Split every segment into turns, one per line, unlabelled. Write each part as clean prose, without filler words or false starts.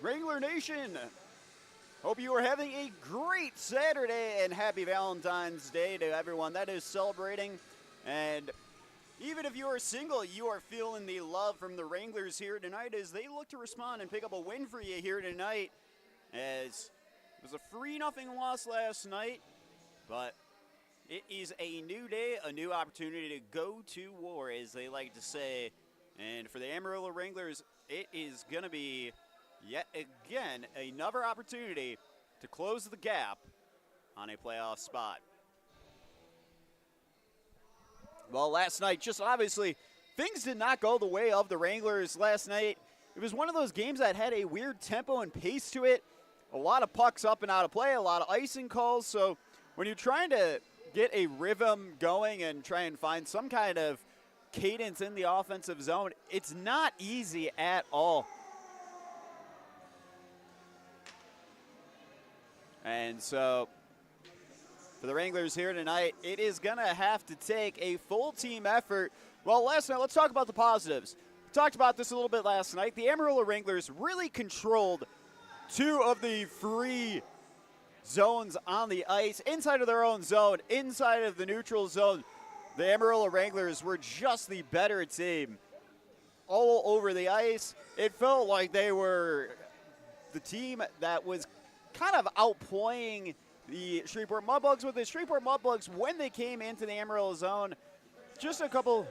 Wrangler Nation, hope you are having a great Saturday and happy Valentine's Day to everyone that is celebrating. And even if you are single, you are feeling the love from the Wranglers here tonight as they look to respond and pick up a win for you here tonight. As it was a 3-0 loss last night, but it is a new day, a new opportunity to go to war, as they like to say. And for the Amarillo Wranglers, it is going to be, yet again, another opportunity to close the gap on a playoff spot. Well, last night, just obviously, things did not go the way of the Wranglers last night. It was one of those games that had a weird tempo and pace to it. A lot of pucks up and out of play, a lot of icing calls. So when you're trying to get a rhythm going and try and find some kind of cadence in the offensive zone, it's not easy at all. And so for the Wranglers here tonight, it is going to have to take a full team effort. Well, last night, let's talk about the positives. We talked about this a little bit last night. The Amarillo Wranglers really controlled 2 of the 3 zones on the ice, inside of their own zone, inside of the neutral zone. The Amarillo Wranglers were just the better team all over the ice. It felt like they were the team that was kind of outplaying the Shreveport Mudbugs. With the Shreveport Mudbugs, when they came into the Amarillo zone, just a couple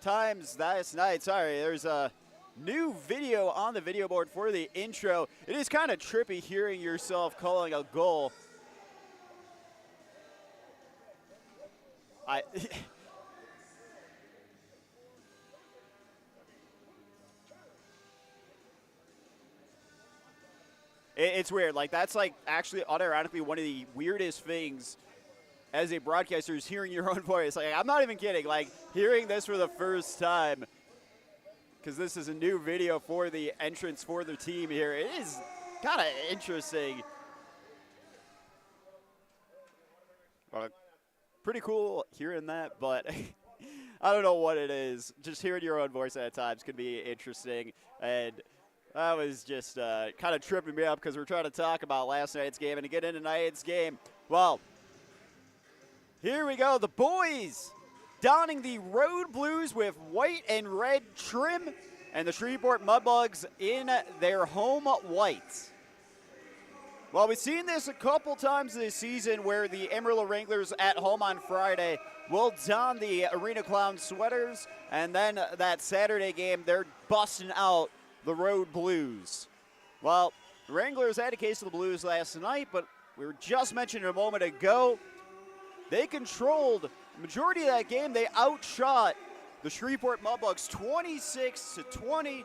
times last night, there's a new video on the video board for the intro. It is kind of trippy hearing yourself calling a goal. It's weird. Like, that's like actually unironically one of the weirdest things as a broadcaster is hearing your own voice. Like, I'm not even kidding. Like, hearing this for the first time, because this is a new video for the entrance for the team here. It is kind of interesting. Pretty cool hearing that, but I don't know what it is. Just hearing your own voice at times can be interesting. And that was just kind of tripping me up because we're trying to talk about last night's game and to get into tonight's game. Well, here we go. The boys donning the road blues with white and red trim, and the Shreveport Mudbugs in their home whites. Well, we've seen this a couple times this season where the Amarillo Wranglers at home on Friday will don the Arena Clown sweaters, and then that Saturday game, they're busting out the road blues. Well, the Wranglers had a case of the blues last night, but we were just mentioning a moment ago, they controlled the majority of that game. They outshot the Shreveport Mudbugs 26-20.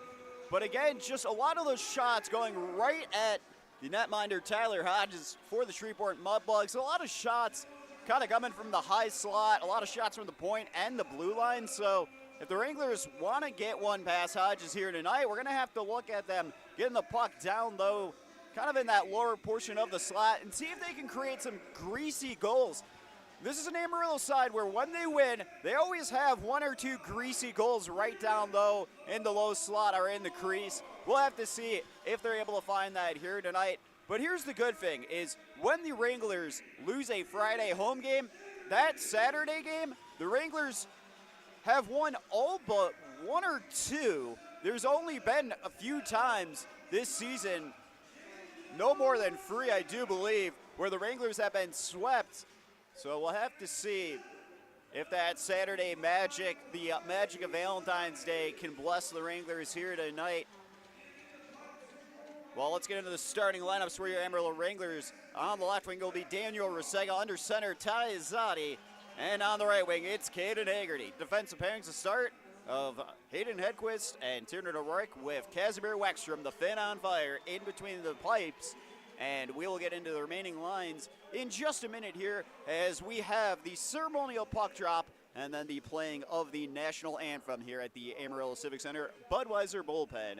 But again, just a lot of those shots going right at the netminder Tyler Hodges for the Shreveport Mudbugs. A lot of shots kind of coming from the high slot, a lot of shots from the point and the blue line. So if the Wranglers want to get one past Hodges here tonight, we're going to have to look at them getting the puck down low, kind of in that lower portion of the slot, and see if they can create some greasy goals. This is an Amarillo side where when they win, they always have 1 or 2 greasy goals right down low in the low slot or in the crease. We'll have to see if they're able to find that here tonight. But here's the good thing is when the Wranglers lose a Friday home game, that Saturday game, the Wranglers have won all but 1 or 2. There's only been a few times this season, no more than 3, I do believe, where the Wranglers have been swept. So we'll have to see if that Saturday magic, the magic of Valentine's Day, can bless the Wranglers here tonight. Well, let's get into the starting lineups for your Amarillo Wranglers. On the left wing will be Daniel Rusega, under center Ty Zotti, and on the right wing it's Caden Haggerty. Defensive pairings to start of Hayden Hedquist and Tiernan O'Rourke with Casimir Weckstrom, the Finn on fire, in between the pipes. And we will get into the remaining lines in just a minute here as we have the ceremonial puck drop and then the playing of the national anthem here at the Amarillo Civic Center Budweiser bullpen.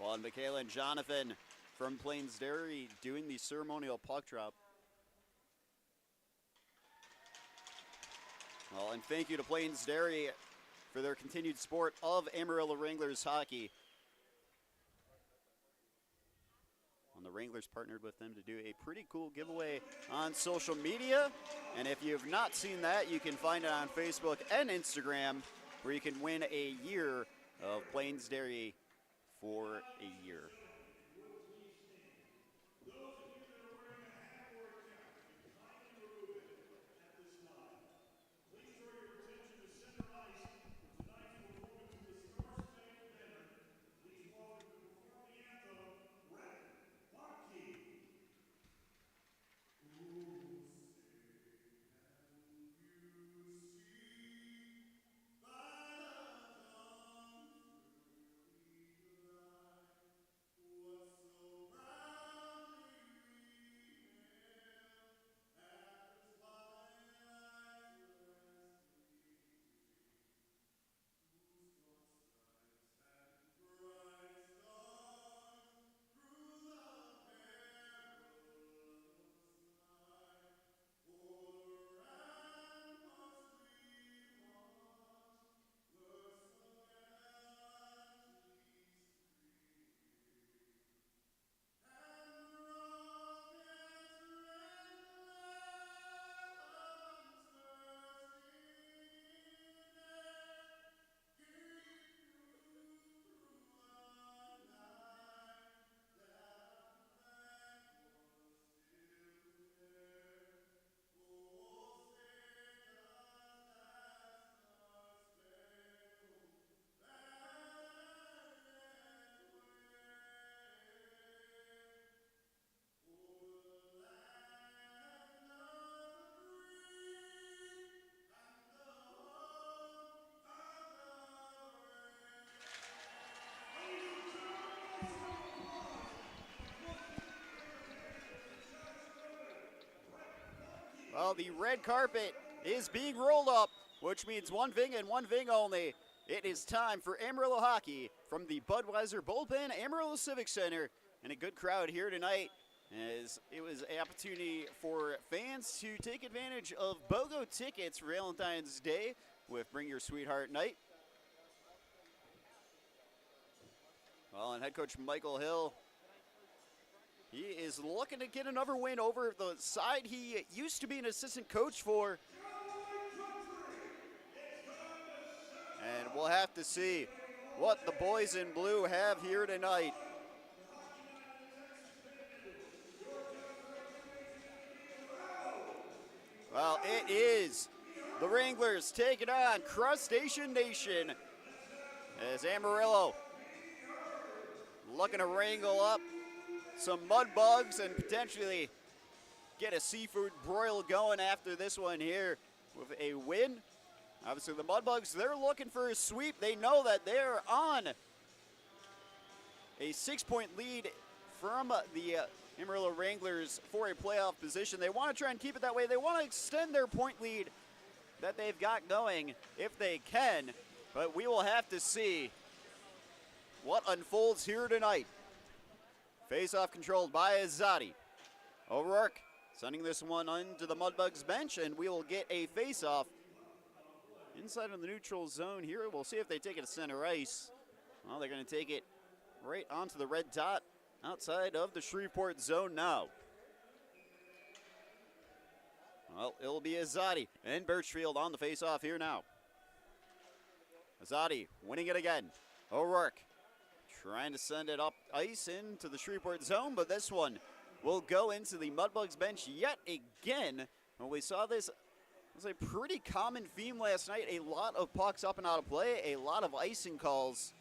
Well, and Michaela and Jonathan from Plains Dairy doing the ceremonial puck drop. Well, and thank you to Plains Dairy for their continued support of Amarillo Wranglers hockey. And the Wranglers partnered with them to do a pretty cool giveaway on social media. And if you have not seen that, you can find it on Facebook and Instagram, where you can win a year of Plains Dairy for a year. Well, the red carpet is being rolled up, which means one thing and one thing only. It is time for Amarillo hockey from the Budweiser Bullpen Amarillo Civic Center. And a good crowd here tonight, as it was an opportunity for fans to take advantage of BOGO tickets for Valentine's Day with Bring Your Sweetheart Night. Well, and head coach Michael Hill, he is looking to get another win over the side he used to be an assistant coach for. And we'll have to see what the boys in blue have here tonight. Well, it is the Wranglers taking on Crustacean Nation, as Amarillo looking to wrangle up some Mudbugs and potentially get a seafood broil going after this one here with a win. Obviously, the Mudbugs, they're looking for a sweep. They know that they're on a 6-point lead from the Amarillo Wranglers for a playoff position. They want to try and keep it that way. They want to extend their point lead that they've got going if they can, but we will have to see what unfolds here tonight. Face-off controlled by Azadi. O'Rourke sending this one onto the Mudbugs bench, and we will get a face-off inside of the neutral zone here. We'll see if they take it to center ice. Well, they're going to take it right onto the red dot outside of the Shreveport zone now. Well, it'll be Azadi and Birchfield on the face-off here now. Azadi winning it again. O'Rourke trying to send it up ice into the Shreveport zone, but this one will go into the Mudbugs bench yet again. And we saw this was a pretty common theme last night. A lot of pucks up and out of play, a lot of icing calls.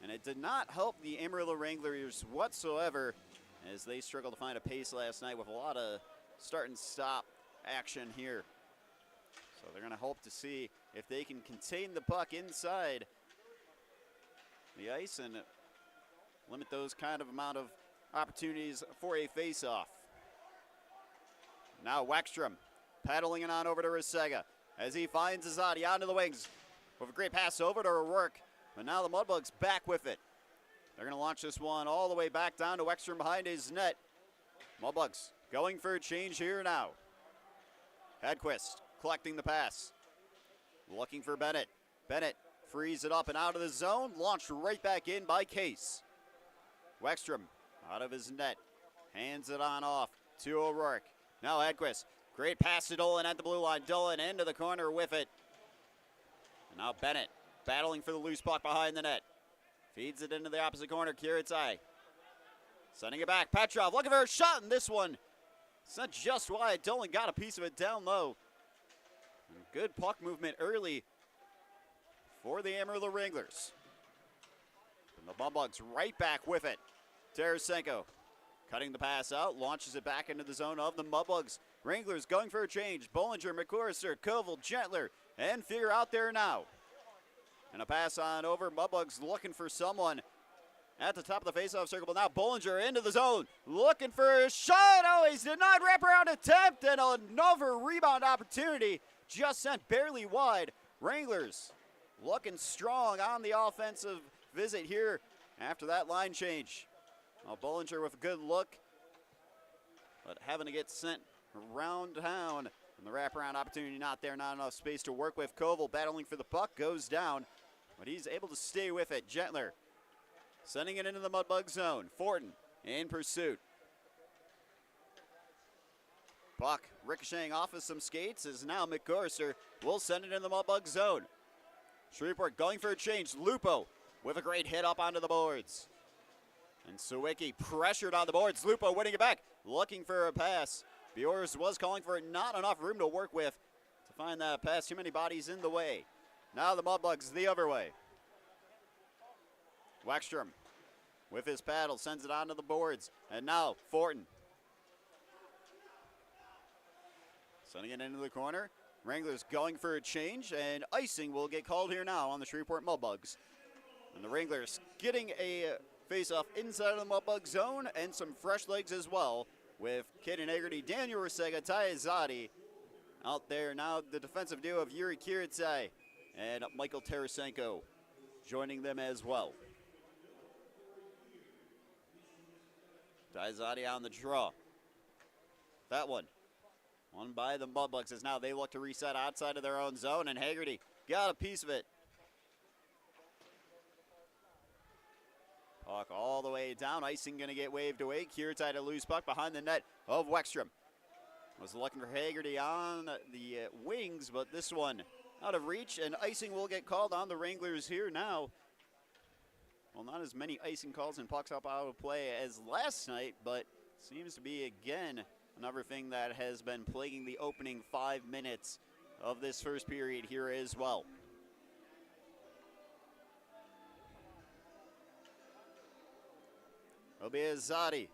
And it did not help the Amarillo Wranglers whatsoever, as they struggled to find a pace last night with a lot of start and stop action here. So they're going to hope to see if they can contain the puck inside the ice and limit those kind of amount of opportunities for a face-off. Now Wackstrom paddling it on over to Resega as he finds Azadi onto the wings with a great pass over to O'Rourke. But now the Mudbugs back with it. They're going to launch this one all the way back down to Ekstrom behind his net. Mudbugs going for a change here now. Hedquist collecting the pass. Looking for Bennett. Bennett frees it up and out of the zone. Launched right back in by Case. Ekstrom out of his net. Hands it on off to O'Rourke. Now Hedquist. Great pass to Dolan at the blue line. Dolan into the corner with it. And now Bennett battling for the loose puck behind the net. Feeds it into the opposite corner. Kiritai sending it back. Petrov looking for a shot in this one. It's not just wide. Dolan got a piece of it down low. And good puck movement early for the Amarillo Wranglers. And the Mudbugs right back with it. Tarasenko cutting the pass out, launches it back into the zone of the Mudbugs. Wranglers going for a change. Bollinger, McCorser, Koval, Gentler, and Fear out there now. And a pass on over. Mudbugs looking for someone at the top of the faceoff circle. But now Bollinger into the zone, looking for a shot. Oh, he's denied wraparound attempt, and another rebound opportunity just sent barely wide. Wranglers looking strong on the offensive visit here after that line change. Well, Bollinger with a good look, but having to get sent around town. And the wraparound opportunity not there, not enough space to work with. Koval battling for the puck, goes down, but he's able to stay with it. Gentler sending it into the Mudbug zone. Fortin in pursuit. Puck ricocheting off of some skates as now McCorser will send it in the Mudbug zone. Shreveport going for a change. Lupo with a great hit up onto the boards. And Sawicki pressured on the boards. Lupo winning it back, looking for a pass. Bjors was calling for it, not enough room to work with to find that pass. Too many bodies in the way. Now the Mudbugs the other way. Wackstrom with his paddle sends it onto the boards. And now Fortin sending it into the corner. Wranglers going for a change, and icing will get called here now on the Shreveport Mudbugs. And the Wranglers getting a face-off inside of the Mudbug zone and some fresh legs as well, with Caden Haggerty, Daniel Rusega, Ty Azadi out there. Now the defensive duo of Yuri Kiritai and Michael Tarasenko joining them as well. Ty Azadi on the draw. That one won by the Mudbugs as now they look to reset outside of their own zone, and Haggerty got a piece of it. Puck all the way down. Icing going to get waved away. Kiritai to lose puck behind the net of Weckstrom. Was looking for Haggerty on the wings, but this one out of reach, and icing will get called on the Wranglers here now. Well, not as many icing calls and pucks up out of play as last night, but seems to be, again, another thing that has been plaguing the opening 5 minutes of this first period here as well. It'll be Azadi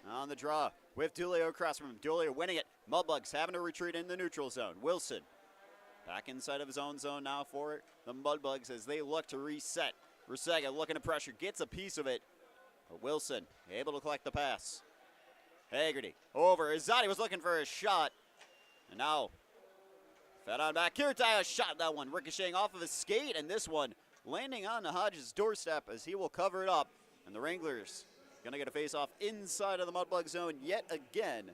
on the draw with Dulio across from him. Dulio winning it. Mudbugs having to retreat in the neutral zone. Wilson back inside of his own zone now for the Mudbugs as they look to reset. Rusega looking to pressure, gets a piece of it. But Wilson able to collect the pass. Haggerty over. Azadi was looking for a shot. And now fed on back. Kiritai shot that one, ricocheting off of his skate, and this one landing on the Hodges' doorstep as he will cover it up. And the Wranglers going to get a face-off inside of the Mudbug zone yet again.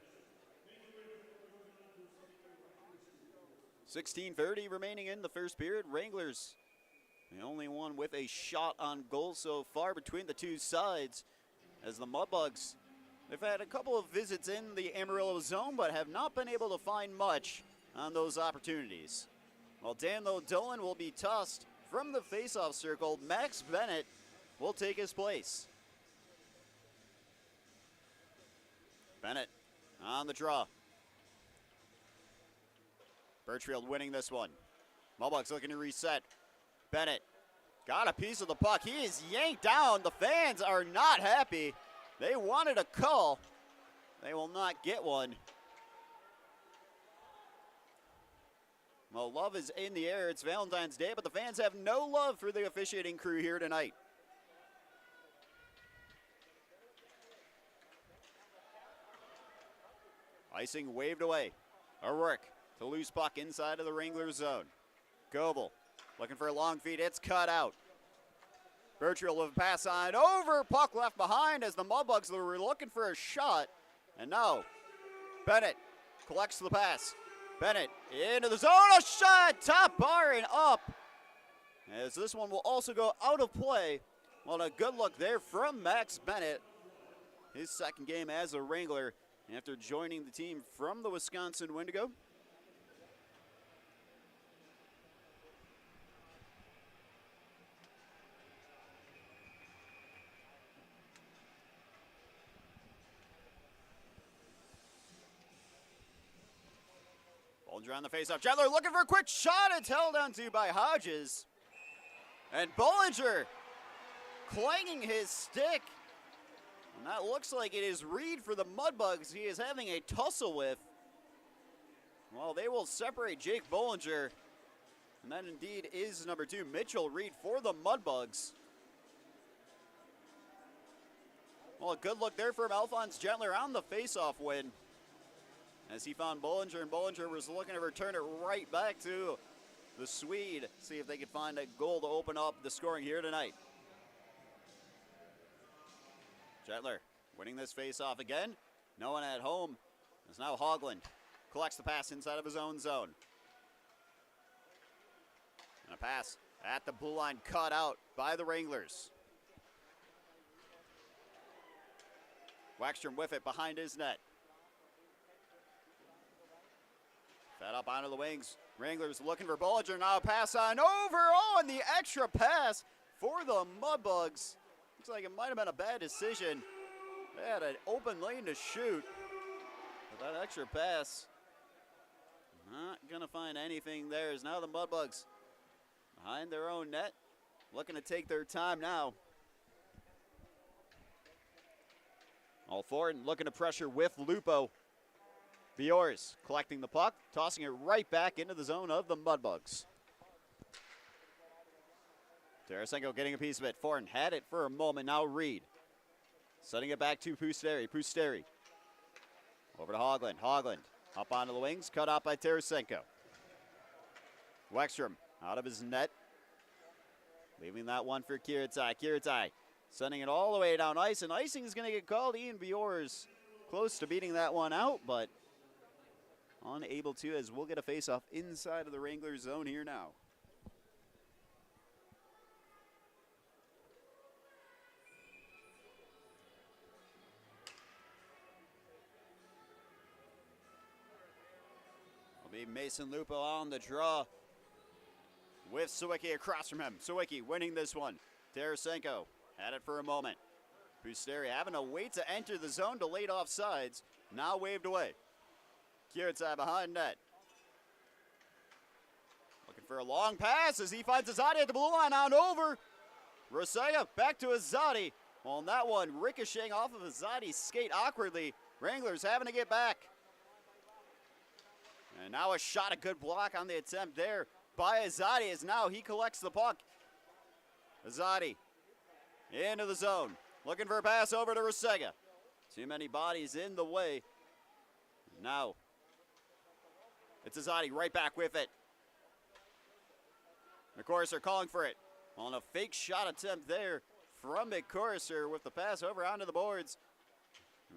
16:30 remaining in the first period. Wranglers, the only one with a shot on goal so far between the two sides, as the Mudbugs, they've had a couple of visits in the Amarillo zone, but have not been able to find much on those opportunities. While Danlo Dolan will be tossed from the face-off circle, Max Bennett will take his place. Bennett on the draw. Birchfield winning this one. Mudbugs looking to reset. Bennett got a piece of the puck. He is yanked down. The fans are not happy. They wanted a call. They will not get one. Well, love is in the air. It's Valentine's Day, but the fans have no love for the officiating crew here tonight. Icing waved away. O'Rourke to loose puck inside of the Wranglers zone. Goebel looking for a long feed. It's cut out. Bertrill with a pass on over. Puck left behind as the Mudbugs were looking for a shot. And now Bennett collects the pass. Bennett into the zone. A shot. Top bar and up. As this one will also go out of play. Well, a good look there from Max Bennett. His second game as a Wrangler after joining the team from the Wisconsin Wendigo. Bollinger on the faceoff. Gentler looking for a quick shot. It's held onto by Hodges. And Bollinger clanging his stick. And that looks like it is Reed for the Mudbugs. He is having a tussle with. Well, they will separate Jake Bollinger. And that indeed is number 2, Mitchell Reed for the Mudbugs. Well, a good look there from Alphonse Gentler on the faceoff win. As he found Bollinger, and Bollinger was looking to return it right back to the Swede. See if they could find a goal to open up the scoring here tonight. Gentler winning this faceoff again. No one at home. It's now Hogland. Collects the pass inside of his own zone. And a pass at the blue line cut out by the Wranglers. Wackstrom with it behind his net. Fed up onto the wings. Wranglers looking for Bollinger. Now a pass on over. Oh, and the extra pass for the Mudbugs. Looks like it might have been a bad decision. They had an open lane to shoot. But that extra pass, not going to find anything there. As now the Mudbugs behind their own net, looking to take their time now. All forward and looking to pressure with Lupo. Biors collecting the puck, tossing it right back into the zone of the Mudbugs. Tarasenko getting a piece of it. Fortin had it for a moment. Now Reed. Setting it back to Pusteri. Pusteri. Over to Hogland. Hogland up onto the wings. Cut out by Tarasenko. Wackstrom out of his net. Leaving that one for Kiritai. Kiritai sending it all the way down ice. And icing is going to get called. Ian Biors close to beating that one out, but unable to, as we'll get a face-off inside of the Wranglers zone here now. Will be Mason Lupo on the draw with Sawicki across from him. Sawicki winning this one. Tarasenko had it for a moment. Pusteri having to wait to enter the zone to late offsides. Now waved away. Kiritai behind net. Looking for a long pass as he finds Azadi at the blue line on over. Rosega back to Azadi. On that one, ricocheting off of Azadi's skate awkwardly. Wranglers having to get back. And now a shot, a good block on the attempt there by Azadi as now he collects the puck. Azadi into the zone. Looking for a pass over to Rosega. Too many bodies in the way. Now it's Azadi right back with it. McCorser calling for it. On a fake shot attempt there from McCorser with the pass over onto the boards.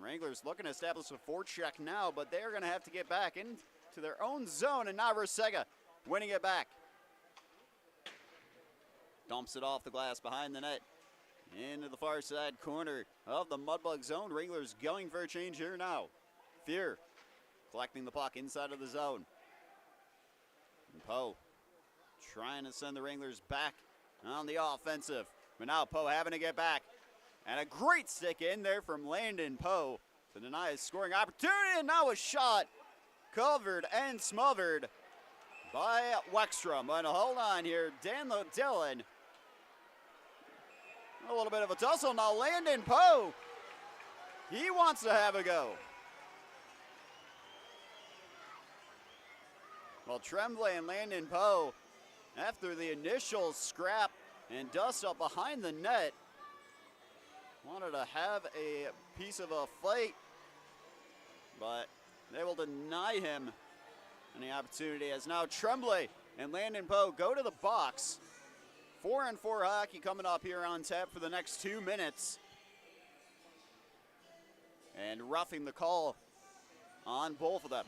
Wranglers looking to establish a forecheck now, but they're going to have to get back into their own zone, and now Rosega winning it back. Dumps it off the glass behind the net. Into the far side corner of the Mudbug zone. Wranglers going for a change here now. Fear collecting the puck inside of the zone. And Poe trying to send the Wranglers back on the offensive. But now Poe having to get back. And a great stick in there from Landon Poe to deny his scoring opportunity. And now a shot covered and smothered by Wackstrom. But hold on here, Danlo Dillon. A little bit of a tussle now. Landon Poe, he wants to have a go. Well, Tremblay and Landon Poe, after the initial scrap and dust up behind the net, wanted to have a piece of a fight, but they will deny him any opportunity as now Tremblay and Landon Poe go to the box 4-on-4 hockey coming up here on tap for the next 2 minutes. And roughing the call on both of them.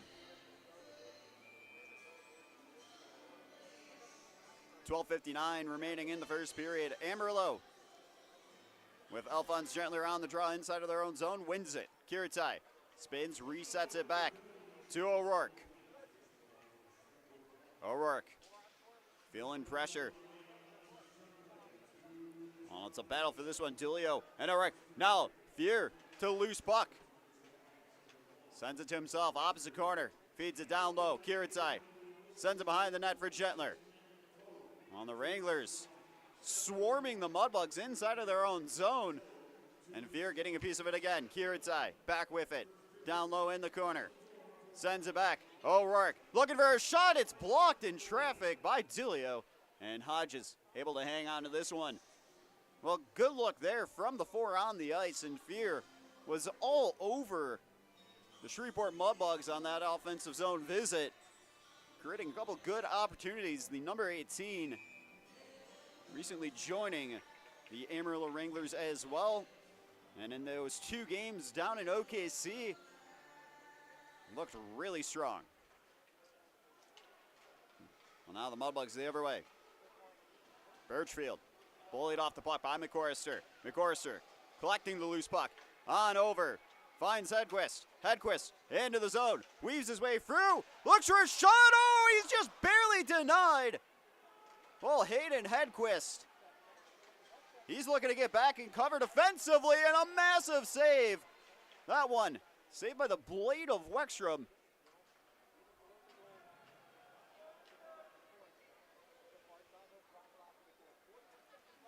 12:59 remaining in the first period. Amarillo, with Alphonse Gentler on the draw inside of their own zone, wins it. Kiritai spins, resets it back to O'Rourke. O'Rourke feeling pressure. Well, it's a battle for this one. Dilio and O'Rourke. Now, Fear to loose puck. Sends it to himself, opposite corner. Feeds it down low. Kiritai sends it behind the net for Gentler. On the Wranglers, swarming the Mudbugs inside of their own zone. And Fear getting a piece of it again. Kiritai back with it. Down low in the corner. Sends it back. O'Rourke looking for a shot. It's blocked in traffic by Dilio. And Hodges able to hang on to this one. Well, good look there from the four on the ice. And Fear was all over the Shreveport Mudbugs on that offensive zone visit, creating a couple good opportunities. The number 18 recently joining the Amarillo Wranglers as well. And in those 2 games down in OKC, looked really strong. Well, now the Mudbugs the other way. Birchfield bullied off the puck by McCorrister. McCorrister collecting the loose puck. On over. Finds Hedquist. Hedquist into the zone. Weaves his way through. Looks for a shot. Oh, he's just barely denied. Well, Hayden Hedquist. He's looking to get back and cover defensively, and a massive save. That one saved by the blade of Wexstrom.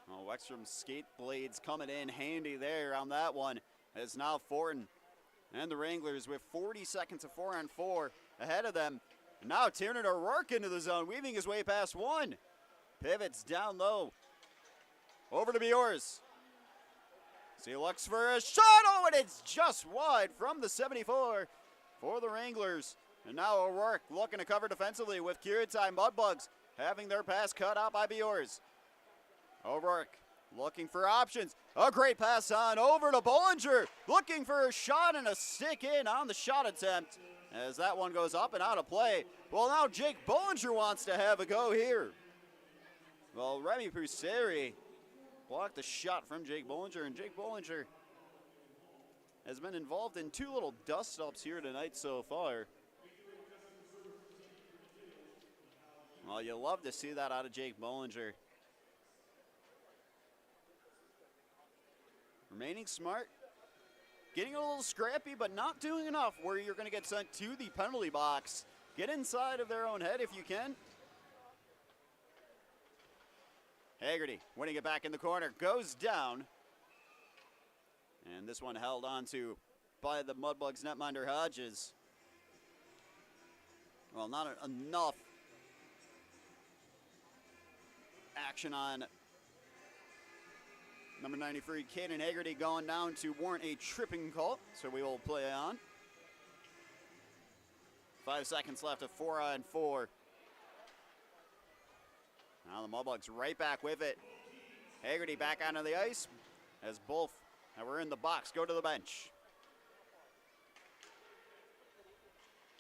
Oh, Wexstrom's skate blades coming in handy there on that one. As now Fortin and the Wranglers with 40 seconds of 4-on-4 ahead of them. And now Tiernan O'Rourke into the zone, weaving his way past one. Pivots down low. Over to Bjors. So he looks for a shot. Oh, and it's just wide from the 74 for the Wranglers. And now O'Rourke looking to cover defensively with Kiritai Mudbugs having their pass cut out by Bjors. O'Rourke looking for options. A great pass on over to Bollinger. Looking for a shot and a stick in on the shot attempt. As that one goes up and out of play. Well, now Jake Bollinger wants to have a go here. Well, Remy Puseri blocked the shot from Jake Bollinger. And Jake Bollinger has been involved in 2 little dust-ups here tonight so far. Well, you love to see that out of Jake Bollinger. Remaining smart, getting a little scrappy, but not doing enough where you're going to get sent to the penalty box. Get inside of their own head if you can. Haggerty winning it back in the corner, goes down. And this one held on to by the Mudbugs netminder Hodges. Well, not enough action on number 93, Caden Haggerty, going down to warrant a tripping call, so we will play on. 5 seconds left of 4-on-4. Now the Mudbugs right back with it. Haggerty back onto the ice as both that were in the box go to the bench.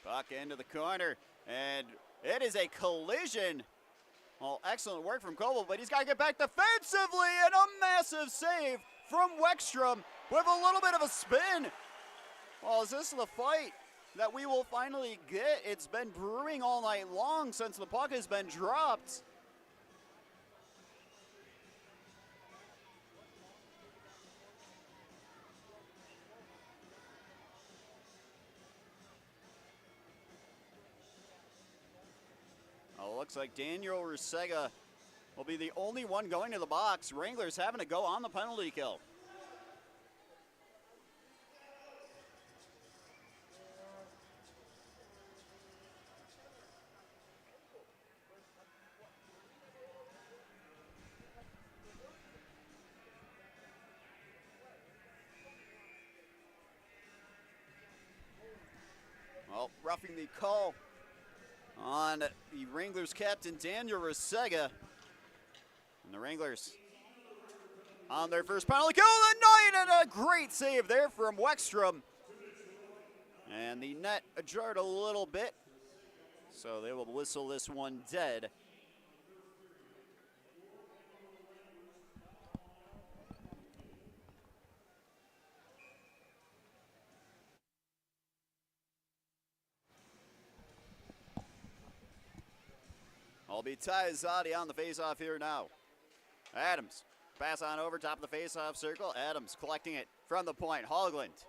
Puck into the corner, and it is a collision. Well, excellent work from Koval, but he's got to get back defensively, and a massive save from Wexstrom with a little bit of a spin. Well, is this the fight that we will finally get? It's been brewing all night long since the puck has been dropped. Looks like Daniel Rusega will be the only one going to the box. Wranglers having to go on the penalty kill. Well, roughing the call on the Wranglers captain Daniel Rusega. And the Wranglers on their first penalty kill of the night, and a great save there from Wexstrom. And the net ajar a little bit, so they will whistle this one dead. I'll be Ty Zadi on the faceoff here now. Adams, pass on over, top of the faceoff circle. Adams collecting it from the point. Haugland,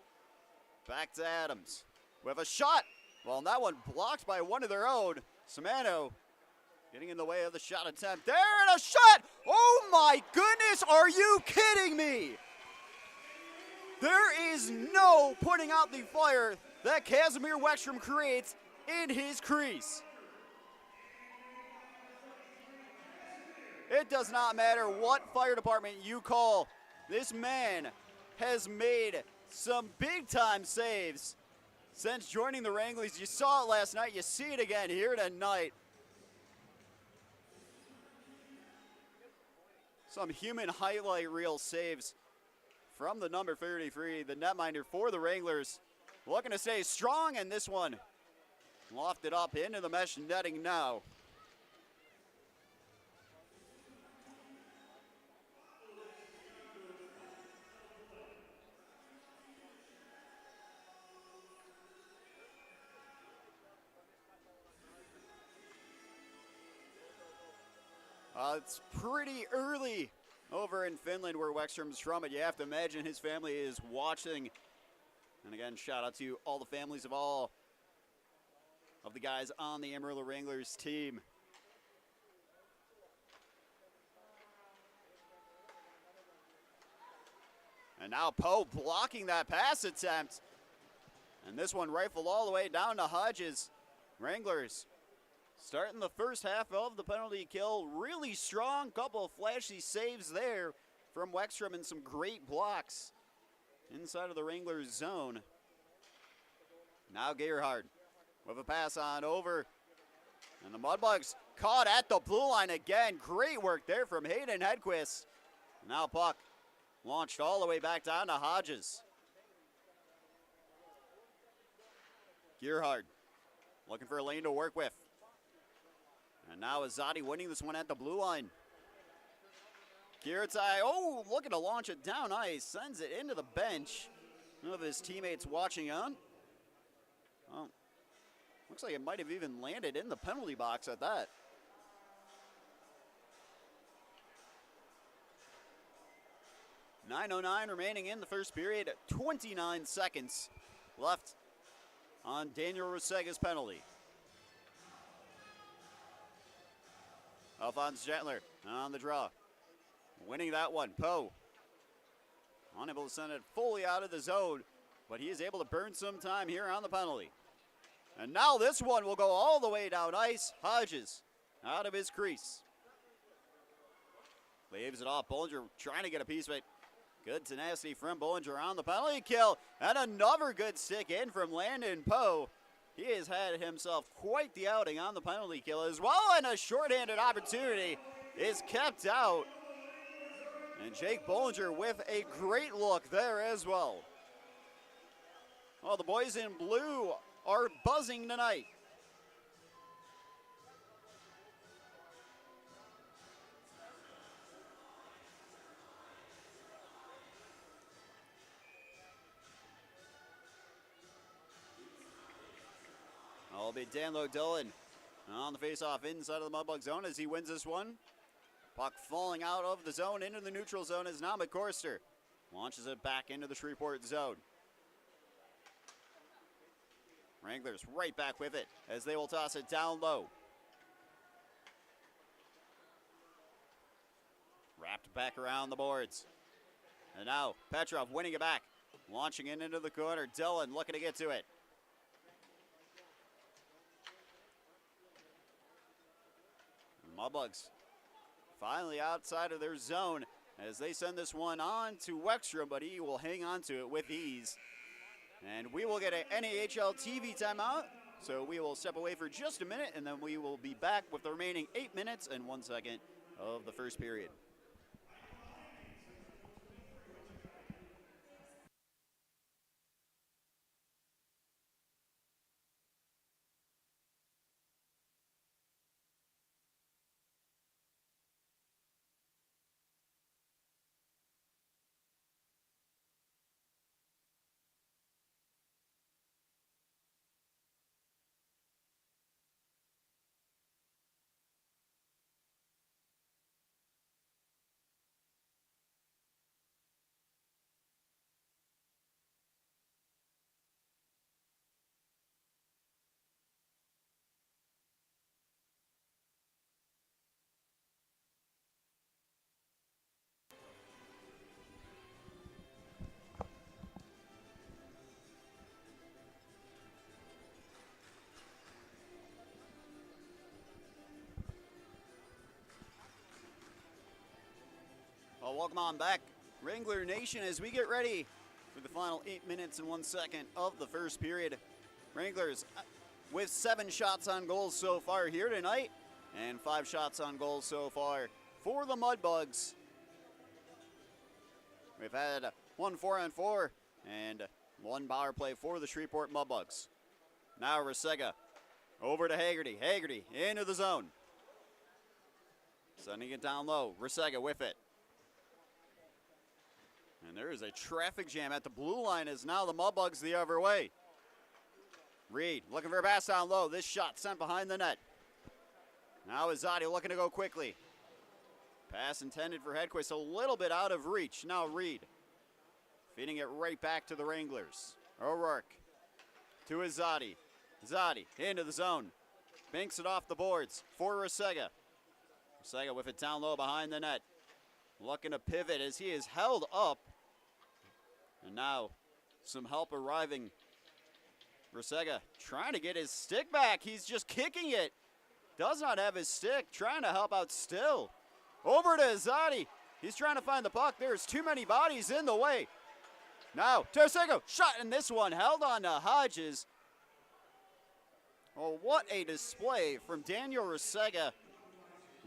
back to Adams with a shot. Well, that one blocked by one of their own. Samano getting in the way of the shot attempt. There, and a shot! Oh my goodness, are you kidding me? There is no putting out the fire that Casimir Wexstrom creates in his crease. It does not matter what fire department you call. This man has made some big-time saves since joining the Wranglers. You saw it last night. You see it again here tonight. Some human highlight reel saves from the number 33, the netminder for the Wranglers. Looking to stay strong, and this one lofted up into the mesh netting now. It's pretty early over in Finland where Wexstrom's from, but you have to imagine his family is watching. And again, shout out to all the families of all of the guys on the Amarillo Wranglers team. And now Poe blocking that pass attempt. And this one rifled all the way down to Hodges. Wranglers starting the first half of the penalty kill really strong. Couple of flashy saves there from Wexstrom and some great blocks inside of the Wranglers zone. Now Gerhard with a pass on over. And the Mudbugs caught at the blue line again. Great work there from Hayden Hedquist. Now puck launched all the way back down to Hodges. Gerhard looking for a lane to work with. And now Azadi winning this one at the blue line. Kiritai, looking to launch it down ice, sends it into the bench. None of his teammates watching on. Well, looks like it might have even landed in the penalty box at that. .909 remaining in the first period, 29 seconds left on Daniel Rosega's penalty. Alphonse Gentler on the draw. Winning that one. Poe unable to send it fully out of the zone, but he is able to burn some time here on the penalty. And now this one will go all the way down ice. Hodges out of his crease. Leaves it off. Bollinger trying to get a piece of it. Good tenacity from Bollinger on the penalty kill. And another good stick in from Landon Poe. He has had himself quite the outing on the penalty kill as well, and a shorthanded opportunity is kept out. And Jake Bollinger with a great look there as well. Well, the boys in blue are buzzing tonight. It'll be Danlo Dillon on the faceoff inside of the Mudbug zone as he wins this one. Puck falling out of the zone into the neutral zone is now McCorster. Launches it back into the Shreveport zone. Wranglers right back with it as they will toss it down low. Wrapped back around the boards. And now Petrov winning it back. Launching it into the corner. Dillon looking to get to it. Mudbugs finally outside of their zone as they send this one on to Wexstrom, but he will hang on to it with ease. And we will get an NAHL TV timeout, so we will step away for just a minute, and then we will be back with the remaining 8 minutes and 1 second of the first period. welcome on back, Wrangler Nation, as we get ready for the final 8 minutes and 1 second of the first period. Wranglers with 7 shots on goal so far here tonight, and 5 shots on goal so far for the Mudbugs. We've had 1 4-on-4 and 1 power play for the Shreveport Mudbugs. Now Resega over to Haggerty. Haggerty into the zone. Sending it down low. Resega with it. And there is a traffic jam at the blue line as now the Mudbugs the other way. Reed looking for a pass down low. This shot sent behind the net. Now Izadi looking to go quickly. Pass intended for Hedquist, a little bit out of reach. Now Reed feeding it right back to the Wranglers. O'Rourke to Izadi. Izadi into the zone. Banks it off the boards for Resega. Resega with it down low behind the net. Looking to pivot as he is held up. And now some help arriving. Resega trying to get his stick back. He's just kicking it. Does not have his stick. Trying to help out still. Over to Izadi. He's trying to find the puck. There's too many bodies in the way. Now, Resega shot in this one. Held on to Hodges. Oh, what a display from Daniel Resega.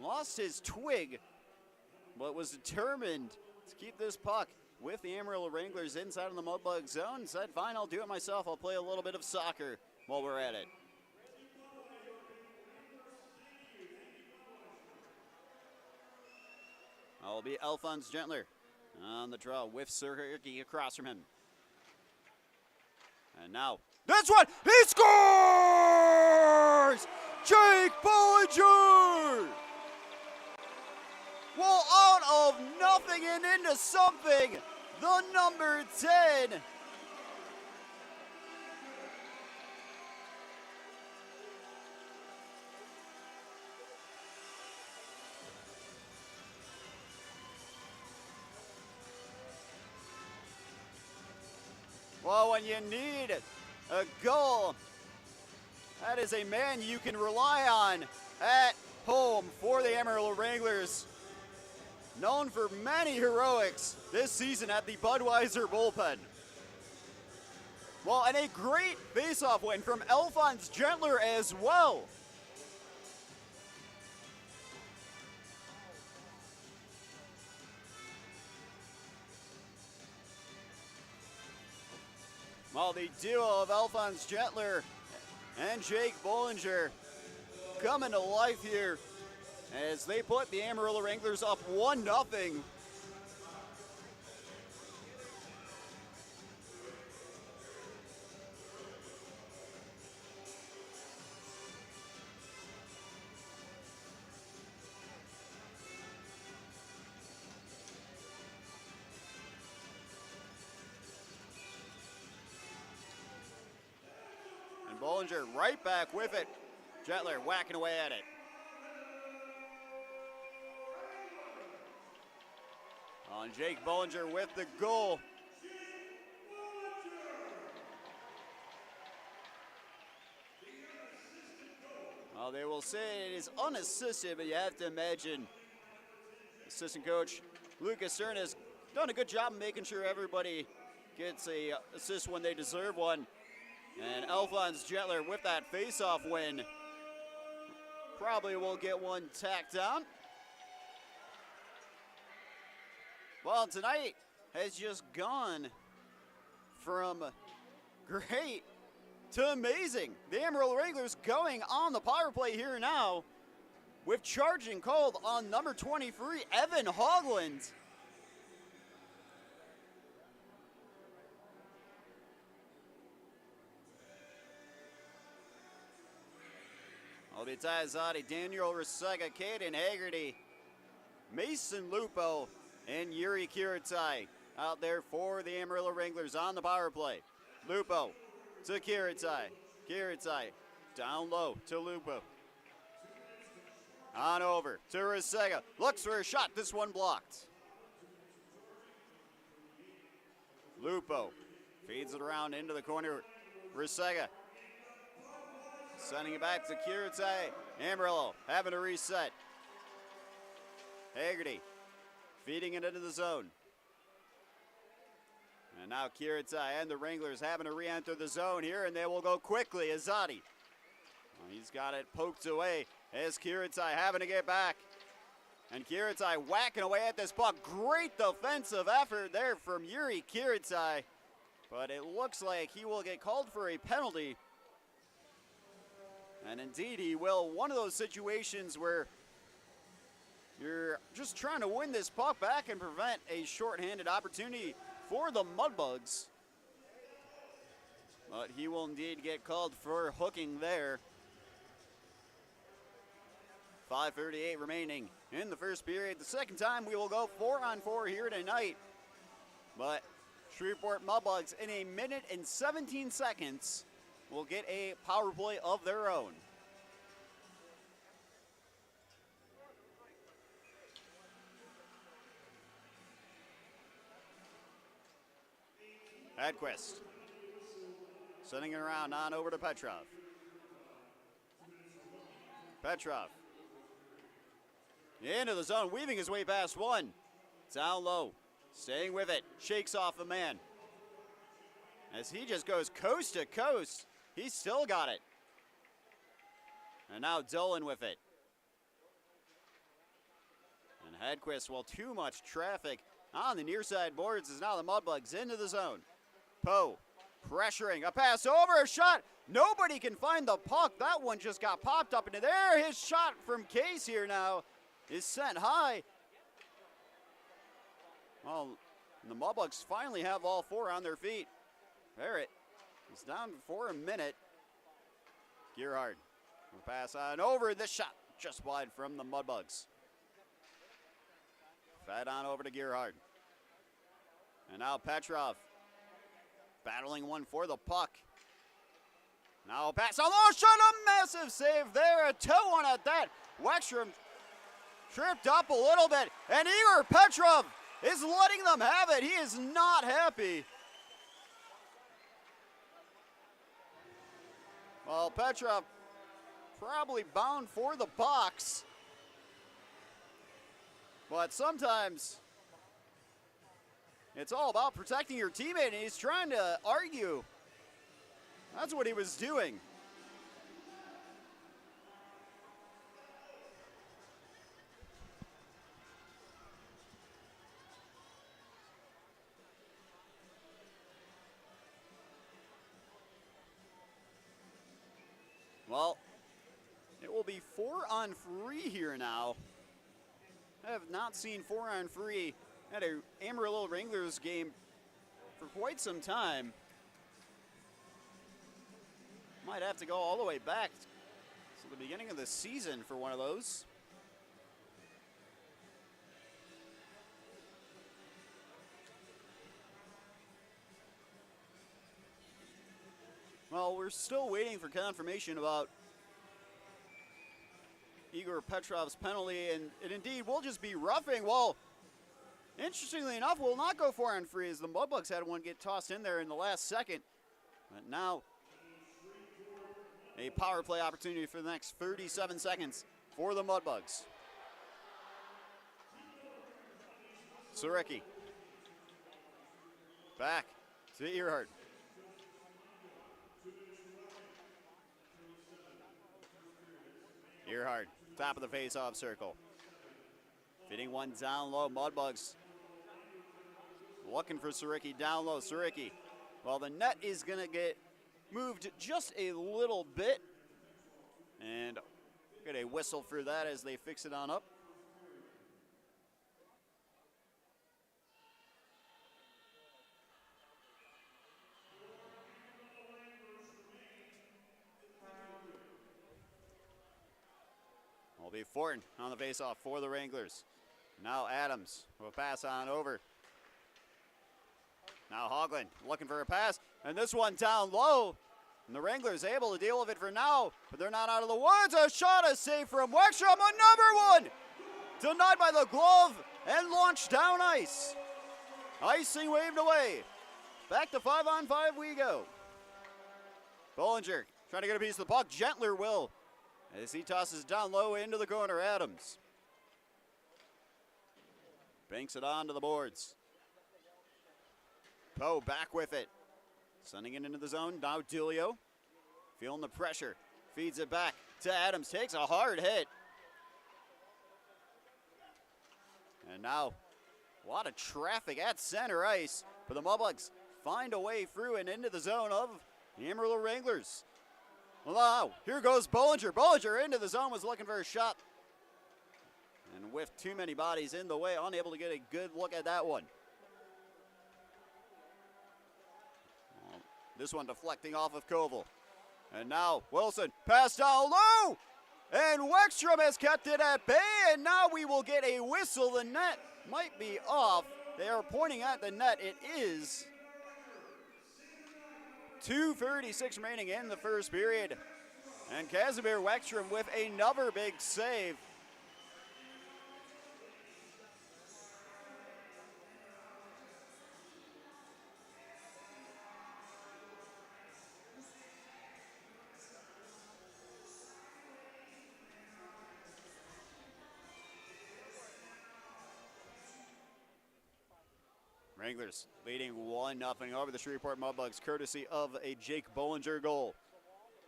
Lost his twig, but was determined to keep this puck with the Amarillo Wranglers inside of the Mudbug zone. Said, fine, I'll do it myself. I'll play a little bit of soccer while we're at it. I'll be Alphonse Gentler on the draw with Sirki across from him. And now, this one, he scores! Jake Bollinger! Well, out of nothing and into something, the number 10. Well, when you need a goal, that is a man you can rely on at home for the Amarillo Wranglers. Known for many heroics this season at the Budweiser bullpen. Well, and a great faceoff win from Alphonse Gentler as well. Well, the duo of Alphonse Gentler and Jake Bollinger coming to life here as they put the Amarillo Wranglers up 1-0. And Bollinger right back with it. Gentler whacking away at it. On Jake Bollinger with the goal. Well, they will say it is unassisted, but you have to imagine assistant coach Lucas Stern has done a good job of making sure everybody gets a assist when they deserve one. And Alphonse Gentler with that face-off win probably will get one tacked down. Well, tonight has just gone from great to amazing. The Amarillo Wranglers going on the power play here now with charging called on number 23, Evan Hogland. Obita Azadi, Daniel Resega, Caden Haggerty, Mason Lupo, and Yuri Kiritai out there for the Amarillo Wranglers on the power play. Lupo to Kiritai. Kiritai down low to Lupo. On over to Resega. Looks for a shot. This one blocked. Lupo feeds it around into the corner. Resega sending it back to Kiritai. Amarillo having to reset. Haggerty feeding it into the zone. And now Kiritai and the Wranglers having to re-enter the zone here, and they will go quickly. Azadi. He's got it poked away as Kiritai having to get back. And Kiritai whacking away at this puck. Great defensive effort there from Yuri Kiritai. But it looks like he will get called for a penalty. And indeed he will. One of those situations where you're just trying to win this puck back and prevent a shorthanded opportunity for the Mudbugs. But he will indeed get called for hooking there. 5:38 remaining in the first period. The second time we will go 4-on-4 here tonight. But Shreveport Mudbugs in 1 minute and 17 seconds will get a power play of their own. Edquist sending it around on over to Petrov. Petrov into the zone, weaving his way past one. Down low, staying with it, shakes off a man. As he just goes coast to coast, he's still got it. And now Dolan with it. And Hedquist, well, too much traffic on the near side boards as now the Mudbugs into the zone. Poe pressuring, a pass over, a shot. Nobody can find the puck. That one just got popped up into there. His shot from Case here now is sent high. Well, the Mudbugs finally have all four on their feet. Barrett is down for a minute. Gerhard will pass on over. This shot just wide from the Mudbugs. Fed on over to Gerhard. And now Petrov battling one for the puck. Now a pass on the shot, a massive save there, a 2-1 at that. Wexstrom tripped up a little bit, and Igor Petrov is letting them have it. He is not happy. Well, Petrov probably bound for the box, but sometimes it's all about protecting your teammate, and he's trying to argue. That's what he was doing. Well, it will be 4-on-3 here now. I have not seen 4-on-3 at a Amarillo Wranglers game for quite some time. Might have to go all the way back to the beginning of the season for one of those. Well, we're still waiting for confirmation about Igor Petrov's penalty, and indeed will just be roughing. Well, interestingly enough, will not go 4-on-3 as the Mudbugs had one get tossed in there in the last second. But now a power play opportunity for the next 37 seconds for the Mudbugs. Saricki. Back to Earhart. Earhart, top of the face-off circle. Fitting one down low, Mudbugs looking for Saricki down low. Saricki, well, the net is going to get moved just a little bit. And get a whistle for that as they fix it on up. Will be Fortin on the faceoff for the Wranglers. Now Adams will pass on over. Now Hoagland looking for a pass, and this one down low. And the Wranglers able to deal with it for now, but they're not out of the woods. A shot, a save from Wexstrom, another one! Denied by the glove and launched down ice. Icing waved away. Back to 5-on-5 we go. Bollinger trying to get a piece of the puck. Gentler will, as he tosses down low into the corner. Adams. Banks it onto the boards. Poe back with it. Sending it into the zone. Now Dulio feeling the pressure. Feeds it back to Adams. Takes a hard hit. And now a lot of traffic at center ice. But the Mudbugs find a way through and into the zone of the Amarillo Wranglers. Wow, here goes Bollinger. Bollinger into the zone, was looking for a shot. And with too many bodies in the way, unable to get a good look at that one. This one deflecting off of Koval. And now Wilson, pass down low! And Weckstrom has kept it at bay, and now we will get a whistle. The net might be off. They are pointing at the net. It is 2:36 remaining in the first period. And Casimir Weckstrom with another big save. Wranglers leading 1-0 over the Shreveport Mudbugs, courtesy of a Jake Bollinger goal.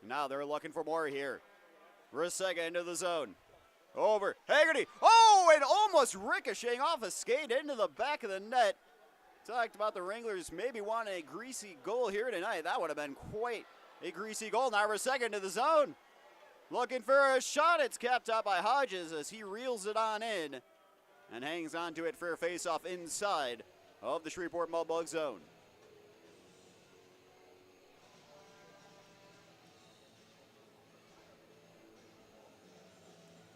Now they're looking for more here. Rusega into the zone. Over. Haggerty. Oh, and almost ricocheting off a skate into the back of the net. Talked about the Wranglers maybe wanting a greasy goal here tonight. That would have been quite a greasy goal. Now Rusega into the zone. Looking for a shot. It's kept out by Hodges as he reels it on in and hangs on to it for a face-off inside of the Shreveport Mudbug zone.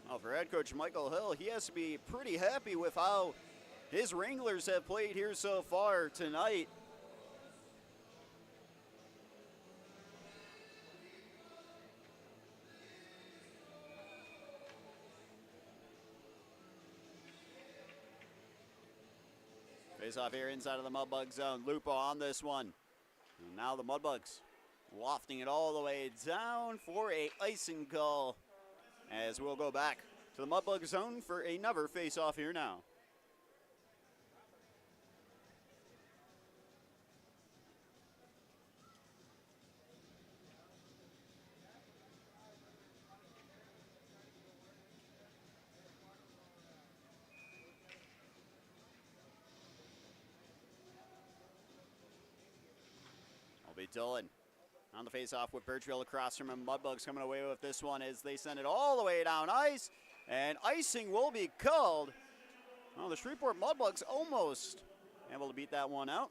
Well, for head coach Michael Hill, he has to be pretty happy with how his Wranglers have played here so far tonight. Face off here inside of the Mudbug zone. Lupo on this one. And now the Mudbugs lofting it all the way down for a icing call, as we'll go back to the Mudbug zone for another face off here now. Dillon on the face-off with Birchville across from him. Mudbugs coming away with this one as they send it all the way down ice, and icing will be called. Well, the Shreveport Mudbugs almost able to beat that one out.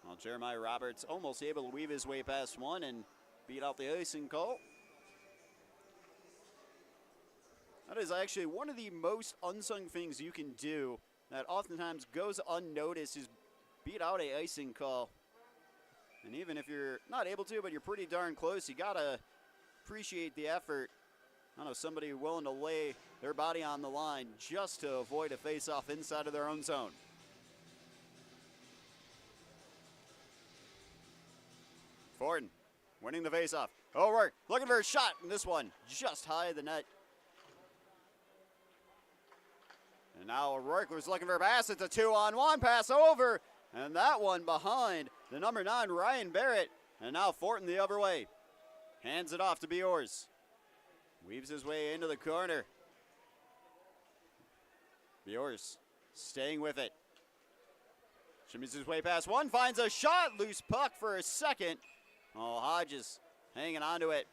Well, Jeremiah Roberts almost able to weave his way past one and beat out the icing call. That is actually one of the most unsung things you can do that oftentimes goes unnoticed, is beat out a icing call. And even if you're not able to, but you're pretty darn close, you gotta appreciate the effort. I don't know, somebody willing to lay their body on the line just to avoid a face-off inside of their own zone. Forden winning the face-off. O'Rourke looking for a shot, and this one just high of the net. And now O'Rourke was looking for a pass. It's a 2-on-1 pass over. And that one behind the number 9, Ryan Barrett. And now Fortin the other way. Hands it off to Biors. Weaves his way into the corner. Biors staying with it. Shimmies his way past one. Finds a shot. Loose puck for a second. Oh, Hodges hanging on to it.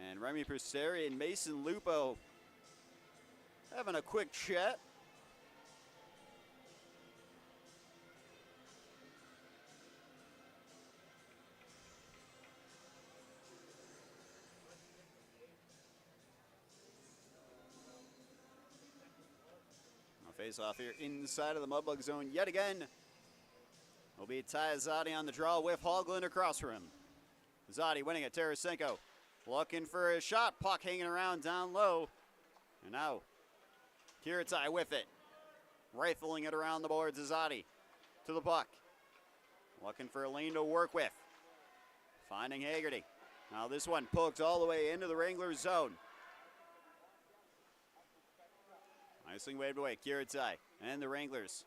And Remy Prusteri and Mason Lupo having a quick chat. Face off here inside of the Mudbug zone yet again. Will be Ty Zadi on the draw with Hoagland across from him. Zadi winning it. Tarasenko looking for a shot. Puck hanging around down low. And now Kiritai with it. Rifling it around the boards. Zadi to the puck. Looking for a lane to work with. Finding Haggerty. Now this one poked all the way into the Wranglers zone. Nicely waved away, Kiritai and the Wranglers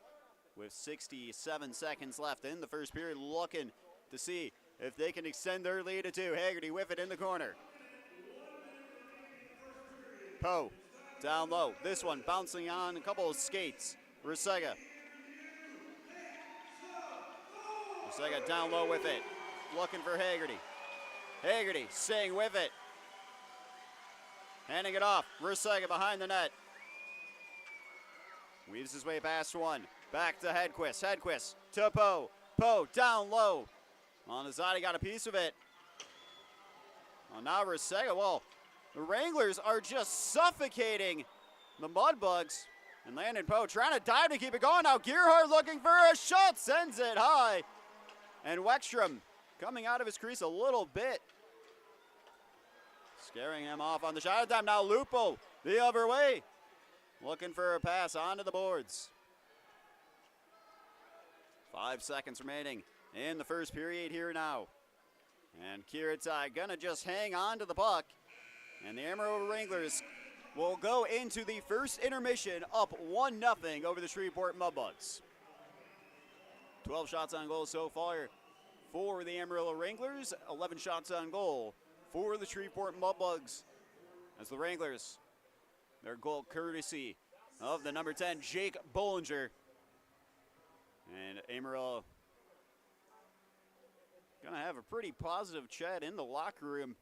with 67 seconds left in the first period, looking to see if they can extend their lead to 2. Haggerty with it in the corner. Poe down low. This one bouncing on a couple of skates. Rusega down low with it. Looking for Haggerty. Haggerty staying with it. Handing it off. Rusega behind the net. Weaves his way past one. Back to Hedquist. Hedquist to Poe. Poe down low. Anazati got a piece of it. Well, now Rusega. Well, the Wranglers are just suffocating the Mudbugs. And Landon Poe trying to dive to keep it going. Now Gearhart looking for a shot. Sends it high. And Weckstrom coming out of his crease a little bit. Scaring him off on the shot attempt. Now Lupo the other way. Looking for a pass onto the boards. 5 seconds remaining in the first period here now. And Kiritai gonna just hang on to the puck. And the Amarillo Wranglers will go into the first intermission up 1-0 over the Shreveport Mudbugs. 12 shots on goal so far for the Amarillo Wranglers. 11 shots on goal for the Shreveport Mudbugs. As the Wranglers, their goal courtesy of the number 10, Jake Bollinger. And Amarillo gonna have a pretty positive chat in the locker room.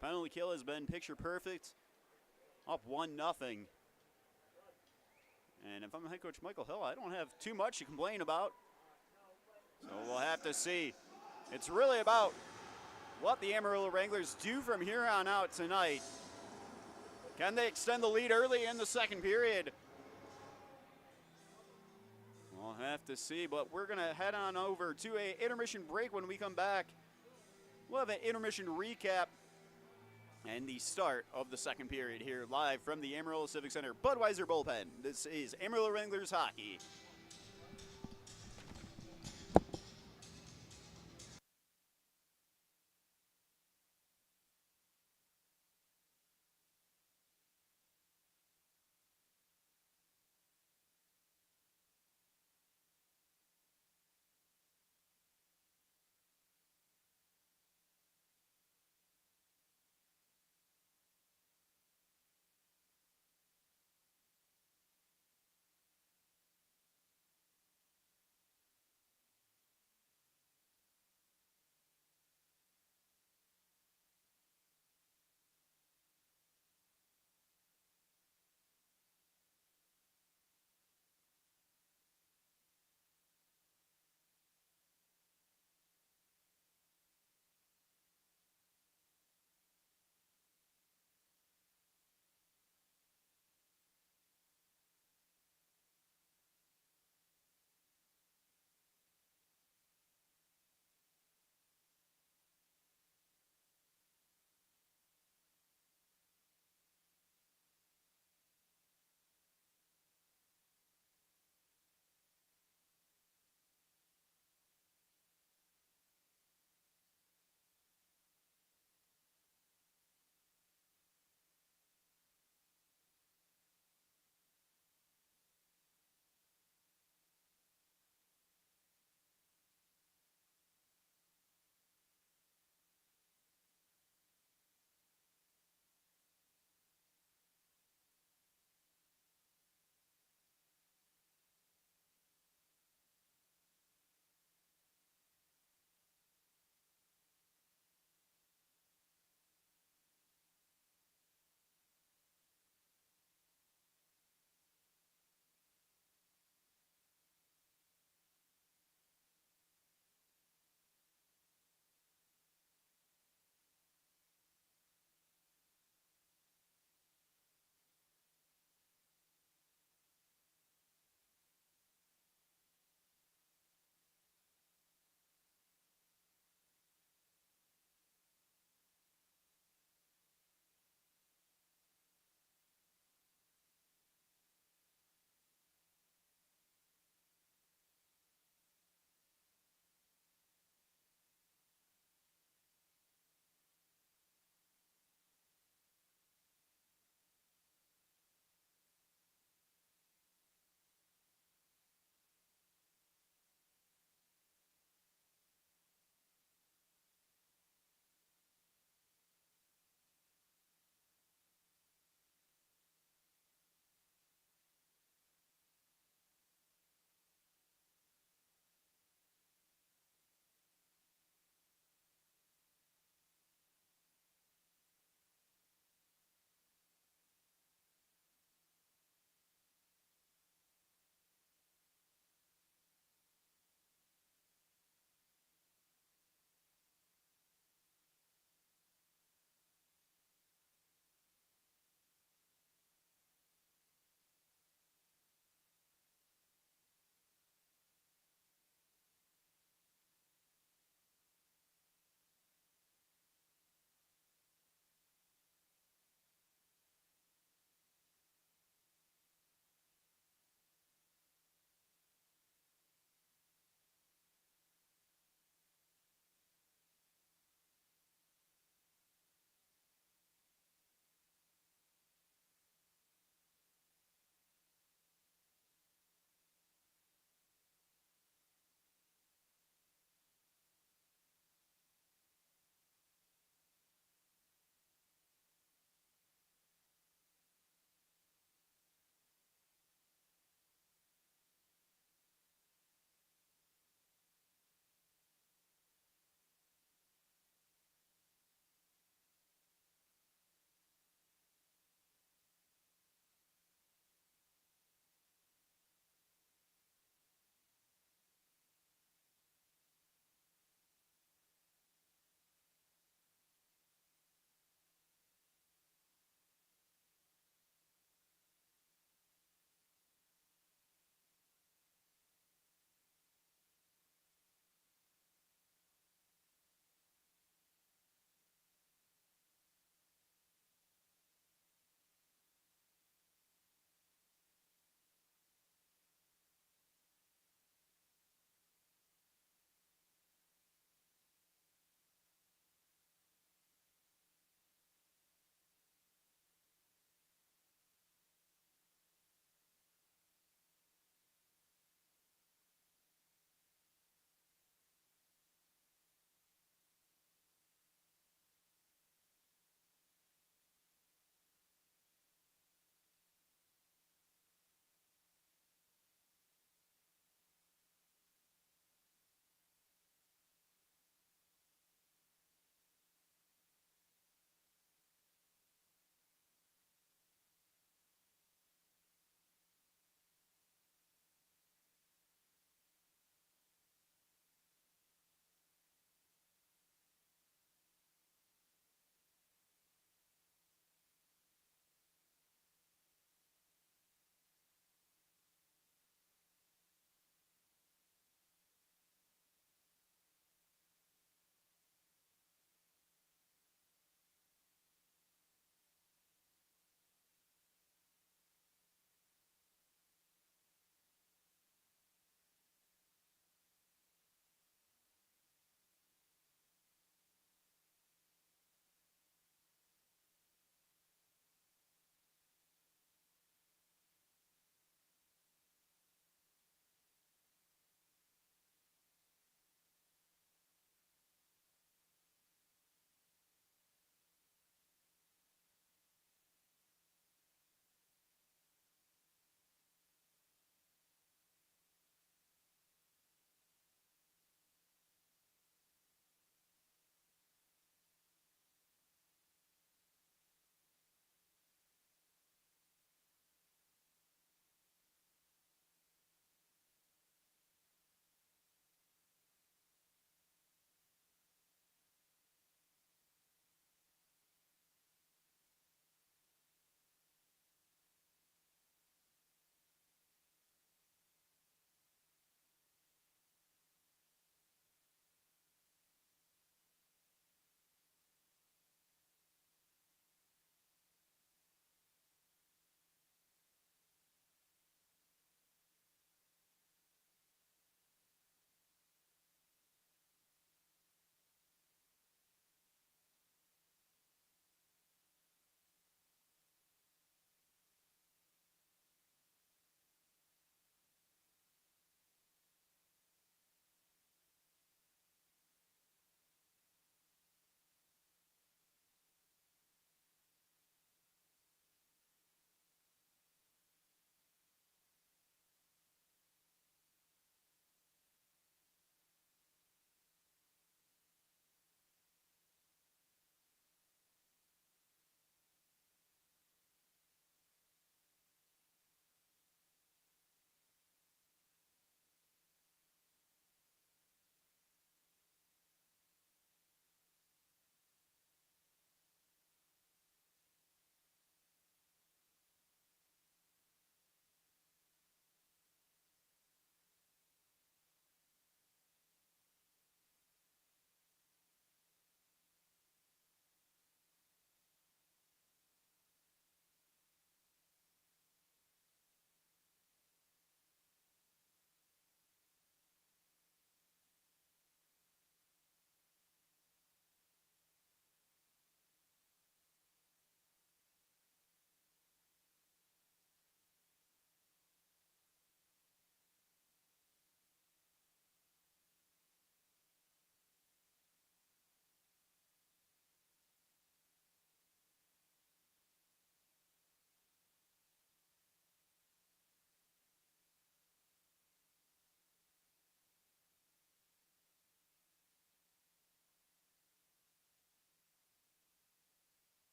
Penalty kill has been picture perfect. Up 1-0. And if I'm head coach Michael Hill, I don't have too much to complain about. So we'll have to see. It's really about what the Amarillo Wranglers do from here on out tonight. Can they extend the lead early in the second period? We'll have to see, but we're going to head on over to an intermission break. When we come back, we'll have an intermission recap and the start of the second period here live from the Amarillo Civic Center Budweiser Bullpen. This is Amarillo Wranglers Hockey.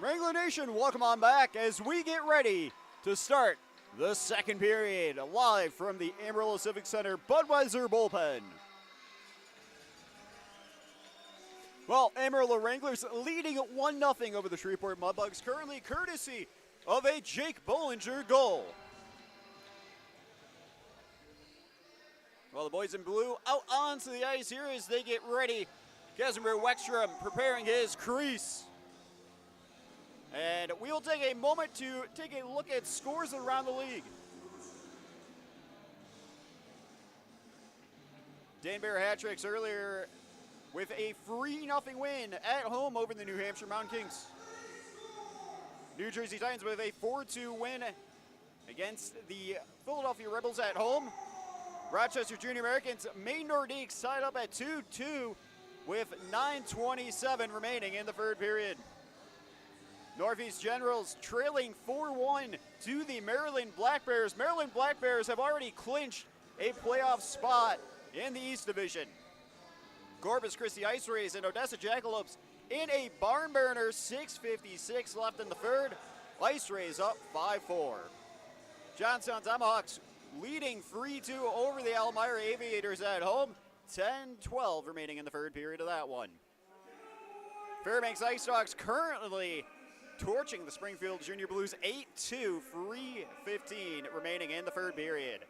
Wrangler Nation, welcome on back as we get ready to start the second period, live from the Amarillo Civic Center Budweiser bullpen. Well, Amarillo Wranglers leading 1-0 over the Shreveport Mudbugs, currently courtesy of a Jake Bollinger goal. Well, the boys in blue out onto the ice here as they get ready. Casimir Weckstrom preparing his crease. And we will take a moment to take a look at scores around the league. Danbury hat-tricks earlier with a 3-0 win at home over the New Hampshire Mountain Kings. New Jersey Titans with a 4-2 win against the Philadelphia Rebels at home. Rochester Junior Americans, Maine Nordiques tied up at 2-2 with 9:27 remaining in the third period. Northeast Generals trailing 4-1 to the Maryland Black Bears. Maryland Black Bears have already clinched a playoff spot in the East Division. Corpus Christi Ice Rays and Odessa Jackalopes in a barn burner, 6:56 left in the third. Ice Rays up 5-4. Johnstown Tomahawks leading 3-2 over the Elmira Aviators at home. 10-12 remaining in the third period of that one. Fairbanks Ice Dogs currently torching the Springfield Junior Blues 8-2, 3:15 remaining in the third period.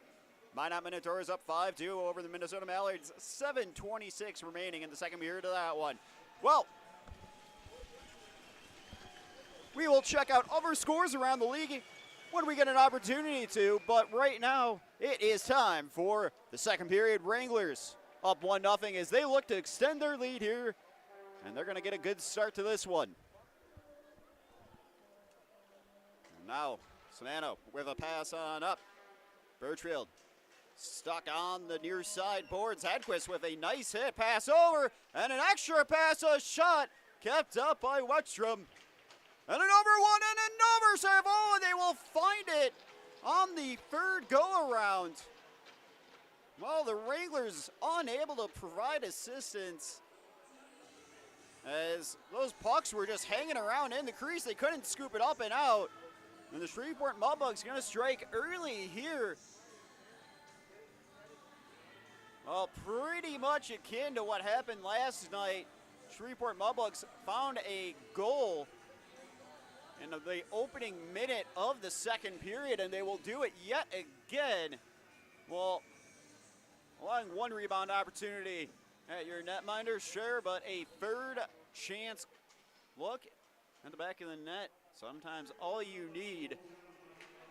Minot Minotaurs up 5-2 over the Minnesota Mallards, 7:26 remaining in the second period of that one. Well, we will check out other scores around the league when we get an opportunity to, but right now it is time for the second period. Wranglers up 1-0 as they look to extend their lead here, and they're going to get a good start to this one. Now, Savannah with a pass on up. Birchfield stuck on the near side boards. Hedquist with a nice hit, pass over, and an extra pass, a shot kept up by Weckstrom. And another one and another save. Oh, and they will find it on the third go-around. Well, the Wranglers unable to provide assistance as those pucks were just hanging around in the crease. They couldn't scoop it up and out. And the Shreveport Mudbugs going to strike early here. Well, pretty much akin to what happened last night. Shreveport Mudbugs found a goal in the opening minute of the second period, and they will do it yet again. Well, allowing one rebound opportunity at your netminder, sure, but a third chance look at the back of the net. Sometimes all you need.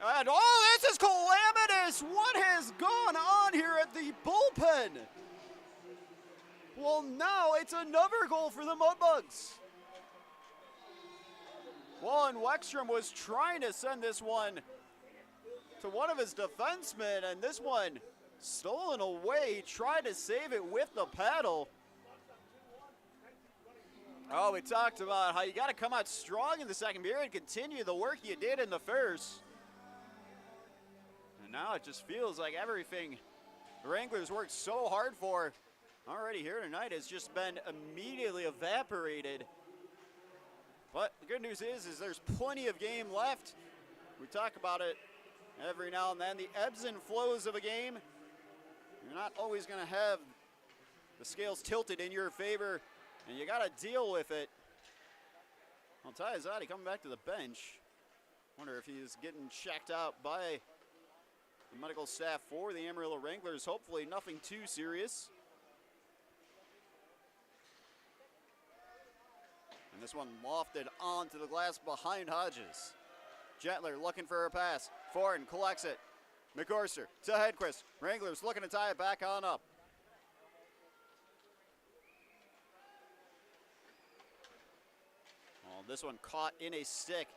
And oh, this is calamitous! What has gone on here at the bullpen? Well, now it's another goal for the Mudbugs. Well, and Weckstrom was trying to send this one to one of his defensemen, and this one stolen away. Tried to save it with the paddle. Oh, we talked about how you got to come out strong in the second period and continue the work you did in the first. And now it just feels like everything the Wranglers worked so hard for already here tonight has just been immediately evaporated. But the good news is there's plenty of game left. We talk about it every now and then. The ebbs and flows of a game, you're not always going to have the scales tilted in your favor, and you got to deal with it. Well, Ty Azadi coming back to the bench. Wonder if he's getting checked out by the medical staff for the Amarillo Wranglers. Hopefully nothing too serious. And this one lofted onto the glass behind Hodges. Gentler looking for a pass. Foreign collects it. McCorster to Hedquist. Wranglers looking to tie it back on up. Well, this one caught in a stick.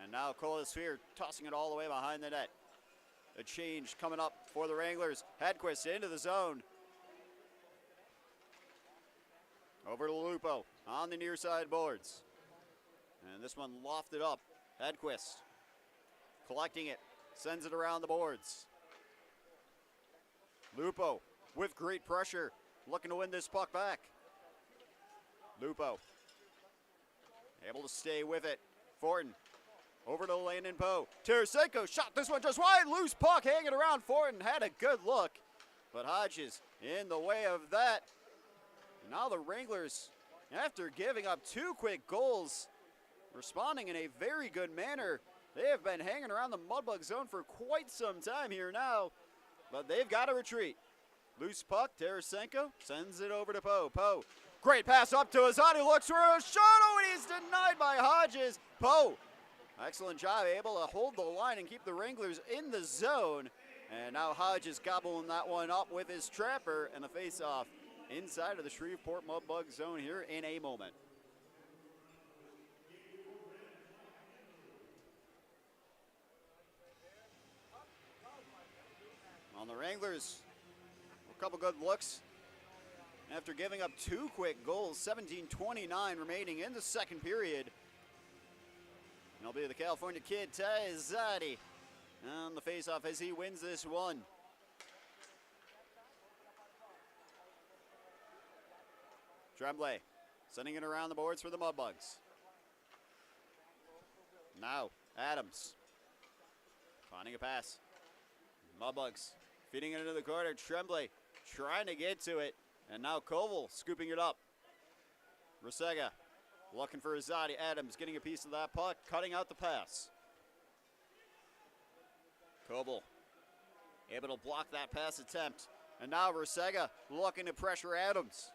And now Colasphere tossing it all the way behind the net. A change coming up for the Wranglers. Hedquist into the zone. Over to Lupo on the near side boards. And this one lofted up. Hedquist collecting it, sends it around the boards. Lupo with great pressure, looking to win this puck back. Lupo able to stay with it. Fortin over to Landon Poe. Tarasenko shot this one just wide. Loose puck hanging around. Fortin had a good look, but Hodges in the way of that. And now the Wranglers, after giving up 2 quick goals, responding in a very good manner. They have been hanging around the Mudbug zone for quite some time here now, but they've got to retreat. Loose puck, Tarasenko sends it over to Poe. Poe, great pass up to Azadi, looks for a shot, oh, and he's denied by Hodges. Poe, excellent job, able to hold the line and keep the Wranglers in the zone. And now Hodges gobbling that one up with his trapper, and the face-off inside of the Shreveport Mudbug zone here in a moment. On the Wranglers, a couple good looks after giving up 2 quick goals, 17:29 remaining in the second period. And it'll be the California kid, Ty Zadi, on the faceoff as he wins this one. Tremblay sending it around the boards for the Mudbugs. Now, Adams finding a pass. Mudbugs feeding it into the corner. Tremblay trying to get to it. And now Koval scooping it up. Rusega looking for Azadi. Adams getting a piece of that puck, cutting out the pass. Koval able to block that pass attempt. And now Rusega looking to pressure Adams.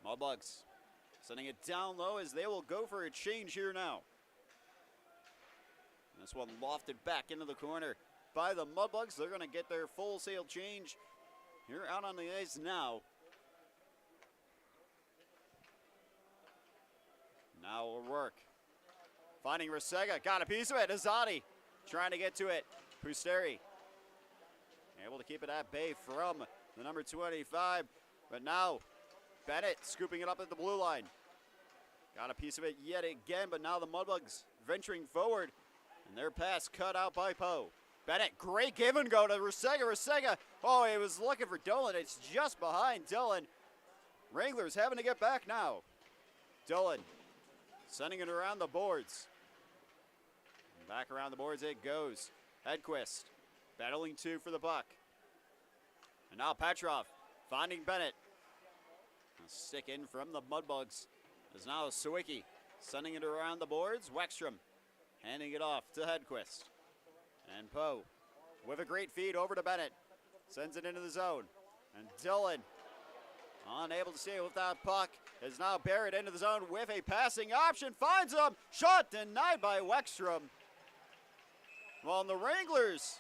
Mudbugs sending it down low as they will go for a change here now. And this one lofted back into the corner by the Mudbugs. They're going to get their full sail change here out on the ice now. Now will work. Finding Rusega, got a piece of it. Azadi trying to get to it. Pusteri able to keep it at bay from the number 25. But now Bennett scooping it up at the blue line. Got a piece of it yet again, but now the Mudbugs venturing forward. And their pass cut out by Poe. Bennett, great give and go to Rusega. Rusega, oh, he was looking for Dolan. It's just behind Dylan. Wranglers having to get back now. Dylan sending it around the boards. And back around the boards it goes. Hedquist battling 2 for the puck. And now Petrov finding Bennett. A stick in from the Mudbugs. There's now Sawicki sending it around the boards. Wexstrom handing it off to Hedquist. And Poe with a great feed over to Bennett. Sends it into the zone. And Dylan, unable to stay with that puck, is now buried into the zone with a passing option. Finds him. Shot denied by Wexstrom. Well, the Wranglers,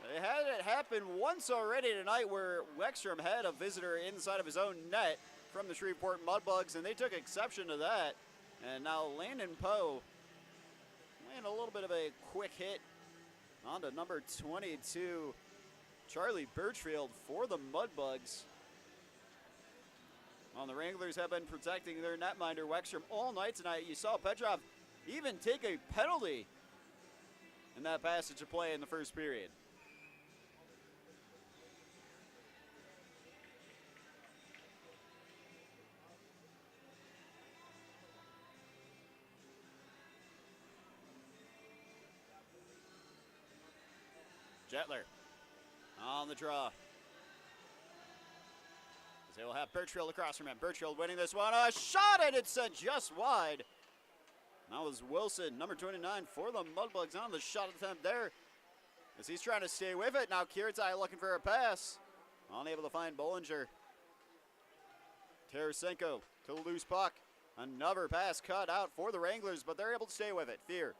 they had it happen once already tonight where Wexstrom had a visitor inside of his own net from the Shreveport Mudbugs, and they took exception to that. And now Landon Poe laying a little bit of a quick hit onto number 22, Charlie Birchfield for the Mudbugs. Well, the Wranglers have been protecting their netminder Wexstrom all night tonight. You saw Petrov even take a penalty in that passage of play in the first period. Jetler on the draw. As they will have Birchfield across from him. Birchfield winning this one. A shot, and it's sent just wide. That was Wilson, number 29 for the Mudbugs on the shot attempt there. As he's trying to stay with it. Now Kiritai looking for a pass. Unable to find Bollinger. Tarasenko to the loose puck. Another pass cut out for the Wranglers, but they're able to stay with it. Fear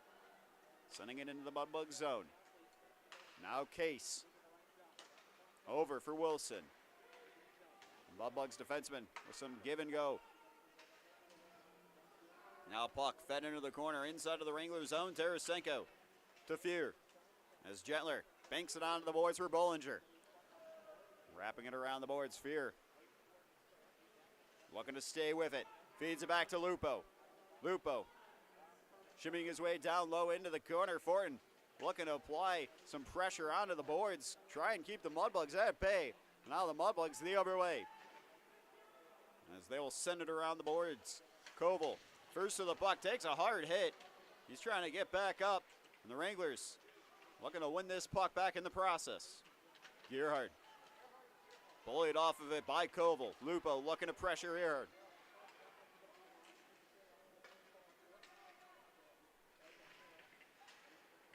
sending it into the Mudbug zone. Now Case over for Wilson. Mudbugs defenseman with some give and go. Now puck fed into the corner inside of the Wranglers zone. Tarasenko to Fear as Gentler banks it onto the boards for Bollinger. Wrapping it around the boards, Fear looking to stay with it. Feeds it back to Lupo. Lupo shimmying his way down low into the corner. Fortin looking to apply some pressure onto the boards. Try and keep the Mudbugs at bay. Now the Mudbugs the other way. As they will send it around the boards. Koval First to the puck, takes a hard hit. He's trying to get back up, and the Wranglers looking to win this puck back in the process. Gerhard bullied off of it by Koval. Lupo looking to pressure Gerhard.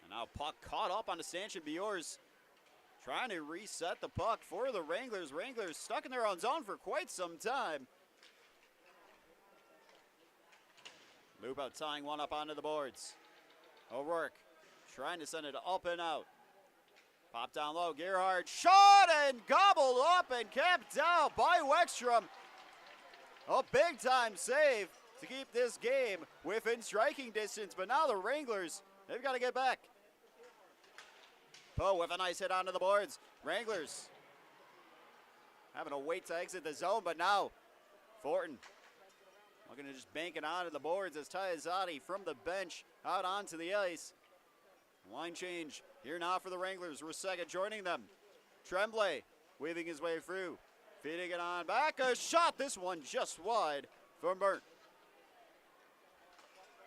And now puck caught up on the stanchion. Bjors trying to reset the puck for the Wranglers. Wranglers stuck in their own zone for quite some time. Lupo tying one up onto the boards. O'Rourke trying to send it up and out. Pop down low, Gerhard shot and gobbled up and kept out by Wexstrom. A big time save to keep this game within striking distance, but now the Wranglers, they've got to get back. Poe with a nice hit onto the boards. Wranglers having to wait to exit the zone, but now Fortin looking to just bank it onto the boards as Tyazati from the bench out onto the ice. Line change here now for the Wranglers. Rusega joining them. Tremblay weaving his way through. Feeding it on back. A shot. This one just wide for Mert.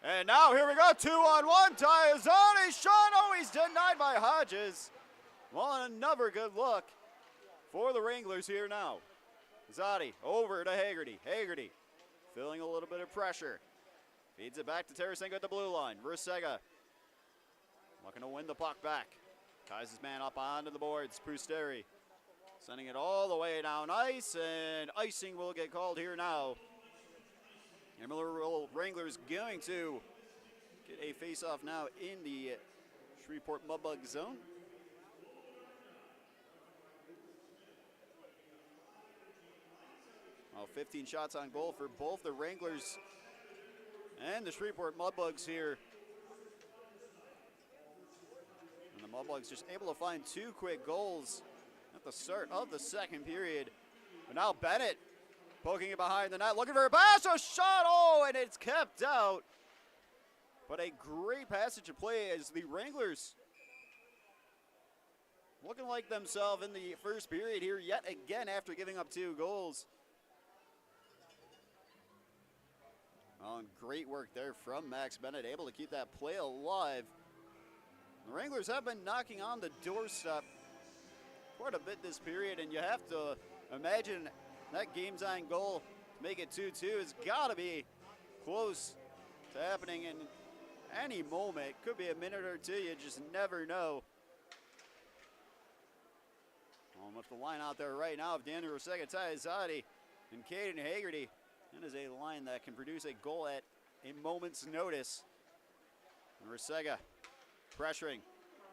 And now here we go. 2-on-1. Tyazati shot. Oh, he's denied by Hodges. Well, another good look for the Wranglers here now. Zotti over to Haggerty. Haggerty feeling a little bit of pressure. Feeds it back to Tarasenko at the blue line. Rusega looking to win the puck back. Ties his man up onto the boards. Pusteri sending it all the way down ice, and icing will get called here now. Amarillo Wranglers going to get a face-off now in the Shreveport Mudbugs zone. Well, 15 shots on goal for both the Wranglers and the Shreveport Mudbugs here. And the Mudbugs just able to find two quick goals at the start of the second period. But now Bennett poking it behind the net, looking for a pass, a shot, oh, and it's kept out. But a great passage of play as the Wranglers looking like themselves in the first period here yet again after giving up 2 goals. Oh, and great work there from Max Bennett, able to keep that play alive. The Wranglers have been knocking on the doorstep quite a bit this period, and you have to imagine that game-tying goal to make it 2-2 has got to be close to happening in any moment. Could be a minute or two, you just never know. Well, with the line out there right now of Daniel Rusega, Tyazati, and Caden Haggerty, that is a line that can produce a goal at a moment's notice. And Rusega pressuring.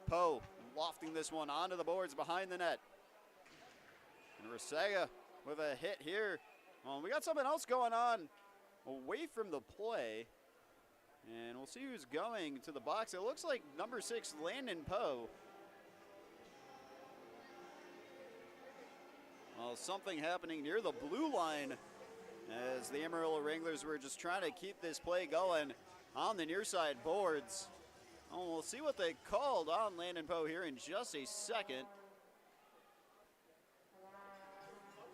Poe lofting this one onto the boards behind the net. And Rusega with a hit here. Well, we got something else going on away from the play. And we'll see who's going to the box. It looks like number 6, Landon Poe. Well, something happening near the blue line as the Amarillo Wranglers were just trying to keep this play going on the near side boards. Oh, we'll see what they called on Landon Poe here in just a second.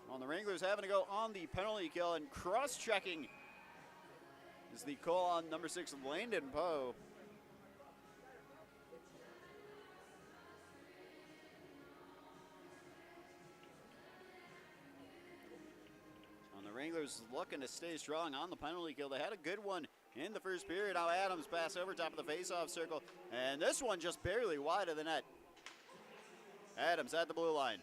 Well, the Wranglers having to go on the penalty kill, and cross-checking is the call on number 6, Landon Poe. And the Wranglers looking to stay strong on the penalty kill. They had a good one in the first period. Now Adams pass over top of the face-off circle, and this one just barely wide of the net. Adams at the blue line.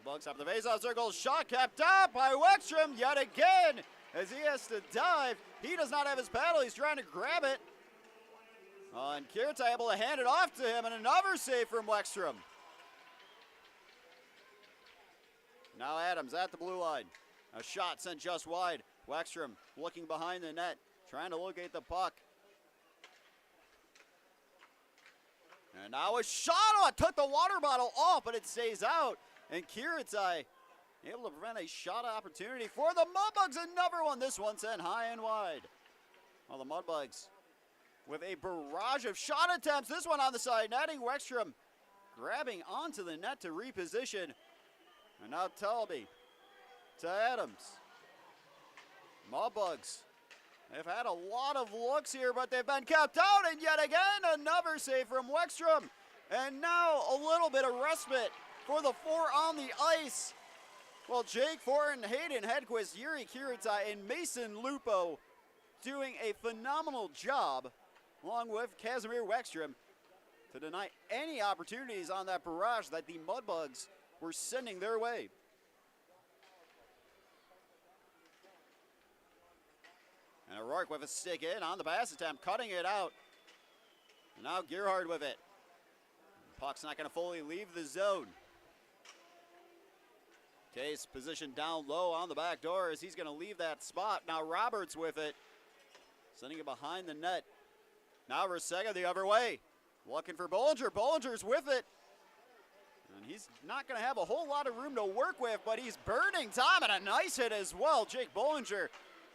Bugs up the face-off circle. Shot kept up by Wexstrom yet again as he has to dive. He does not have his paddle. He's trying to grab it. And Kirta able to hand it off to him, and another save from Wexstrom. Now Adams at the blue line. A shot sent just wide. Wexstrom looking behind the net, trying to locate the puck. And now a shot. Oh, it took the water bottle off, but it stays out. And Kiritai able to prevent a shot opportunity for the Mudbugs. Another one. This one sent high and wide. Well, the Mudbugs with a barrage of shot attempts. This one on the side netting. Wexstrom grabbing onto the net to reposition. And now Talby to Adams. Mudbugs They've had a lot of looks here, but they've been kept out, and yet again, another save from Wexstrom. And now a little bit of respite for the four on the ice. Well, Jake Fortin, Hayden Hedquist, Yuri Kirita, and Mason Lupo doing a phenomenal job, along with Casimir Wexstrom, to deny any opportunities on that barrage that the Mudbugs were sending their way. And O'Rourke with a stick in on the pass attempt, cutting it out. And now Gerhard with it. Puck's not going to fully leave the zone. Case positioned down low on the back door as he's going to leave that spot. Now Roberts with it, sending it behind the net. Now Resega the other way, looking for Bollinger. Bollinger's with it. And he's not going to have a whole lot of room to work with, but he's burning time, and a nice hit as well. Jake Bollinger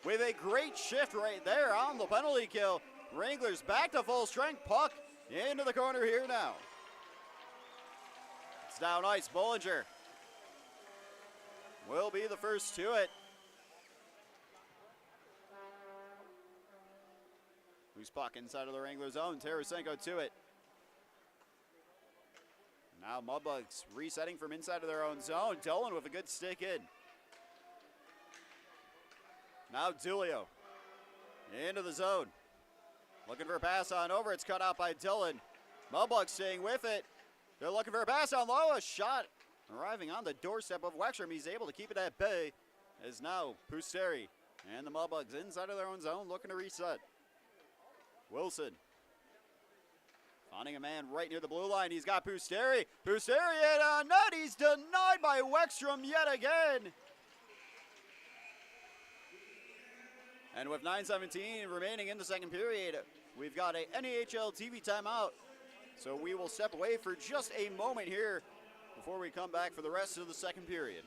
with a great shift right there on the penalty kill. Wranglers back to full strength. Puck into the corner here now. It's down ice. Bollinger will be the first to it. Loose puck inside of the Wrangler zone. Tarasenko to it. Now Mudbugs resetting from inside of their own zone. Dolan with a good stick in. Now Dulio into the zone. Looking for a pass on over. It's cut out by Dillon. Mudbugs staying with it. They're looking for a pass on low. A shot arriving on the doorstep of Wexstrom. He's able to keep it at bay. As now Pusteri and the Mudbugs inside of their own zone looking to reset. Wilson finding a man right near the blue line. He's got Pusteri. Pusteri in on net. He's denied by Wexstrom yet again. And with 9:17 remaining in the second period, we've got a NAHL TV timeout. So we will step away for just a moment here before we come back for the rest of the second period.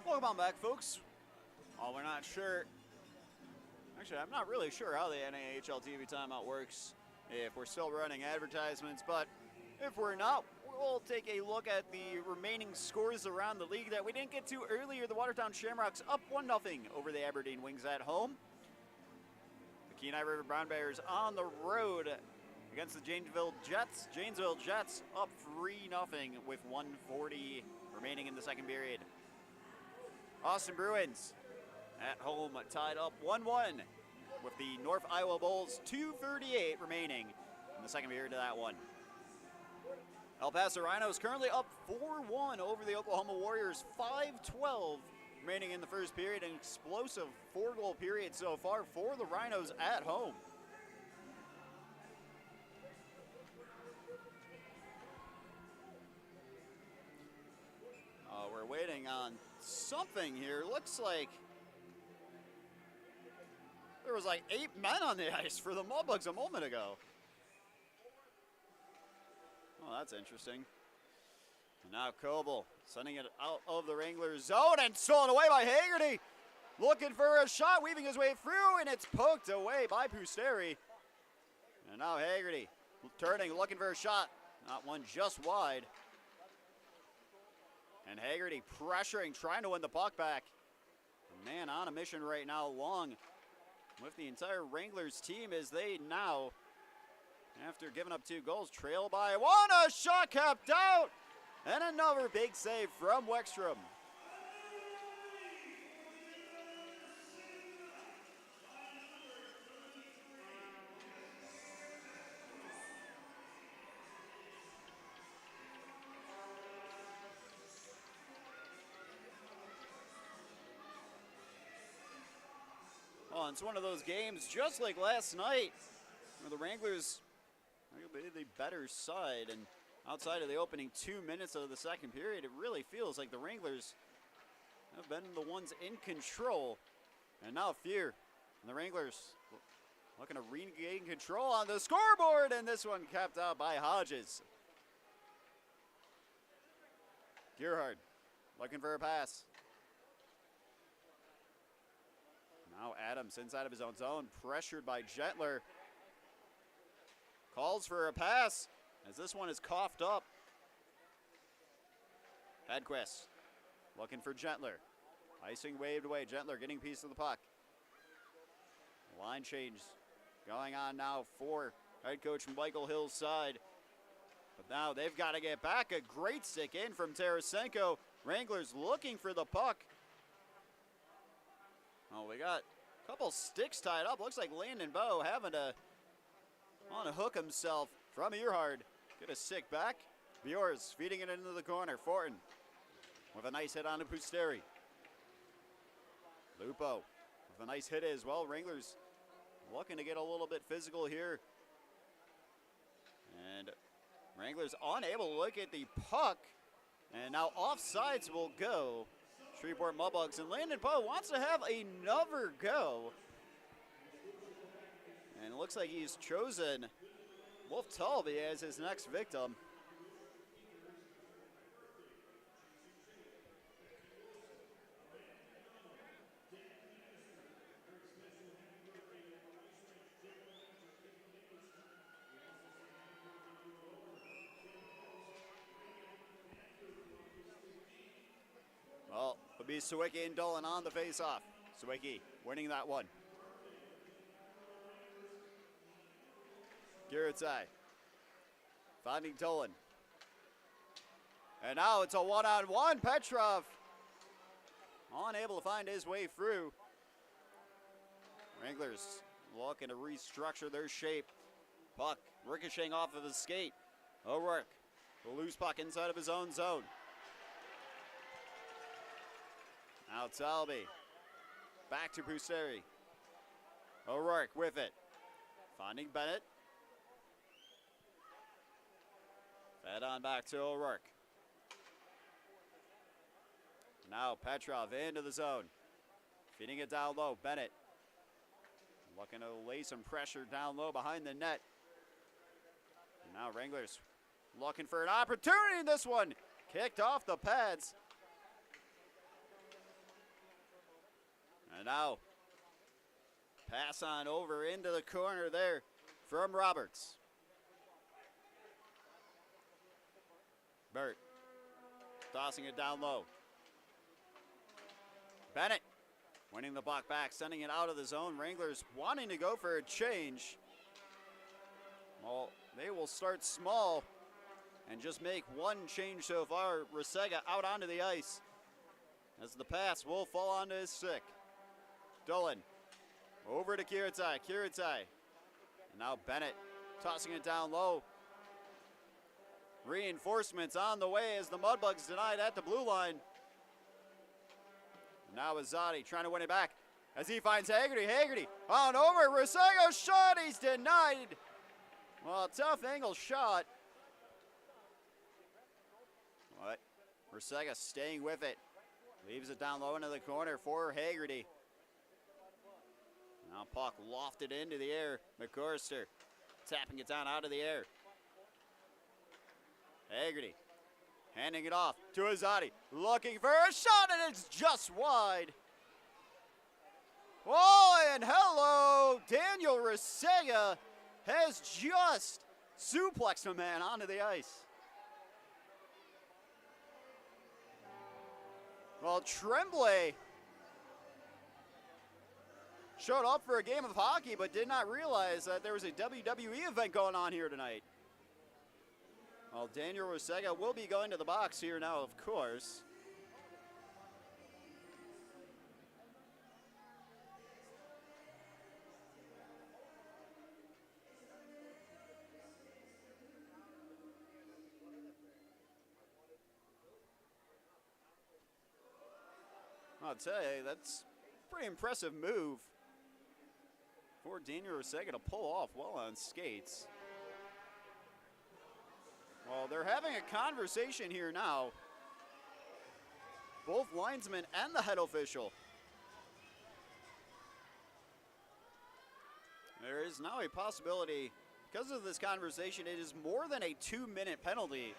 Welcome on back, folks. Oh, we're not sure. Actually, I'm not really sure how the NAHL TV timeout works, if we're still running advertisements, but if we're not, we'll take a look at the remaining scores around the league that we didn't get to earlier. The Watertown Shamrocks up 1-0 over the Aberdeen Wings at home. The Kenai River Brown Bears on the road against the Janesville Jets. Janesville Jets up 3-0 with 1:40 remaining in the second period. Austin Bruins at home tied up 1-1 with the North Iowa Bulls. 2:38 remaining in the second period of that one. El Paso Rhinos currently up 4-1 over the Oklahoma Warriors. 5:12 remaining in the first period. An explosive 4-goal period so far for the Rhinos at home. We're waiting on something here. Looks like there was like 8 men on the ice for the Mudbugs a moment ago. Oh, that's interesting. And now Coble sending it out of the Wranglers zone and stolen away by Hagerty. Looking for a shot, weaving his way through, and it's poked away by Pusteri. And now Hagerty turning, looking for a shot. Not one, just wide. And Hagerty pressuring, trying to win the puck back. Man on a mission right now, Long with the entire Wranglers team as they now, after giving up 2 goals, trail by 1. A shot kept out. And another big save from Wexstrom. Well, it's one of those games just like last night where the Wranglers are the better side, and outside of the opening 2 minutes of the second period, it really feels like the Wranglers have been the ones in control. And now Fear and the Wranglers looking to regain control on the scoreboard, and this one kept out by Hodges. Gerhard looking for a pass. Now Adams inside of his own zone, pressured by Gentler. Calls for a pass as this one is coughed up. Hedquist looking for Gentler. Icing waved away. Gentler getting a piece of the puck. Line change going on now for head coach Michael Hill's side. But now they've got to get back. A great stick in from Tarasenko. Wranglers looking for the puck. Oh, we got a couple sticks tied up. Looks like Landon Bowe having to hook himself from Earhard. Get a stick back. Bjors feeding it into the corner. Fortin with a nice hit on to Pusteri. Lupo with a nice hit as well. Wranglers looking to get a little bit physical here. And Wranglers unable to look at the puck. And now offsides will go. Shreveport Mudbugs, and Landon Poe wants to have another go. And it looks like he's chosen Wolf Talby as his next victim. Well, it'll be Sawicki and Dolan on the face-off. Sawicki winning that one. Giritzai finding Dolan. And now it's a one-on-one. Petrov unable to find his way through. Wranglers looking to restructure their shape. Puck ricocheting off of his skate. O'Rourke, the loose puck inside of his own zone. Now Talby, back to Pusteri. O'Rourke with it, finding Bennett. Fed on back to O'Rourke. Now Petrov into the zone, feeding it down low. Bennett looking to lay some pressure down low behind the net. And now Wranglers looking for an opportunity in this one. Kicked off the pads. And now, pass on over into the corner there from Roberts. Burt, tossing it down low. Bennett, winning the puck back, sending it out of the zone. Wranglers wanting to go for a change. Well, they will start small and just make one change so far. Resega out onto the ice as the pass will fall onto his stick. Dolan over to Kiritai. And now Bennett tossing it down low. Reinforcements on the way as the Mudbugs denied at the blue line. Now Azadi trying to win it back as he finds Haggerty. Haggerty on over. Rosego's shot. He's denied. Well, tough angle shot. But Rosega staying with it. Leaves it down low into the corner for Haggerty. Now puck lofted into the air. McCorster tapping it down out of the air. Haggerty handing it off to Azadi. Looking for a shot, and it's just wide. Oh, and hello, Daniel Resega has just suplexed a man onto the ice. Well, Tremblay showed up for a game of hockey, but did not realize that there was a WWE event going on here tonight. Well, Daniel Resega will be going to the box here now, of course. I'll tell you, that's a pretty impressive move for Daniel Rusega to pull off well on skates. Well, they're having a conversation here now. Both linesmen and the head official. There is now a possibility, because of this conversation, it is more than a 2-minute penalty.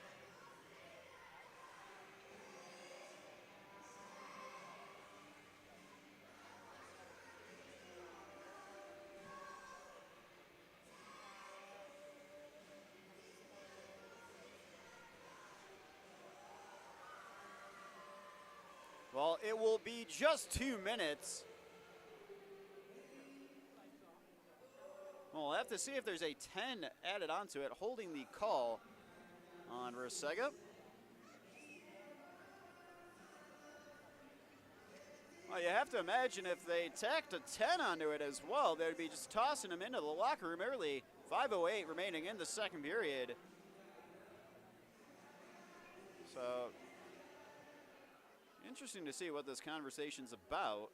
Well, it will be just 2 minutes. Well, we'll have to see if there's a 10 added onto it, holding the call on Rusega. Well, you have to imagine if they tacked a 10 onto it as well, they'd be just tossing him into the locker room early. 5:08 remaining in the second period. So, interesting to see what this conversation's about.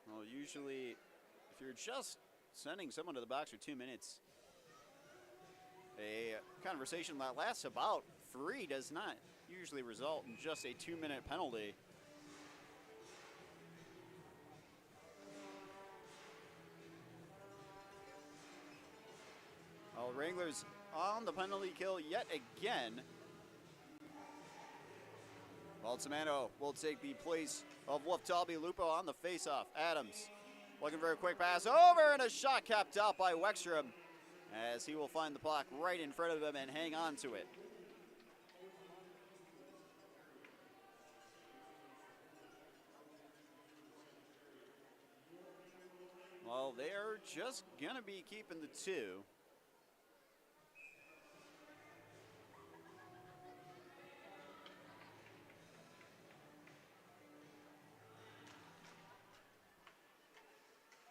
Well, usually, if you're just sending someone to the box for 2 minutes, a conversation that lasts about 3 does not usually result in just a 2-minute penalty. Well, Wranglers on the penalty kill yet again. Balsamano will take the place of Wolftalby Lupo on the faceoff. Adams looking for a quick pass over, and a shot capped out by Wexstrom as he will find the puck right in front of him and hang on to it. Well, they are just going to be keeping the 2.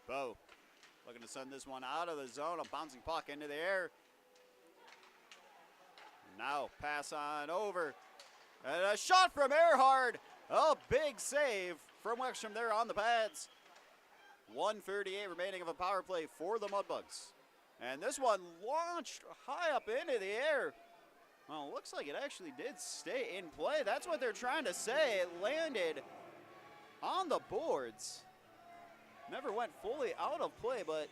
Bo looking to send this one out of the zone, a bouncing puck into the air. Now pass on over, and a shot from Earhart. A big save from Wexstrom there on the pads. 1:38 remaining of a power play for the Mudbugs. And this one launched high up into the air. Well, it looks like it actually did stay in play. That's what they're trying to say. It landed on the boards. Never went fully out of play, but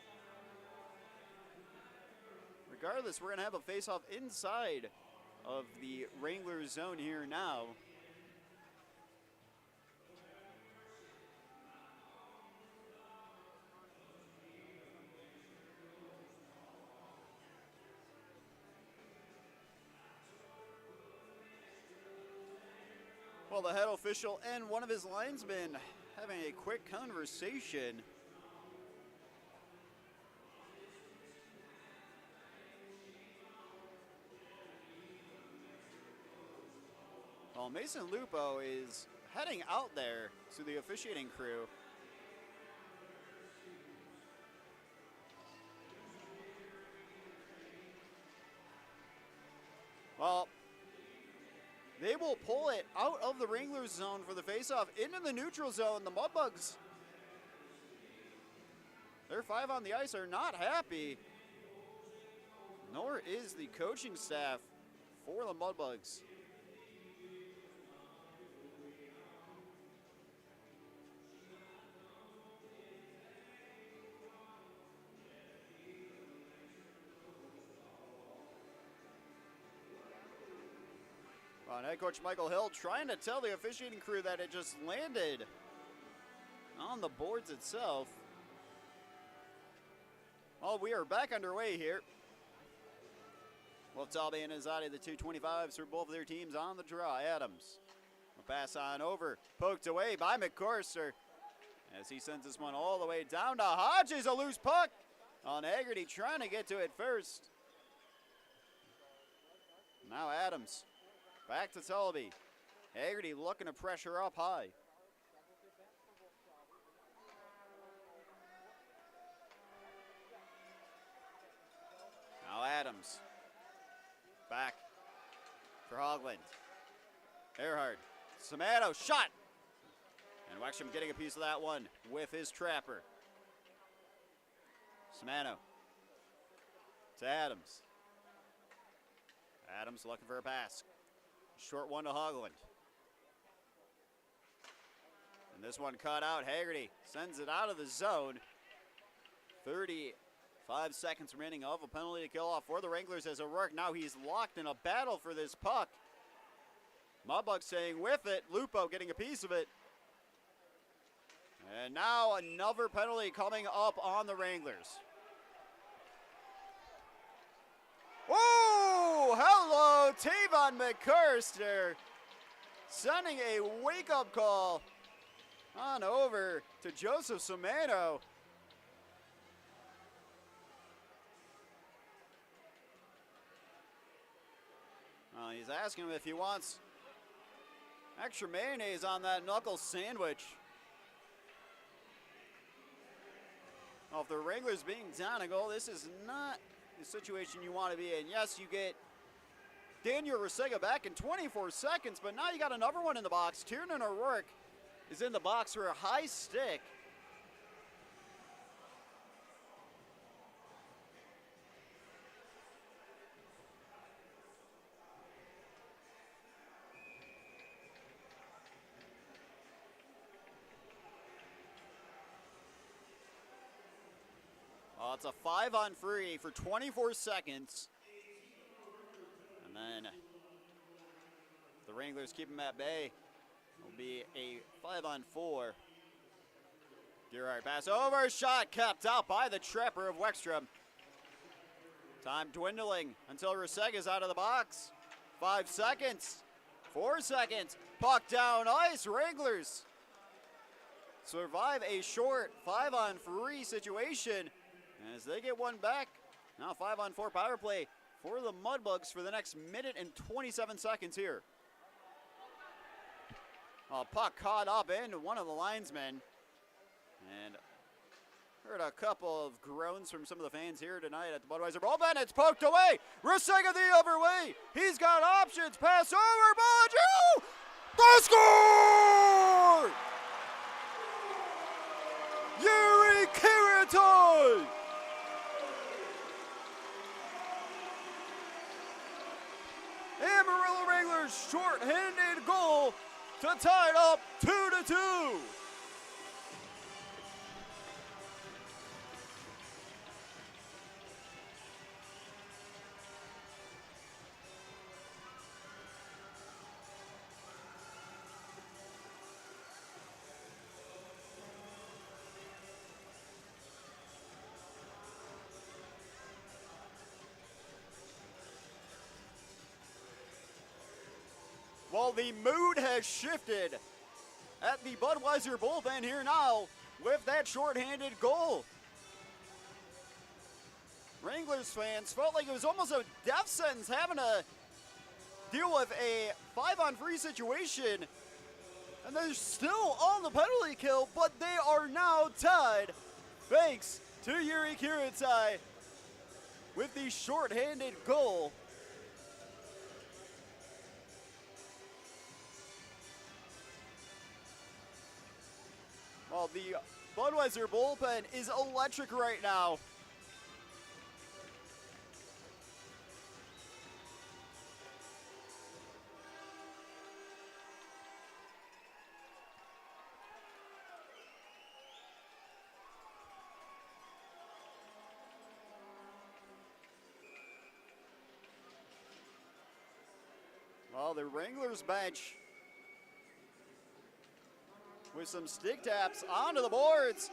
regardless, we're going to have a face-off inside of the Wranglers zone here now. Well, the head official and one of his linesmen having a quick conversation. Well, Mason Lupo is heading out there to the officiating crew. Well, they will pull it out of the Wranglers zone for the faceoff into the neutral zone. The Mudbugs, their 5 on the ice, are not happy. Nor is the coaching staff for the Mudbugs. Well, head coach Michael Hill trying to tell the officiating crew that it just landed on the boards itself. Well, we are back underway here. Wolftalby and Azadi, the 225s for both of their teams on the draw. Adams will pass on over, poked away by McCorser as he sends this one all the way down to Hodges. A loose puck on Haggerty trying to get to it first. Now Adams back to Tulby. Haggerty looking to pressure up high. Now Adams. Back for Hogland. Earhart. Samato shot. And Wexham getting a piece of that one with his trapper. Samano to Adams. Adams looking for a pass. Short one to Hogland. And this one cut out. Haggerty sends it out of the zone. 35 seconds remaining of a penalty to kill off for the Wranglers as O'Rourke. Now he's locked in a battle for this puck. Mudbugs staying with it. Lupo getting a piece of it. And now another penalty coming up on the Wranglers. Oh, hello, Tavon McCurster, sending a wake-up call on over to Joseph Samano. He's asking him if he wants extra mayonnaise on that knuckle sandwich. Well, if the Wranglers being down a goal, this is not the situation you want to be in. Yes, you get Daniel Rusega back in 24 seconds, but now you got another one in the box. Tiernan O'Rourke is in the box for a high stick. It's a 5-on-3 for 24 seconds. And then the Wranglers keep him at bay. It'll be a 5-on-4. Gerard pass over, shot kept out by the trapper of Wexstrom. Time dwindling until Rusega's out of the box. 5 seconds, 4 seconds, puck down ice. Wranglers survive a short 5-on-3 situation as they get one back. Now 5-on-4 power play for the Mudbugs for the next minute and 27 seconds here. Puck caught up into one of the linesmen. And heard a couple of groans from some of the fans here tonight at the Budweiser bullpen. It's poked away. Rusega the other way. He's got options. Pass over. Baggio! The score! Yuri Kiritai! Amarillo Wranglers short-handed goal to tie it up 2-2. Well, the mood has shifted at the Budweiser bullpen here now with that shorthanded goal. Wranglers fans felt like it was almost a death sentence having to deal with a 5-on-3 situation. And they're still on the penalty kill, but they are now tied thanks to Yuri Kiritai with the shorthanded goal. Well, the Budweiser bullpen is electric right now. Well, the Wranglers bench with some stick taps onto the boards.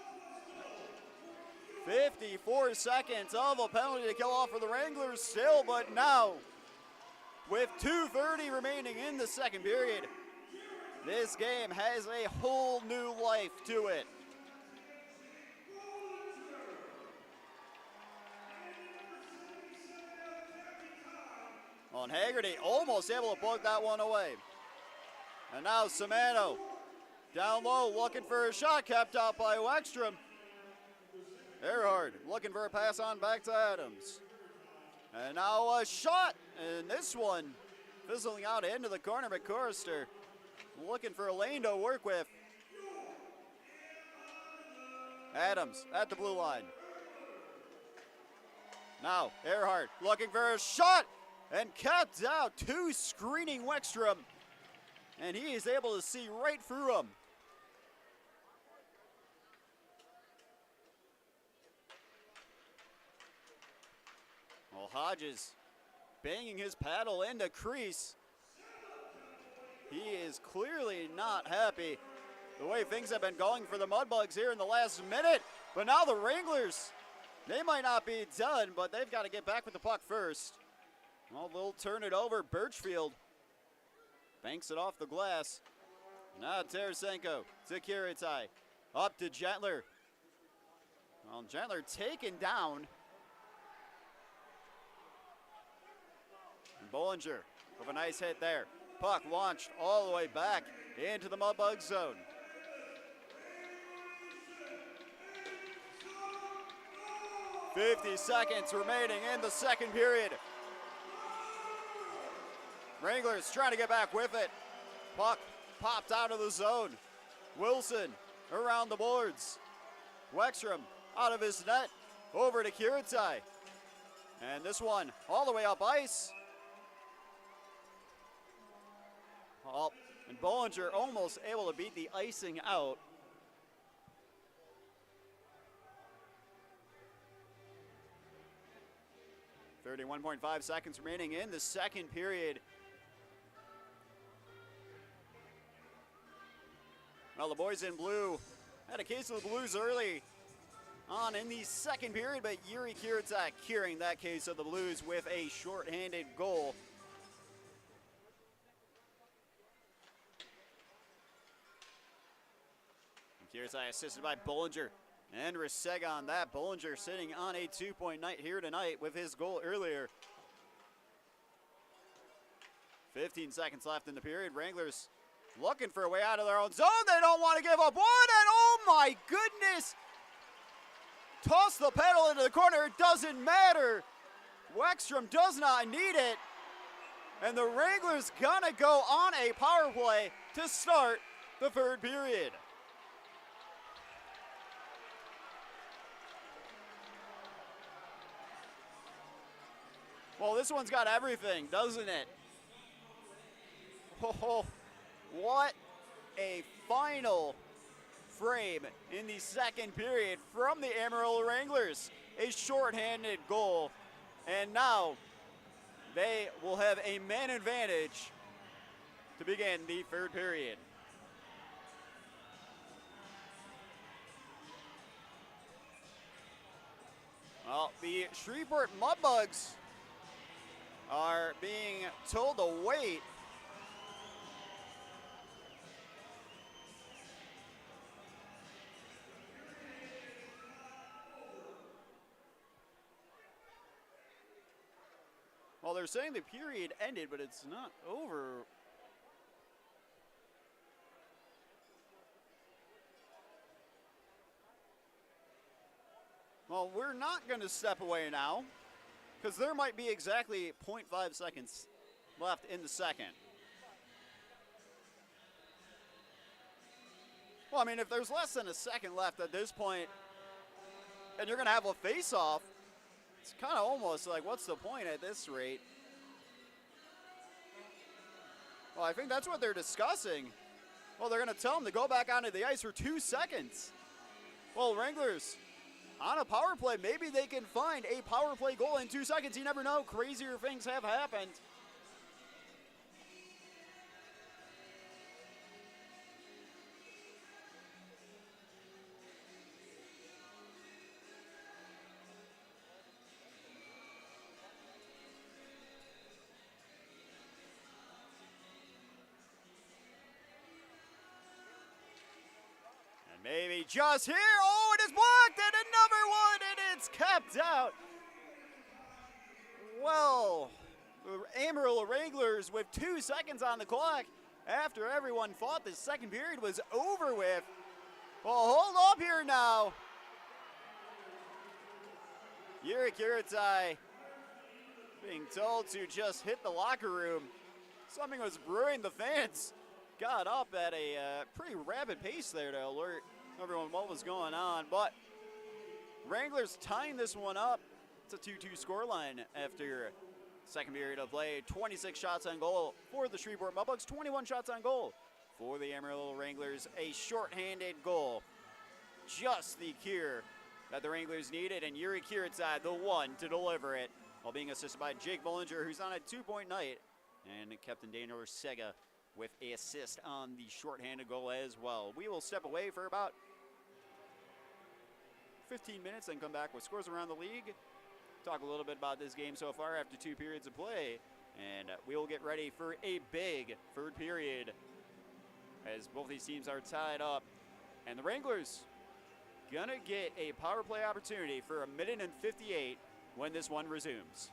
54 seconds of a penalty to kill off for the Wranglers still, but now with 2:30 remaining in the second period, this game has a whole new life to it. On Haggerty, almost able to poke that one away. And now Samano down low, looking for a shot, kept out by Wexstrom. Earhart looking for a pass on back to Adams. And now a shot, and this one fizzling out into the corner. McCorster looking for a lane to work with. Adams at the blue line. Now, Earhart looking for a shot and kept out to screening Weckstrom. And he is able to see right through him. Well, Hodges banging his paddle into crease. He is clearly not happy the way things have been going for the Mudbugs here in the last minute. But now the Wranglers, they might not be done, but they've got to get back with the puck first. Well, they'll turn it over. Birchfield banks it off the glass. Now Tarasenko to Kiritai. Up to Gentler. Well, Gentler taken down. And Bollinger with a nice hit there. Puck launched all the way back into the Mudbug zone. .50 seconds remaining in the second period. Wranglers trying to get back with it. Puck popped out of the zone. Wilson around the boards. Weckstrom out of his net. Over to Kiritai. And this one all the way up ice. Oh, and Bollinger almost able to beat the icing out. .5 seconds remaining in the second period. Well, the boys in blue had a case of the blues early on in the second period, but Yuri Kiritai curing that case of the blues with a shorthanded goal. Kiritai assisted by Bollinger and Resega on that. Bollinger sitting on a 2-point night here tonight with his goal earlier. 15 seconds left in the period. Wranglers looking for a way out of their own zone. They don't want to give up one, and oh my goodness! Toss the pedal into the corner. It doesn't matter. Weckstrom does not need it. And the Wranglers gonna go on a power play to start the third period. Well, this one's got everything, doesn't it? Oh, what a final frame in the second period from the Amarillo Wranglers. A shorthanded goal, and now they will have a man advantage to begin the third period. Well, the Shreveport Mudbugs are being told to wait. Well, they're saying the period ended, but it's not over. Well, we're not going to step away now, because there might be exactly 0.5 seconds left in the second. Well, I mean, if there's less than a second left at this point, and you're going to have a face-off, it's kind of almost like, what's the point at this rate? Well, I think that's what they're discussing. Well, they're going to tell them to go back onto the ice for 2 seconds. Well, Wranglers on a power play, maybe they can find a power play goal in 2 seconds. You never know. Crazier things have happened. Maybe just here. Oh, it is blocked, and another one, and it's kept out. Well, the Amarillo Wranglers with 2 seconds on the clock after everyone thought the second period was over with. Well, hold up here now. Yuri Kiritai being told to just hit the locker room. Something was brewing. The fans got up at a pretty rapid pace there to alert everyone what was going on, but Wranglers tying this one up. It's a 2-2 scoreline after second period of play. 26 shots on goal for the Shreveport Mudbugs, 21 shots on goal for the Amarillo Wranglers. A shorthanded goal, just the cure that the Wranglers needed, and Yuri Kiritsad, the one to deliver it, while being assisted by Jake Bollinger, who's on a 2-point night, and Captain Daniel Sega with an assist on the shorthanded goal as well. We will step away for about 15 minutes and come back with scores around the league, talk a little bit about this game so far after 2 periods of play, and we will get ready for a big third period as both these teams are tied up, and the Wranglers gonna get a power play opportunity for 1:58 when this one resumes.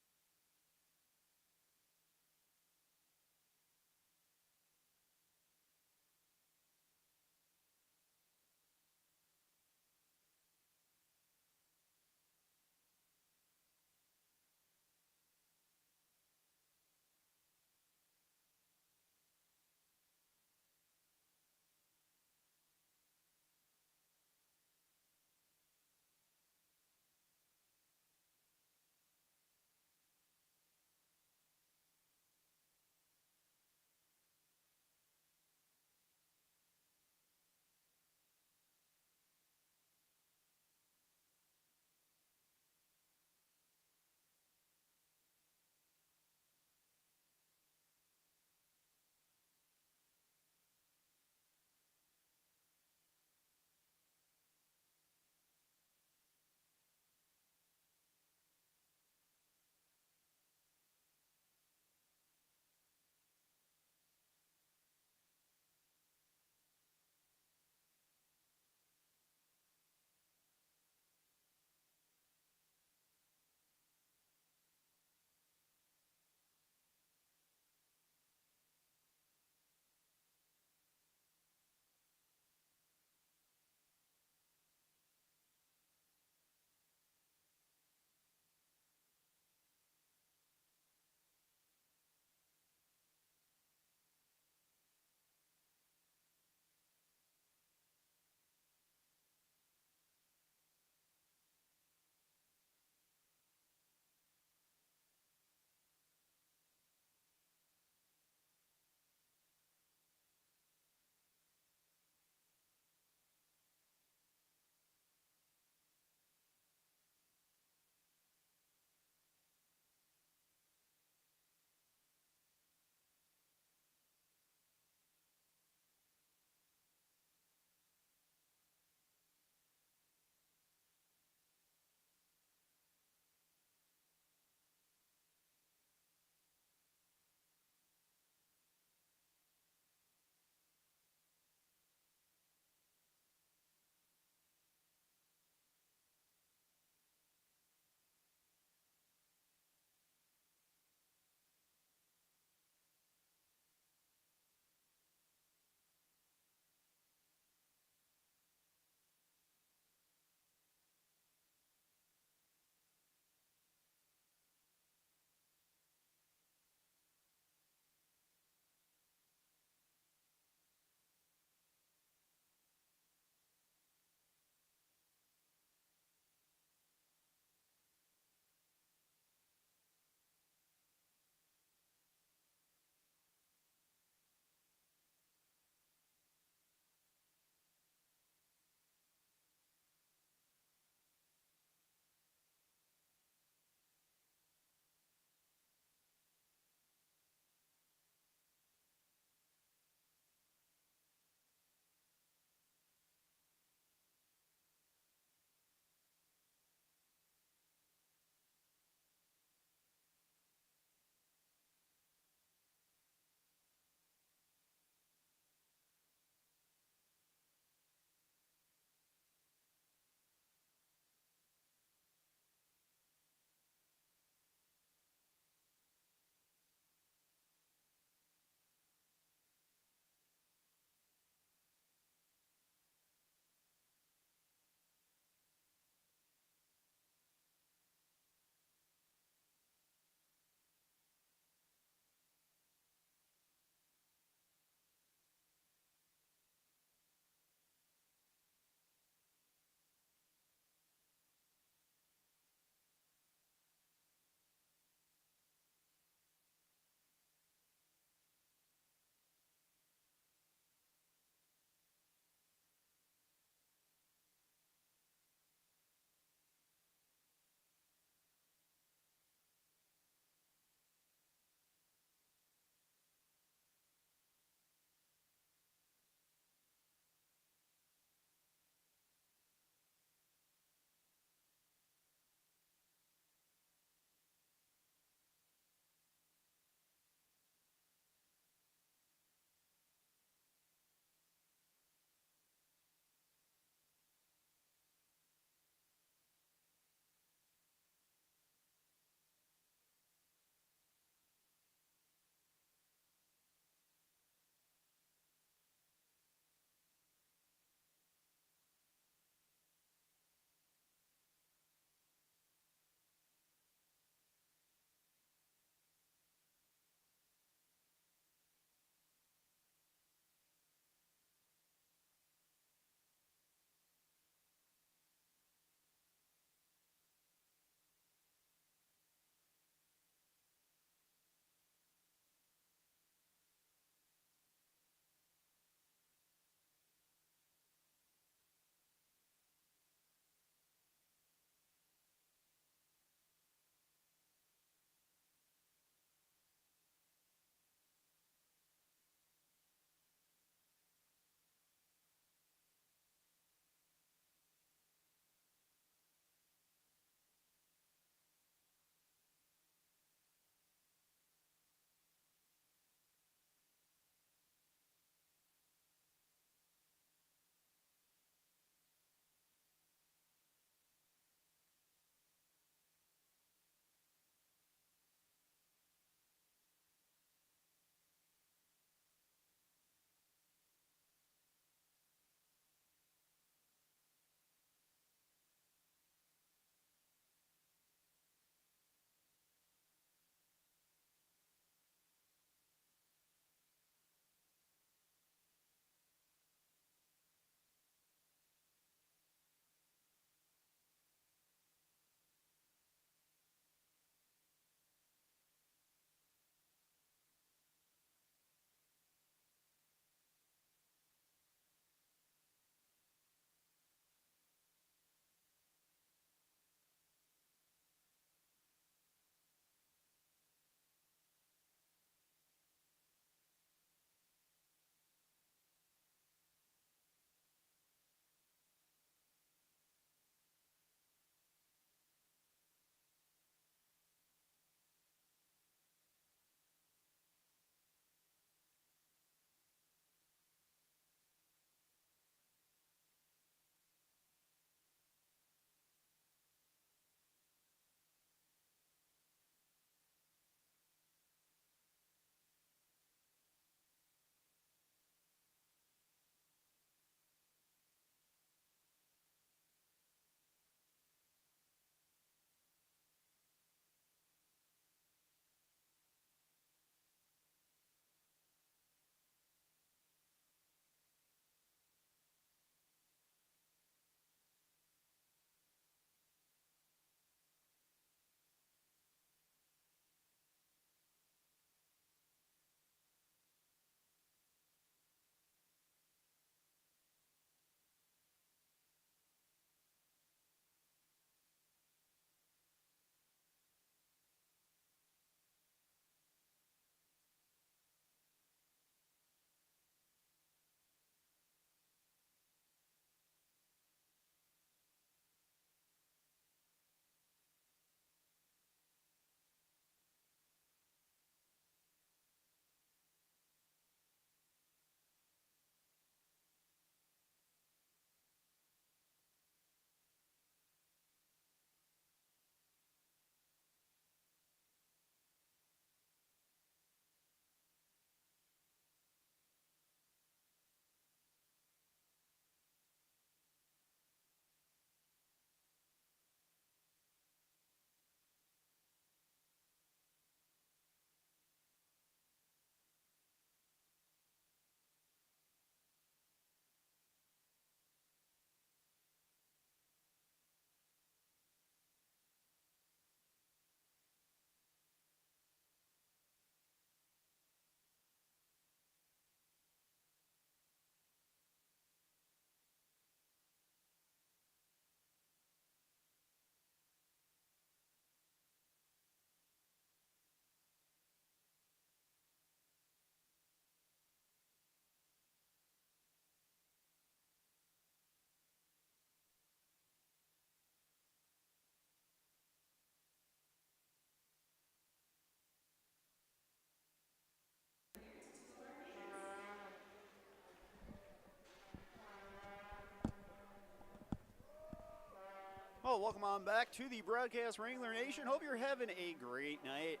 Well, welcome on back to the broadcast, Wrangler Nation. Hope you're having a great night.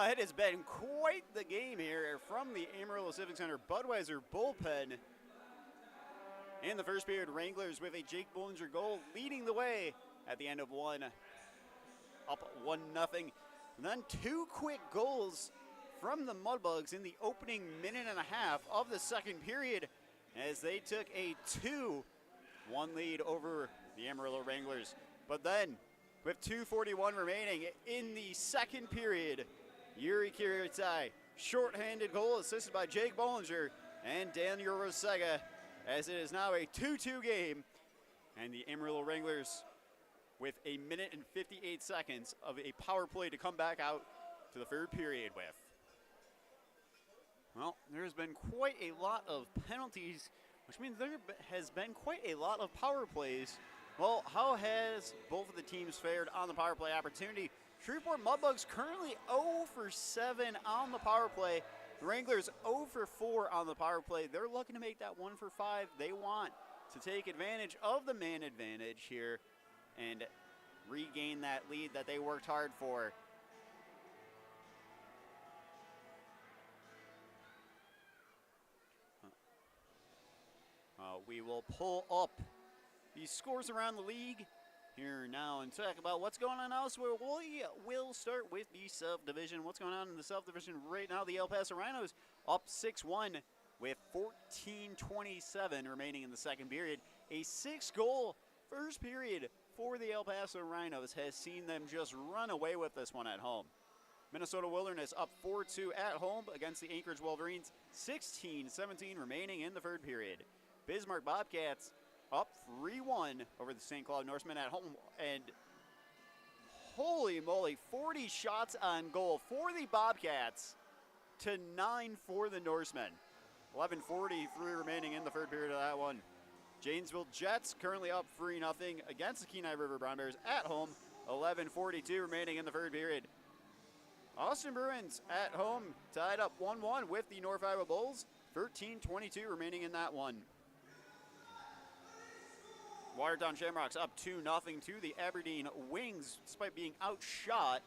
It has been quite the game here from the Amarillo Civic Center Budweiser bullpen. In the first period, Wranglers with a Jake Bollinger goal leading the way at the end of one, up 1-0. And then two quick goals from the Mudbugs in the opening minute and a half of the second period as they took a 2-1 lead over the Amarillo Wranglers. But then, with 2:41 remaining in the second period, Yuri Kiritai, shorthanded goal assisted by Jake Bollinger and Daniel Rosega, as it is now a 2-2 game, and the Amarillo Wranglers with a minute and 58 seconds of a power play to come back out to the third period with. Well, there's been quite a lot of penalties, which means there has been quite a lot of power plays. Well, how has both of the teams fared on the power play opportunity? Shreveport Mudbugs currently 0 for 7 on the power play. The Wranglers 0 for 4 on the power play. They're looking to make that 1 for 5. They want to take advantage of the man advantage here and regain that lead that they worked hard for. We will pull up the scores around the league here now and talk about what's going on elsewhere. We will start with the South Division. What's going on in the South Division right now? The El Paso Rhinos up 6-1 with 14:27 remaining in the second period. A 6-goal first period for the El Paso Rhinos has seen them just run away with this one at home. Minnesota Wilderness up 4-2 at home against the Anchorage Wolverines. 16:17 remaining in the third period. Bismarck Bobcats up 3-1 over the St. Cloud Norsemen at home. And holy moly, 40 shots on goal for the Bobcats to 9 for the Norsemen. 11:43 remaining in the third period of that one. Janesville Jets currently up 3-0 against the Kenai River Brown Bears at home. 11:42 remaining in the third period. Austin Bruins at home tied up 1-1 with the North Iowa Bulls. 13:22 remaining in that one. Watertown Shamrocks up 2-0 to the Aberdeen Wings despite being outshot.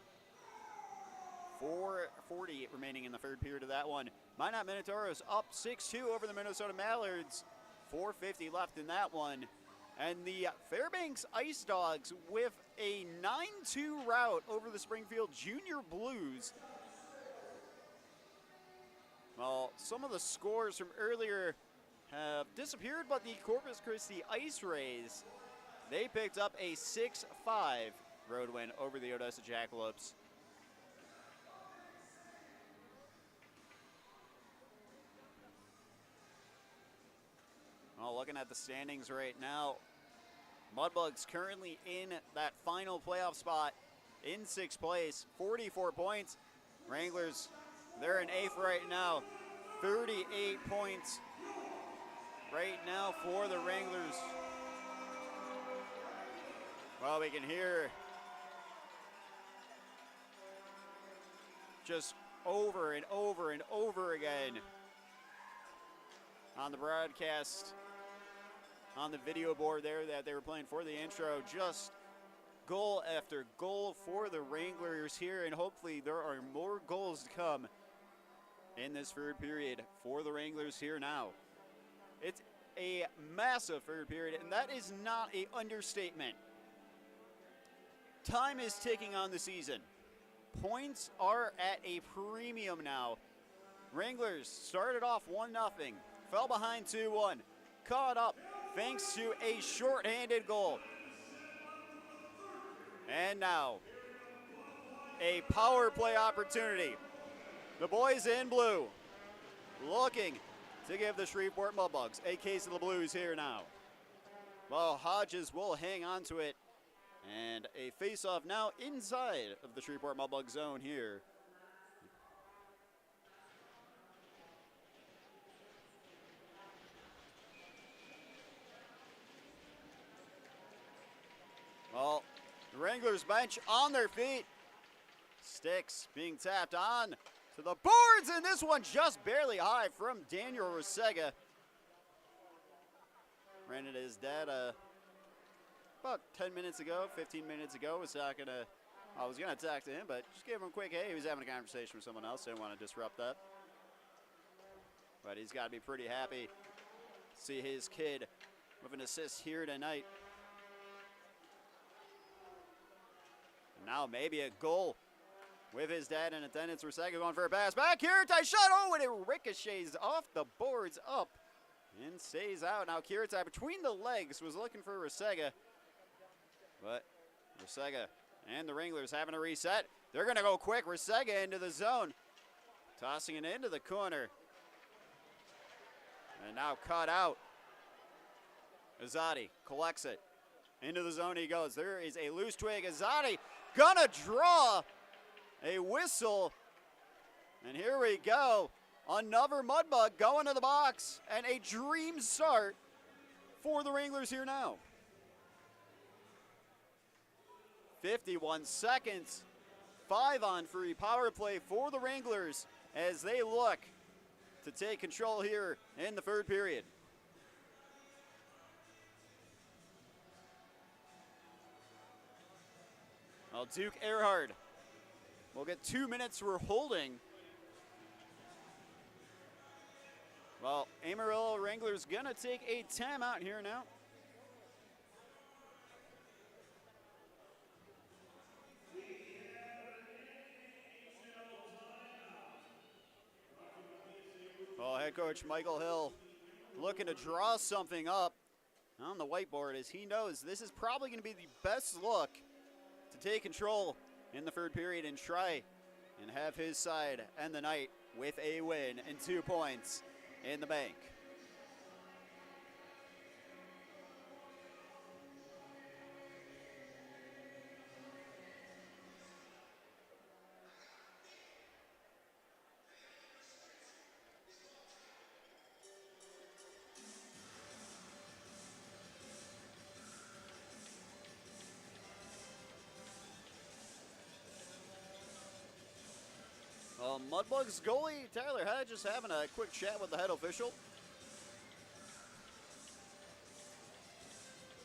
4:40 remaining in the third period of that one. Minot Minotauros up 6-2 over the Minnesota Mallards. 4:50 left in that one. And the Fairbanks Ice Dogs with a 9-2 rout over the Springfield Junior Blues. Well, some of the scores from earlier have disappeared, but the Corpus Christi Ice Rays, they picked up a 6-5 road win over the Odessa Jackalopes. Well, looking at the standings right now, Mudbugs currently in that final playoff spot in 6th place, 44 points. Wranglers, they're in 8th right now, 38 points right now for the Wranglers. Well, we can hear just over and over and over again on the broadcast, on the video board there that they were playing for the intro, just goal after goal for the Wranglers here, and hopefully there are more goals to come in this third period for the Wranglers here now. It's a massive third period, and that is not an understatement. Time is ticking on the season. Points are at a premium now. Wranglers started off 1-0, fell behind 2-1, caught up thanks to a shorthanded goal. And now, a power play opportunity. The boys in blue looking to give the Shreveport Mudbugs a case of the blues here now. Well, Hodges will hang on to it, and a face-off now inside of the Shreveport Mudbug zone here. Well, the Wranglers bench on their feet. Sticks being tapped on to the boards, and this one just barely high from Daniel Rosega. Ran it his dad about 10 minutes ago, 15 minutes ago, I was gonna talk to him, but just gave him a quick hey. He was having a conversation with someone else. Didn't want to disrupt that. But he's got to be pretty happy to see his kid with an assist here tonight. And now maybe a goal with his dad in attendance. Rusega going for a pass back here. Tight shot. Oh, and it ricochets off the boards up and stays out. Now Kiritai between the legs was looking for Rusega. But Rusega and the Wranglers having a reset. They're going to go quick. Rusega into the zone. Tossing it into the corner. And now cut out. Azadi collects it. Into the zone he goes. There is a loose twig. Azadi gonna draw a whistle. And here we go. Another Mudbug going to the box. And a dream start for the Wranglers here now. 51 seconds. 5-on-3 power play for the Wranglers as they look to take control here in the third period. Well, Duke Earhart will get 2 minutes for holding. Well, Amarillo Wranglers gonna take a timeout here now. Well, head coach Michael Hill looking to draw something up on the whiteboard as he knows this is probably going to be the best look to take control in the third period and try and have his side end the night with a win and 2 points in the bank. Mudbugs goalie Tyler Hedge just having a quick chat with the head official.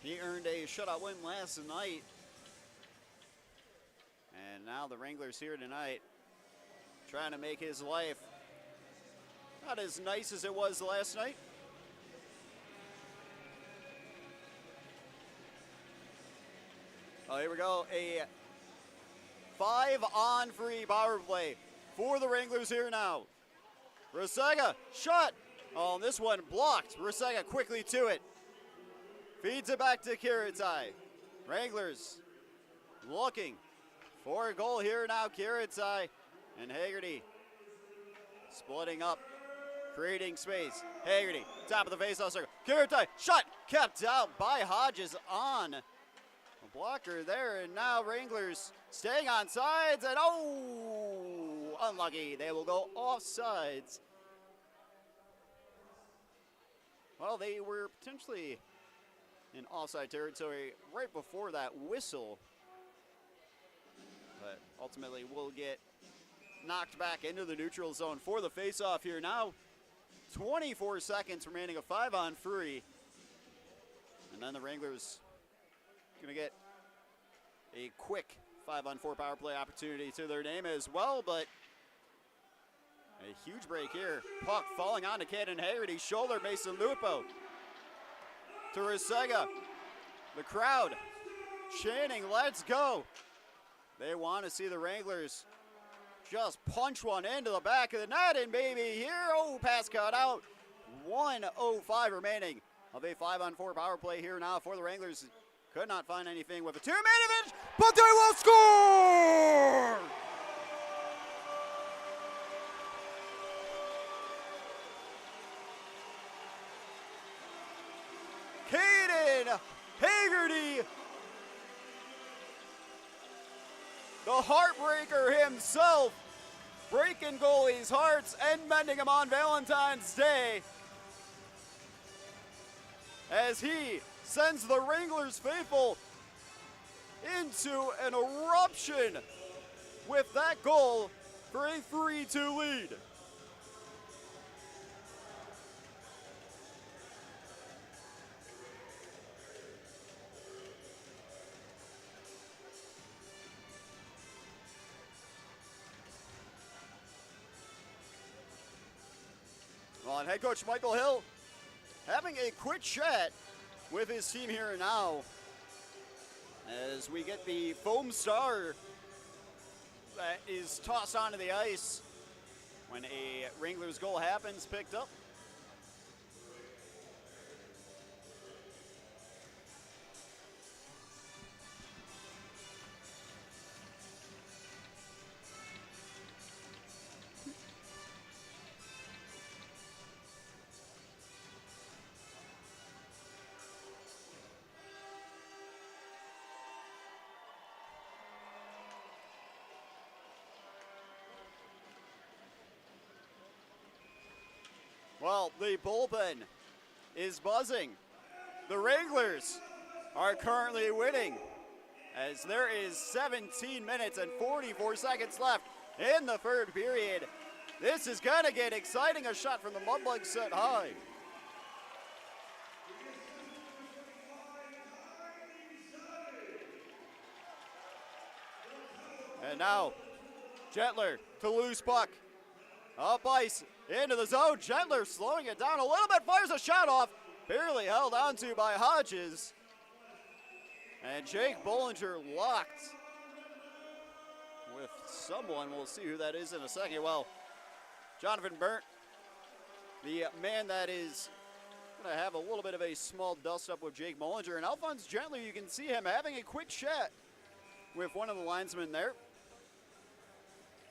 He earned a shutout win last night. And now the Wranglers here tonight trying to make his life not as nice as it was last night. Oh, here we go. A 5-on-3 power play for the Wranglers here now. Rusega, shot. Oh, this one blocked. Rusega quickly to it. Feeds it back to Kiritai. Wranglers looking for a goal here now. Kiritai and Haggerty splitting up, creating space. Haggerty, top of the faceoff circle. Kiritai, shot, kept out by Hodges on a blocker there, and now Wranglers staying on sides, and oh, unlucky. They will go off sides. Well, they were potentially in offside territory right before that whistle, but ultimately will get knocked back into the neutral zone for the faceoff here now. 24 seconds remaining, a 5-on-3, and then the Wranglers gonna get a quick 5-on-4 power play opportunity to their name as well, but a huge break here. Puck falling onto Caden Haggerty, shoulder Mason Lupo to Rusega. The crowd chanting, let's go. They want to see the Wranglers just punch one into the back of the net, and baby here, oh, pass cut out. 1:05 remaining of a 5-on-4 power play here now for the Wranglers. Could not find anything with a 2-minute advantage, but they will score! Caden Haggerty, the heartbreaker himself, breaking goalies' hearts and mending them on Valentine's Day as he sends the Wranglers faithful into an eruption with that goal for a 3-2 lead. Well, and head coach Michael Hill having a quick chat with his team here now as we get the foam star that is tossed onto the ice when a Wranglers goal happens, picked up. Well, the bullpen is buzzing. The Wranglers are currently winning as there is 17 minutes and 44 seconds left in the third period. This is going to get exciting. A shot from the Mudbugs set high. And now, Gentler to loose puck. Up ice, into the zone. Gentler slowing it down a little bit, fires a shot off. Barely held onto by Hodges. And Jake Bollinger locked with someone. We'll see who that is in a second. Well, Jonathan Burnt, the man that is going to have a little bit of a small dust-up with Jake Bollinger. And Alphonse Gentler, you can see him having a quick chat with one of the linesmen there.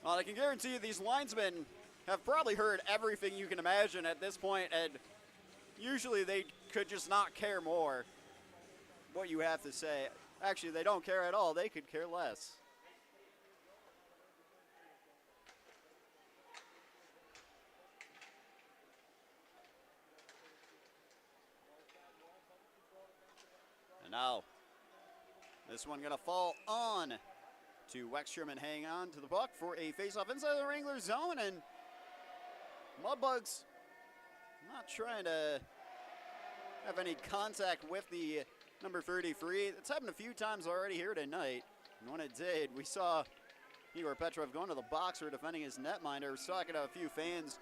I can guarantee you these linesmen have probably heard everything you can imagine at this point, and usually they could just not care more what you have to say. Actually, they don't care at all. They could care less. And now, this one gonna fall on to Wexstrom and hang on to the puck for a face-off inside the Wranglers zone, and Mudbugs not trying to have any contact with the number 33. It's happened a few times already here tonight, and when it did, we saw Igor Petrov going to the box for defending his netminder. I was talking to a few fans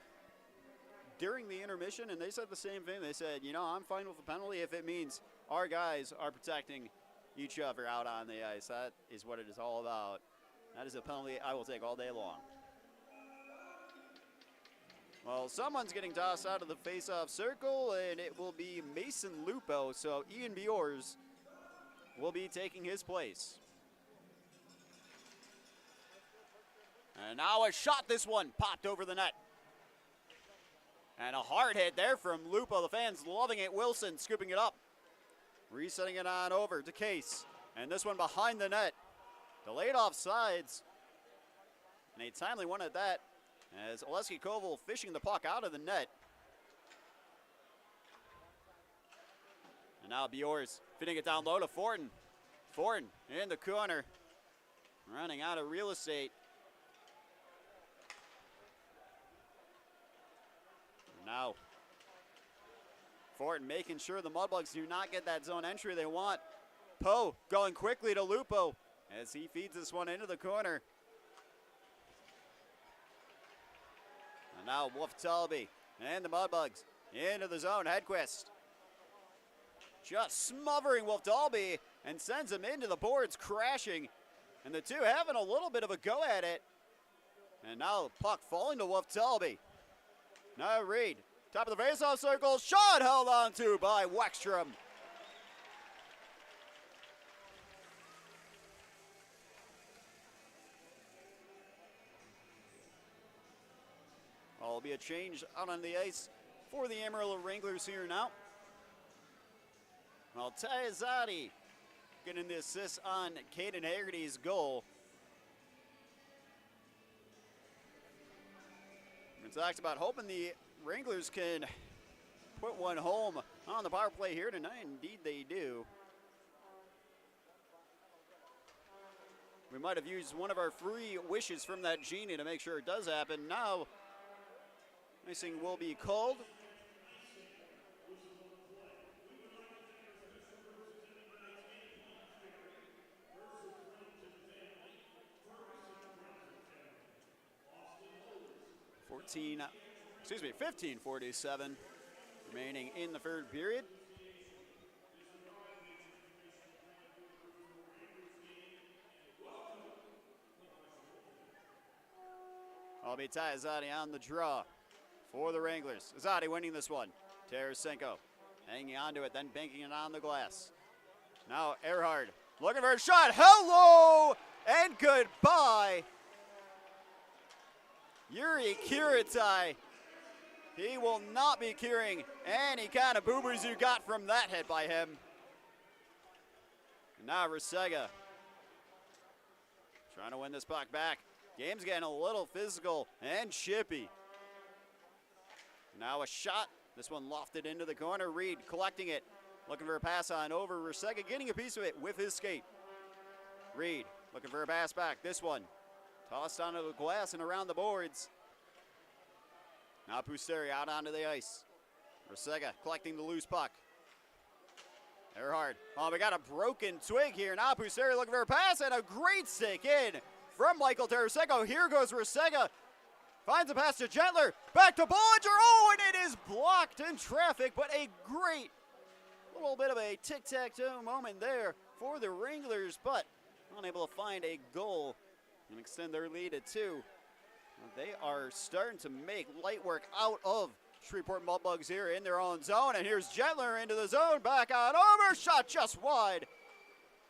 during the intermission, and they said the same thing. They said, you know, I'm fine with the penalty if it means our guys are protecting each other out on the ice. That is what it is all about. That is a penalty I will take all day long. Well, someone's getting tossed out of the face-off circle, and it will be Mason Lupo, so Ian Bjors will be taking his place. And now a shot, this one popped over the net. And a hard hit there from Lupo. The fans loving it. Wilson scooping it up. Resetting it on over to Case. And this one behind the net. Delayed offsides. And a timely one at that, as Oleski Koval fishing the puck out of the net. And now Bjors fitting it down low to Fortin. Fortin in the corner. Running out of real estate. Now, Fortin making sure the Mudbugs do not get that zone entry they want. Poe going quickly to Lupo as he feeds this one into the corner. And now Wolf Talby and the Mudbugs into the zone. Hedquist just smothering Wolf Talby and sends him into the boards, crashing. And the two having a little bit of a go at it. And now the puck falling to Wolf Talby. Now Reed, top of the faceoff circle, shot held on to by Wexstrom. Will be a change out on the ice for the Amarillo Wranglers here now. Well, Taizati getting the assist on Caden Haggerty's goal. We talked about hoping the Wranglers can put one home on the power play here tonight. Indeed they do. We might have used one of our free wishes from that genie to make sure it does happen. Now, icing will be called. 15:47 remaining in the third period. I'll be Ty Azadi on the draw for the Wranglers. Azadi winning this one. Tarasenko hanging on to it, then banking it on the glass. Now Earhart looking for a shot. Hello and goodbye. Yuri Kiritai. He will not be curing any kind of boo-boos you got from that hit by him. And now Rusega trying to win this puck back. Game's getting a little physical and chippy. Now a shot. This one lofted into the corner. Reed collecting it. Looking for a pass on over. Rusega getting a piece of it with his skate. Reed looking for a pass back. This one tossed onto the glass and around the boards. Now Puseri out onto the ice. Rusega collecting the loose puck. Earhart. Oh, we got a broken twig here. Now Puseri looking for a pass and a great stick in from Michael Tarasenko. Here goes Rusega. Finds a pass to Gentler. Back to Bollinger. Oh, and it is blocked in traffic, but a great little bit of a tic-tac-toe moment there for the Wranglers, but unable to find a goal and extend their lead to 2. They are starting to make light work out of Shreveport Mudbugs here in their own zone, and here's Gentler into the zone, back on over, shot just wide.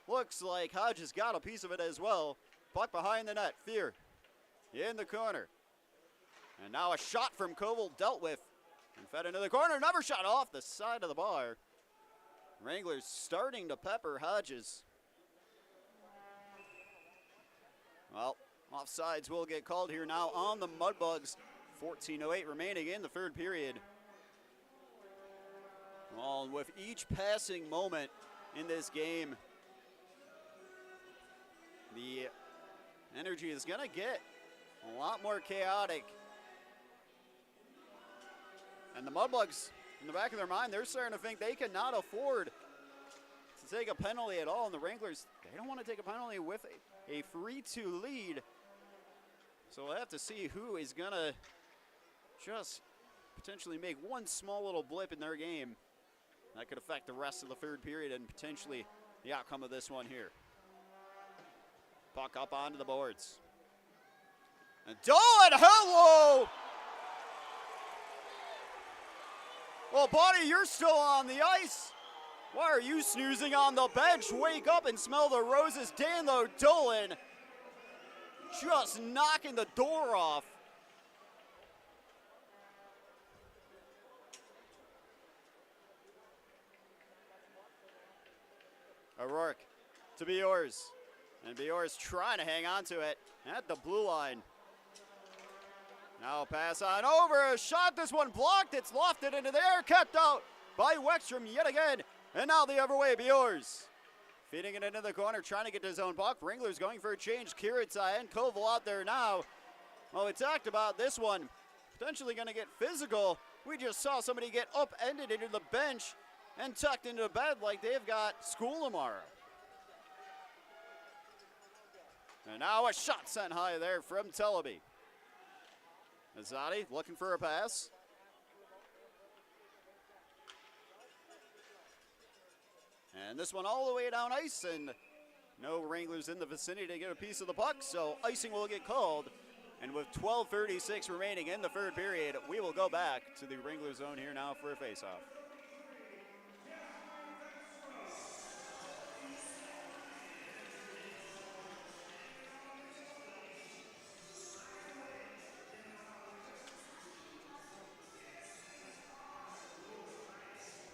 Looks like Hodges got a piece of it as well. Puck behind the net, Fear in the corner. And now a shot from Koval dealt with and fed into the corner. Another shot off the side of the bar. Wranglers starting to pepper Hodges. Well, offsides will get called here now on the Mudbugs. 14:08 remaining in the third period. Well, with each passing moment in this game, the energy is going to get a lot more chaotic. And the Mudbugs, in the back of their mind, they're starting to think they cannot afford to take a penalty at all. And the Wranglers, they don't want to take a penalty with a 3-2 lead. So we'll have to see who is going to just potentially make one small little blip in their game. That could affect the rest of the third period and potentially the outcome of this one here. Puck up onto the boards. And Dolan, hello! Well, buddy, you're still on the ice. Why are you snoozing on the bench? Wake up and smell the roses. Danlo Dolan just knocking the door off. O'Rourke to Biors. And Biors trying to hang on to it at the blue line. Now pass on over, a shot, this one blocked, it's lofted into the air, kept out by Wexstrom yet again. And now the other way, Biors feeding it into the corner, trying to get to his own puck. Wranglers going for a change, Kiritai and Koval out there now. Well, we talked about this one, potentially going to get physical. We just saw somebody get upended into the bench and tucked into bed like they've got school tomorrow. And now a shot sent high there from Tellaby. Azadi looking for a pass. And this one all the way down ice, and no Wranglers in the vicinity to get a piece of the puck, so icing will get called. And with 12:36 remaining in the third period, we will go back to the Wrangler zone here now for a faceoff.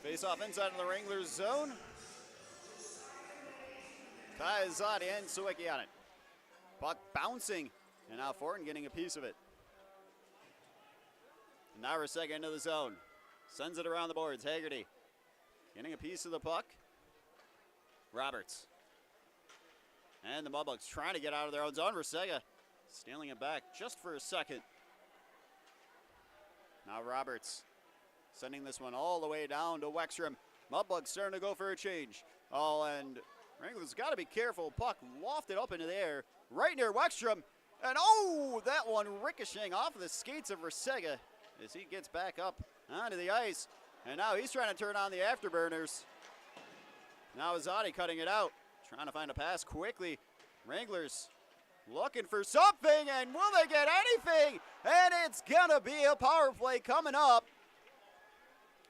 Face off inside of the Wranglers zone. Kai Azadi and Sawicki on it. Puck bouncing, and now Fortin getting a piece of it. And now Rusega into the zone. Sends it around the boards. Haggerty getting a piece of the puck. Roberts. And the Mudbugs trying to get out of their own zone. Rusega stealing it back just for a second. Now Roberts sending this one all the way down to Wexstrom. Mudbugs starting to go for a change. Oh, and Wranglers got to be careful. Puck lofted up into the air right near Wexstrom. And oh, that one ricocheting off of the skates of Rusega as he gets back up onto the ice. And now he's trying to turn on the afterburners. Now Azadi cutting it out, trying to find a pass quickly. Wranglers looking for something, and will they get anything? And it's gonna be a power play coming up.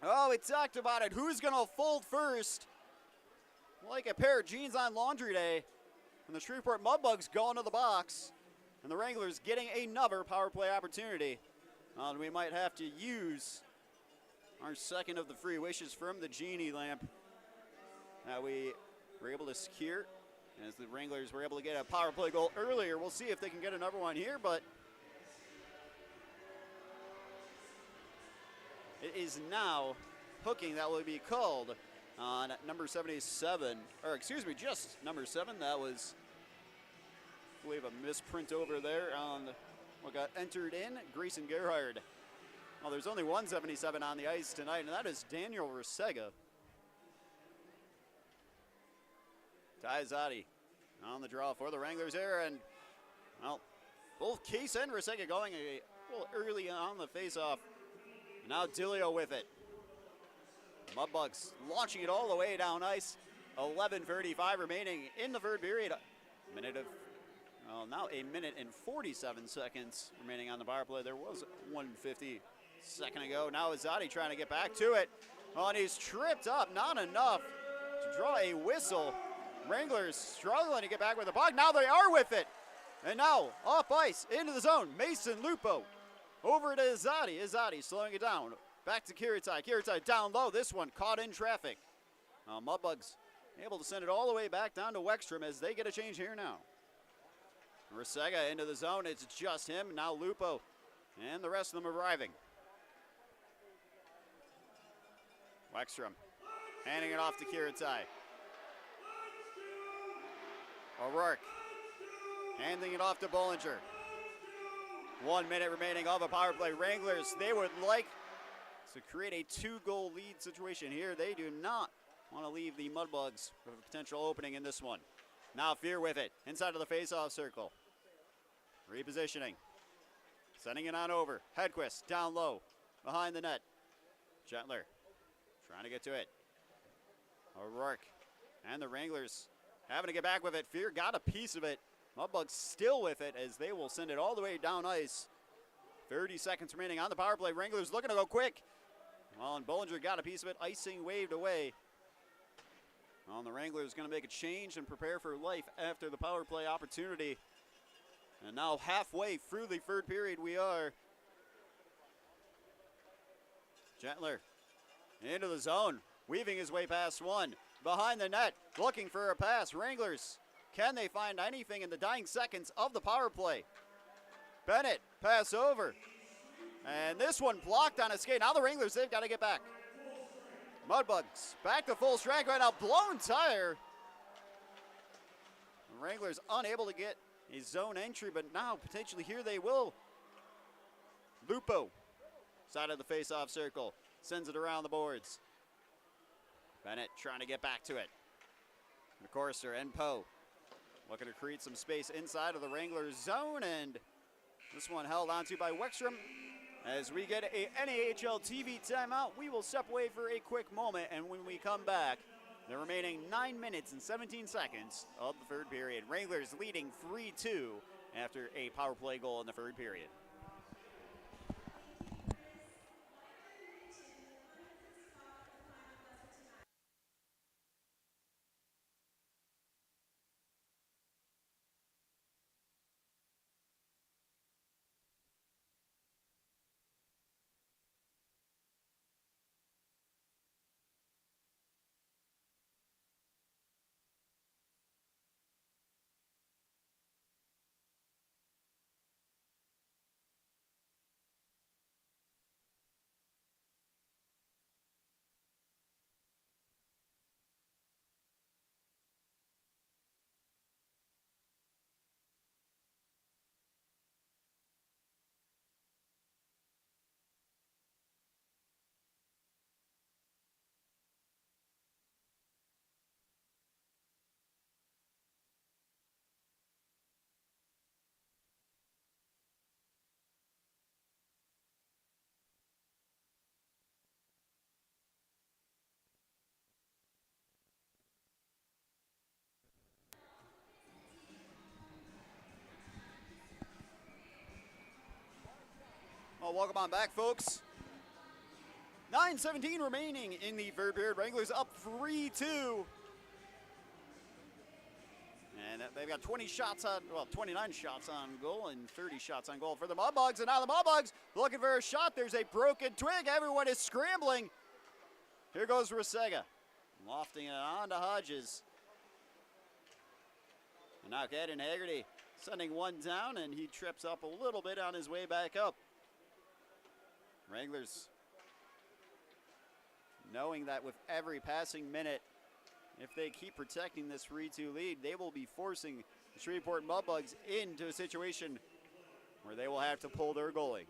Oh, we talked about it. Who's gonna fold first? Like a pair of jeans on laundry day. And the Shreveport Mudbugs going to the box. And the Wranglers getting another power play opportunity. And we might have to use our second of the free wishes from the Genie lamp that we were able to secure. As the Wranglers were able to get a power play goal earlier. We'll see if they can get another one here, but it is now hooking that will be called on number 77, or excuse me, just number 7. That was, I believe, a misprint over there on what got entered in, Grayson Gerhard. Well, there's only one 77 on the ice tonight, and that is Daniel Resega. Ty Zadi on the draw for the Wranglers here, and, well, both Case and Resega going a little early on the faceoff. Now Dilio with it. Mudbugs launching it all the way down ice. 11:35 remaining in the third period. Now a minute and 47 seconds remaining on the power play. There was 1:50 second ago. Now Azadi trying to get back to it. Oh, and he's tripped up, not enough to draw a whistle. Wranglers struggling to get back with the puck. Now they are with it. And now off ice into the zone. Mason Lupo over to Azadi. Azadi slowing it down. Back to Kiritai. Kiritai down low. This one caught in traffic. Mudbugs able to send it all the way back down to Wexstrom as they get a change here now. Resega into the zone. It's just him. Now Lupo and the rest of them arriving. Wexstrom handing it off to Kiritai. O'Rourke handing it off to Bollinger. 1 minute remaining of a power play. Wranglers, they would like to create a 2-goal lead situation here. They do not want to leave the Mudbugs with a potential opening in this one. Now Fear with it, inside of the face-off circle. Repositioning. Sending it on over. Hedquist down low, behind the net. Gentler trying to get to it. O'Rourke and the Wranglers having to get back with it. Fear got a piece of it. Mudbugs still with it as they will send it all the way down ice. 30 seconds remaining on the power play. Wranglers looking to go quick. Well, and Bollinger got a piece of it. Icing waved away. Well, the Wranglers going to make a change and prepare for life after the power play opportunity. And now halfway through the third period we are. Gentler into the zone, weaving his way past one. Behind the net, looking for a pass. Wranglers, can they find anything in the dying seconds of the power play? Bennett, pass over. And this one blocked on a skate. Now the Wranglers, they've got to get back. Mudbugs back to full strength right now. Blown tire. The Wranglers unable to get a zone entry, but now potentially here they will. Lupo, side of the face-off circle, sends it around the boards. Bennett trying to get back to it. McCorster and Poe looking to create some space inside of the Wranglers zone, and this one held onto by Wexstrom. As we get a NAHL TV timeout, we will step away for a quick moment, and when we come back, the remaining 9 minutes and 17 seconds of the third period. Wranglers leading 3-2 after a power play goal in the third period. Well, welcome on back, folks. 9:17 remaining in the third period. Wranglers up 3-2. And they've got 29 shots on goal and 30 shots on goal for the Mudbugs. And now the Mudbugs looking for a shot. There's a broken twig. Everyone is scrambling. Here goes Resega, lofting it on to Hodges. And now Caden Haggerty sending one down, and he trips up a little bit on his way back up. Wranglers knowing that with every passing minute, if they keep protecting this 3-2 lead, they will be forcing the Shreveport Mudbugs into a situation where they will have to pull their goalie.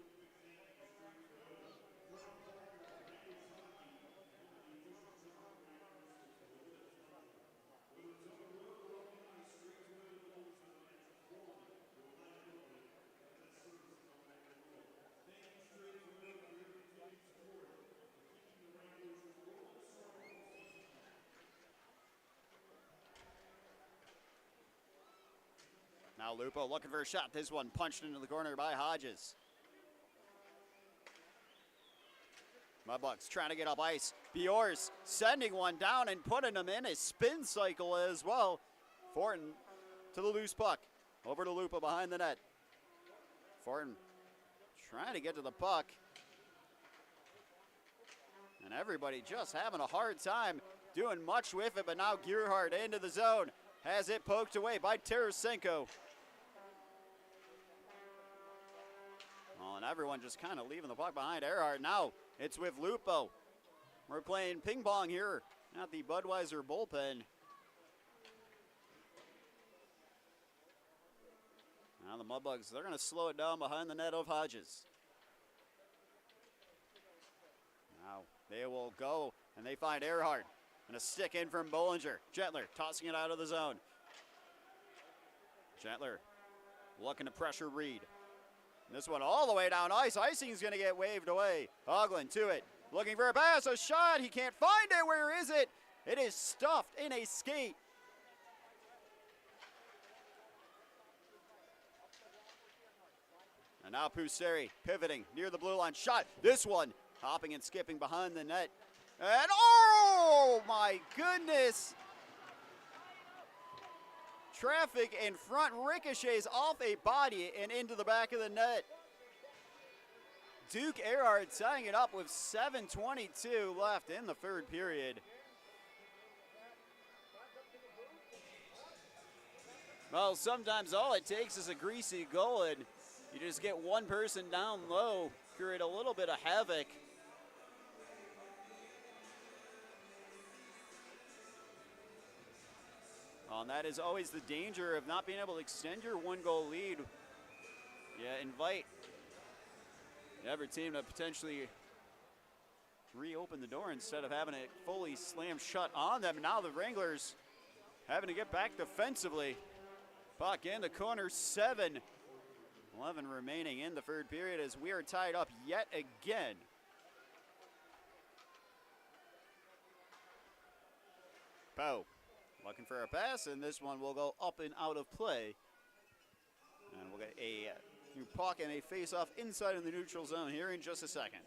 Now Lupo looking for a shot. This one punched into the corner by Hodges. Mudbugs trying to get up ice. Biors sending one down and putting them in a spin cycle as well. Fortin to the loose puck. Over to Lupo behind the net. Fortin trying to get to the puck. And everybody just having a hard time doing much with it, but now Gearhart into the zone. Has it poked away by Tarasenko. Oh, and everyone just kind of leaving the puck behind. Earhart now, it's with Lupo. We're playing ping pong here at the Budweiser bullpen. Now the Mudbugs, they're going to slow it down behind the net of Hodges. Now they will go, and they find Earhart. And a stick in from Bollinger. Gentler tossing it out of the zone. Gentler looking to pressure Reed. And this one all the way down ice. Icing's going to get waved away. Hoagland to it. Looking for a pass, a shot. He can't find it. Where is it? It is stuffed in a skate. And now Puseri pivoting near the blue line. Shot. This one hopping and skipping behind the net. And oh my goodness! Traffic in front, ricochets off a body and into the back of the net. Duke Earhart tying it up with 7:22 left in the third period. Well, sometimes all it takes is a greasy goal, and you just get one person down low, create a little bit of havoc. And that is always the danger of not being able to extend your one-goal lead. Yeah, invite the other team to potentially reopen the door instead of having it fully slammed shut on them. Now the Wranglers having to get back defensively. Puck in the corner, 7-11 remaining in the third period as we are tied up yet again. Poe looking for a pass, and this one will go up and out of play. And we'll get a new puck and a face-off inside of the neutral zone here in just a second.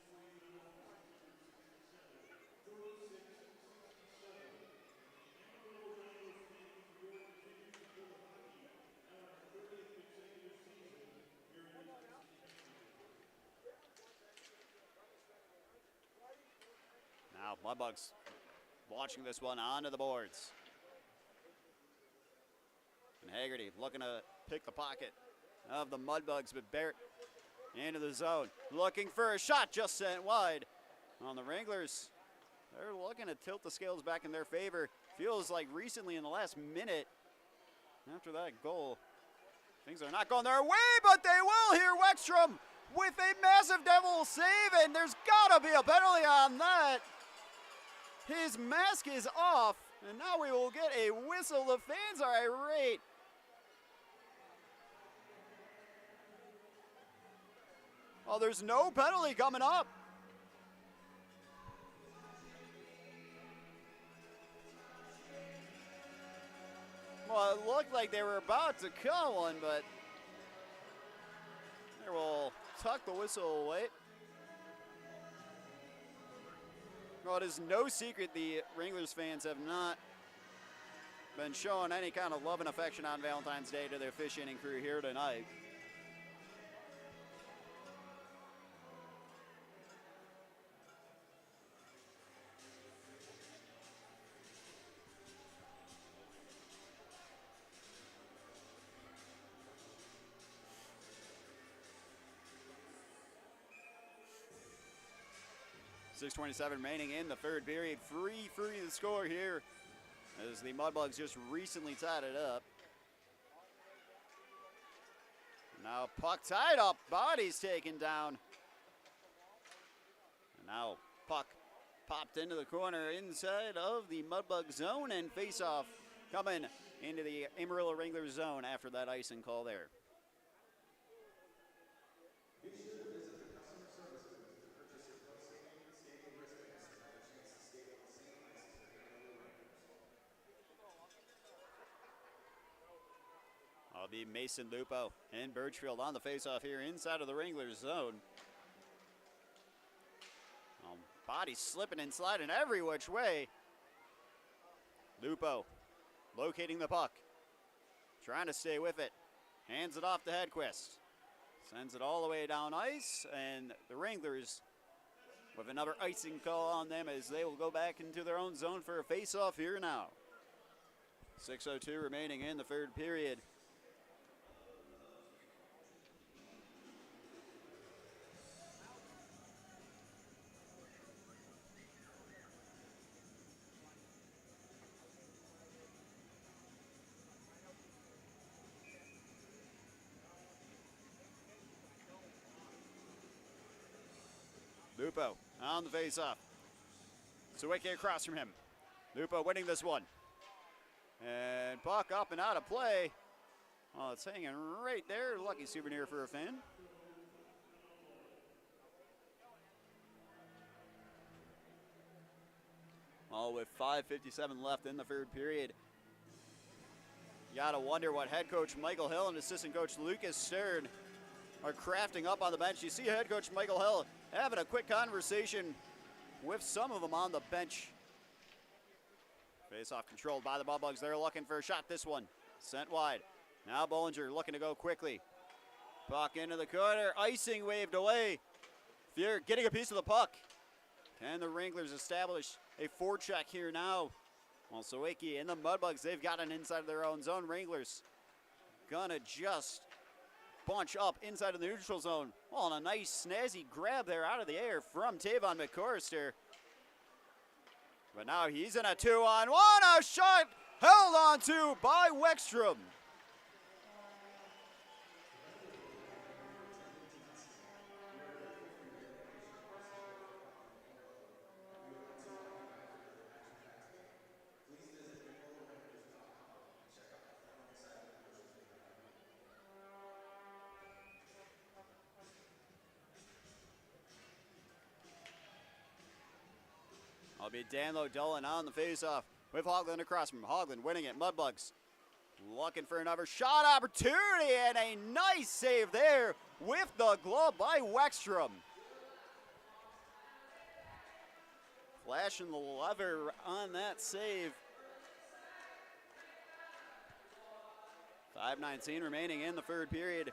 Now, Mudbugs watching this one onto the boards. And Haggerty looking to pick the pocket of the Mudbugs, but Barrett into the zone. Looking for a shot, just sent wide. On the Wranglers, they're looking to tilt the scales back in their favor. Feels like recently in the last minute after that goal, things are not going their way, but they will here. Weckstrom with a massive devil save, and there's got to be a penalty on that. His mask is off, and now we will get a whistle. The fans are irate. Oh, there's no penalty coming up. Well, it looked like they were about to call one, but they will tuck the whistle away. Well, it is no secret the Wranglers fans have not been showing any kind of love and affection on Valentine's Day to their fish inning crew here tonight. .627 remaining in the third period. 3-3 the score here as the Mudbugs just recently tied it up. Now puck tied up, body's taken down. And now puck popped into the corner inside of the Mudbug zone, and face-off coming into the Amarillo Wranglers zone after that icing call there. I'll be Mason Lupo and Birchfield on the faceoff here inside of the Wranglers zone. Body slipping and sliding every which way. Lupo locating the puck, trying to stay with it. Hands it off to Hedquist. Sends it all the way down ice, and the Wranglers with another icing call on them as they will go back into their own zone for a faceoff here now. 6:02 remaining in the third period. Lupo on the face-off. Sawicki across from him. Lupo winning this one. And puck up and out of play. Oh, it's hanging right there. Lucky souvenir for a fan. All with 5:57 left in the third period. You gotta wonder what head coach Michael Hill and assistant coach Lucas Stern are crafting up on the bench. You see head coach Michael Hill having a quick conversation with some of them on the bench. Face-off controlled by the Mudbugs. They're looking for a shot. This one sent wide. Now Bollinger looking to go quickly. Puck into the corner. Icing waved away. Fuhr getting a piece of the puck. Can the Wranglers establish a forecheck here now? Well, Sawicki and the Mudbugs, they've got an inside of their own zone. Wranglers gonna just bunch up inside of the neutral zone. Oh, and a nice snazzy grab there out of the air from Tavon McCorrister. But now he's in a 2-on-1. A shot held on to by Weckstrom. I'll be Danlo Dolan on the faceoff with Hoagland across from him. Hoagland winning it. Mudbugs looking for another shot opportunity, and a nice save there with the glove by Weckstrom. Flashing the lever on that save. 5:19 remaining in the third period.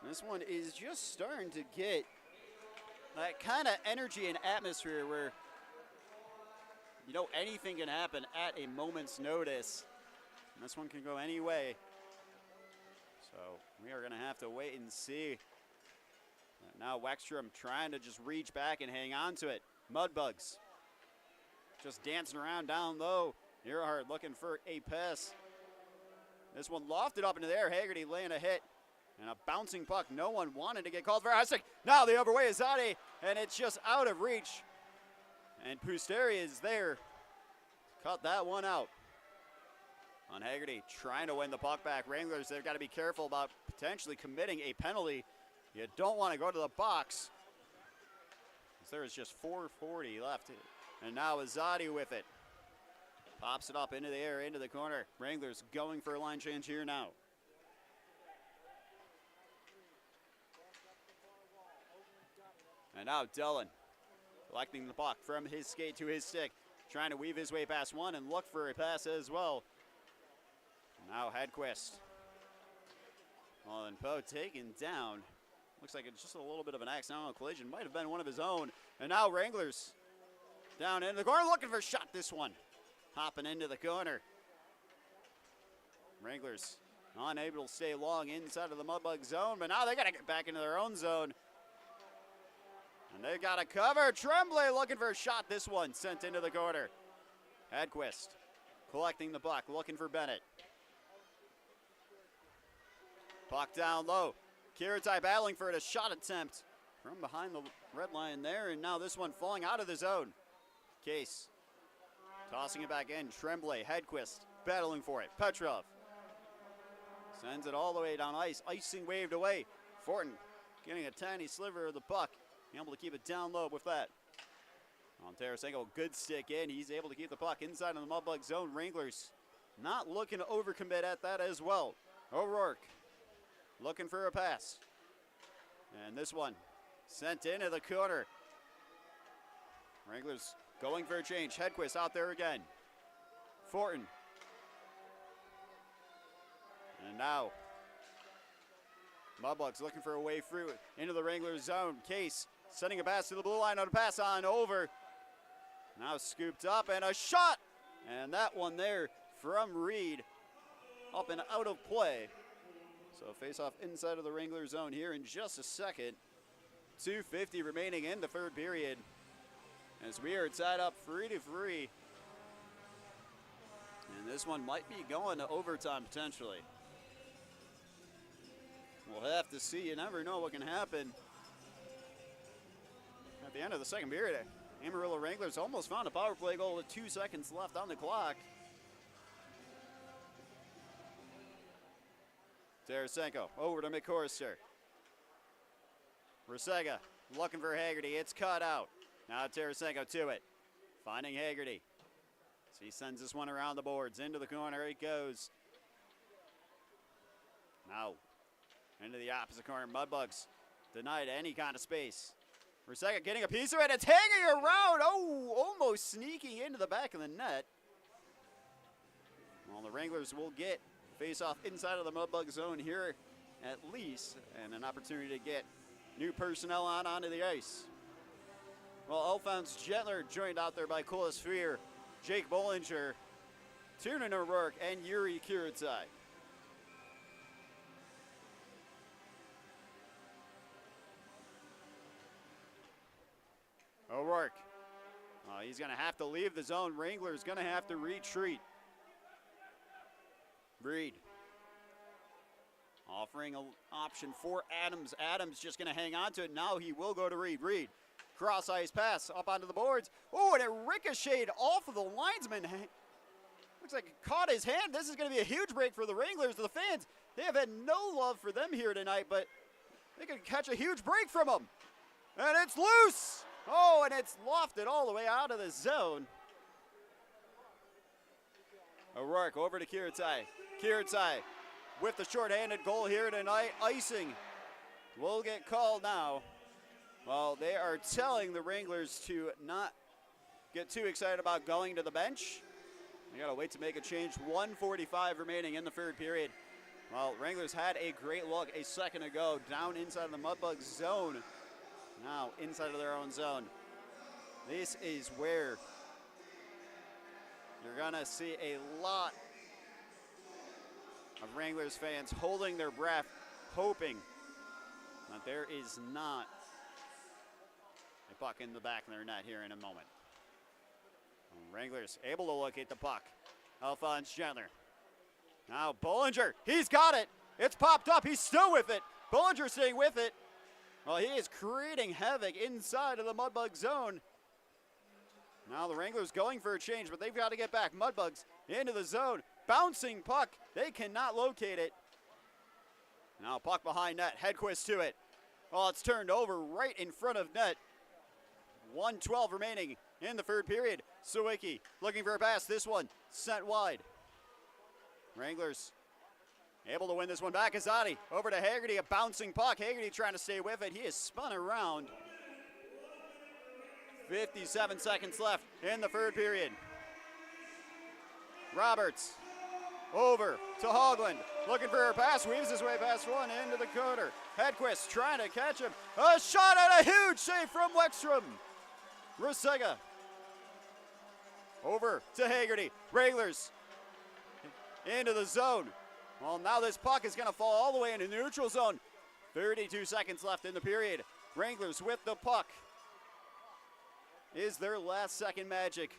This one is just starting to get that kind of energy and atmosphere where you know anything can happen at a moment's notice. And this one can go any way. So we are going to have to wait and see. Now Weckstrom trying to just reach back and hang on to it. Mudbugs just dancing around down low. Earhart looking for a pass. This one lofted up into the air. Haggerty laying a hit. And a bouncing puck. No one wanted to get called for icing. Now the overweight is Azadi, and it's just out of reach. And Pusteri is there. Cut that one out. On Haggerty trying to win the puck back. Wranglers, they've got to be careful about potentially committing a penalty. You don't want to go to the box. There is just 4:40 left. And now Azadi with it. Pops it up into the air, into the corner. Wranglers going for a line change here now. And now Dillon Collecting the puck from his skate to his stick. Trying to weave his way past one and look for a pass as well. Now Hedquist. Well, and Poe taken down. Looks like it's just a little bit of an accidental collision. Might have been one of his own. And now Wranglers down in the corner looking for a shot. This one hopping into the corner. Wranglers unable to stay long inside of the Mudbug zone, but now they got to get back into their own zone. And they got to cover. Tremblay looking for a shot. This one sent into the corner. Hedquist collecting the puck, looking for Bennett. Puck down low. Kiritai battling for it, a shot attempt from behind the red line there, and now this one falling out of the zone. Case tossing it back in. Tremblay, Hedquist battling for it. Petrov sends it all the way down ice. Icing waved away. Fortin getting a tiny sliver of the puck. Able to keep it down low with that. On Tarasenko, good stick in. He's able to keep the puck inside of the Mudbug zone. Wranglers not looking to overcommit at that as well. O'Rourke looking for a pass. And this one sent into the corner. Wranglers going for a change. Hedquist out there again. Fortin. And now Mudbugs looking for a way through into the Wranglers zone. Case sending a pass to the blue line on a pass on over. Now scooped up and a shot. And that one there from Reed up and out of play. So face off inside of the Wranglers zone here in just a second. 2:50 remaining in the third period. As we are tied up 3-3. And this one might be going to overtime potentially. We'll have to see. You never know what can happen. At the end of the second period, Amarillo Wranglers almost found a power play goal with 2 seconds left on the clock. Tarasenko over to McCorster. Rusega looking for Haggerty. It's cut out. Now Tarasenko to it. Finding Haggerty. So he sends this one around the boards. Into the corner it goes. Now into the opposite corner. Mudbugs denied any kind of space. Rusega getting a piece of it. It's hanging around. Oh, almost sneaking into the back of the net. Well, the Wranglers will get face-off inside of the Mudbug zone here at least, and an opportunity to get new personnel onto the ice. Well, Alphonse Gentler joined out there by Colas Freer, Jake Bollinger, Tiernan O'Rourke, and Yuri Kiritai. O'Rourke, he's going to have to leave the zone. Wranglers going to have to retreat. Reed offering an option for Adams. Adams just going to hang on to it. Now he will go to Reed. Reed, cross-ice pass up onto the boards. Oh, and it ricocheted off of the linesman. Looks like it caught his hand. This is going to be a huge break for the Wranglers. The fans, they have had no love for them here tonight, but they could catch a huge break from them. And it's loose. Oh, and it's lofted all the way out of the zone. O'Rourke over to Kiritai. Kiritai with the shorthanded goal here tonight. Icing will get called now. Well, they are telling the Wranglers to not get too excited about going to the bench. They got to wait to make a change. 1:45 remaining in the third period. Well, Wranglers had a great look a second ago down inside the Mudbug zone. Now inside of their own zone. This is where you're going to see a lot of Wranglers fans holding their breath, hoping that there is not a puck in the back of their net here in a moment. Wranglers able to locate the puck. Alphonse Gentler. Now Bollinger, he's got it. It's popped up, he's still with it. Bollinger staying with it. Well, he is creating havoc inside of the Mudbug zone. Now the Wranglers going for a change, but they've got to get back. Mudbugs into the zone. Bouncing puck. They cannot locate it. Now puck behind net. Hedquist to it. Well, it's turned over right in front of net. 1:12 remaining in the third period. Sawicki looking for a pass. This one sent wide. Wranglers able to win this one back. Azadi over to Haggerty, a bouncing puck. Haggerty trying to stay with it. He is spun around. 57 seconds left in the third period. Roberts over to Hogland, looking for a pass, weaves his way past one into the corner. Hedquist trying to catch him. A shot and a huge save from Wexstrom. Rusega over to Haggerty. Wranglers into the zone. Well, now this puck is going to fall all the way into the neutral zone. 32 seconds left in the period. Wranglers with the puck. Is their last second magic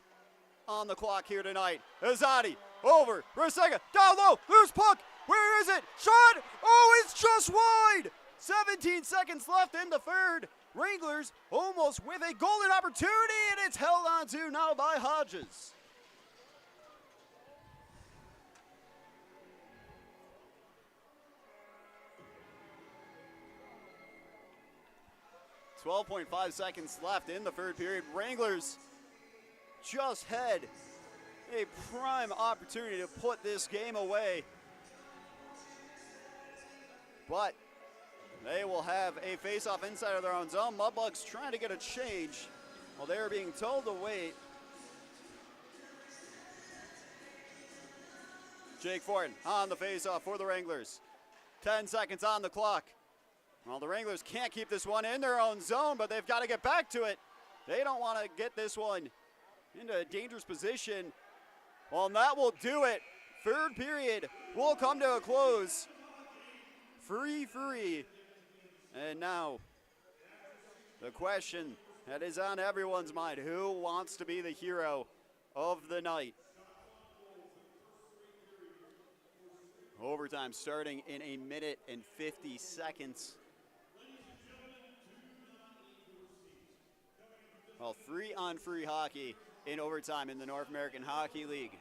on the clock here tonight. Azadi over. Rusega down low. Loose puck. Where is it? Shot. Oh, it's just wide. 17 seconds left in the third. Wranglers almost with a golden opportunity, and it's held on to now by Hodges. .5 seconds left in the third period. Wranglers just had a prime opportunity to put this game away. But they will have a face-off inside of their own zone. Mudbugs trying to get a change while they are being told to wait. Jake Ford on the face-off for the Wranglers. 10 seconds on the clock. Well, the Wranglers can't keep this one in their own zone, but they've got to get back to it. They don't want to get this one into a dangerous position. Well, and that will do it. Third period will come to a close. 3-3. And now, the question that is on everyone's mind, who wants to be the hero of the night? Overtime starting in 1 minute and 50 seconds. Well, 3-on-3 hockey in overtime in the North American Hockey League.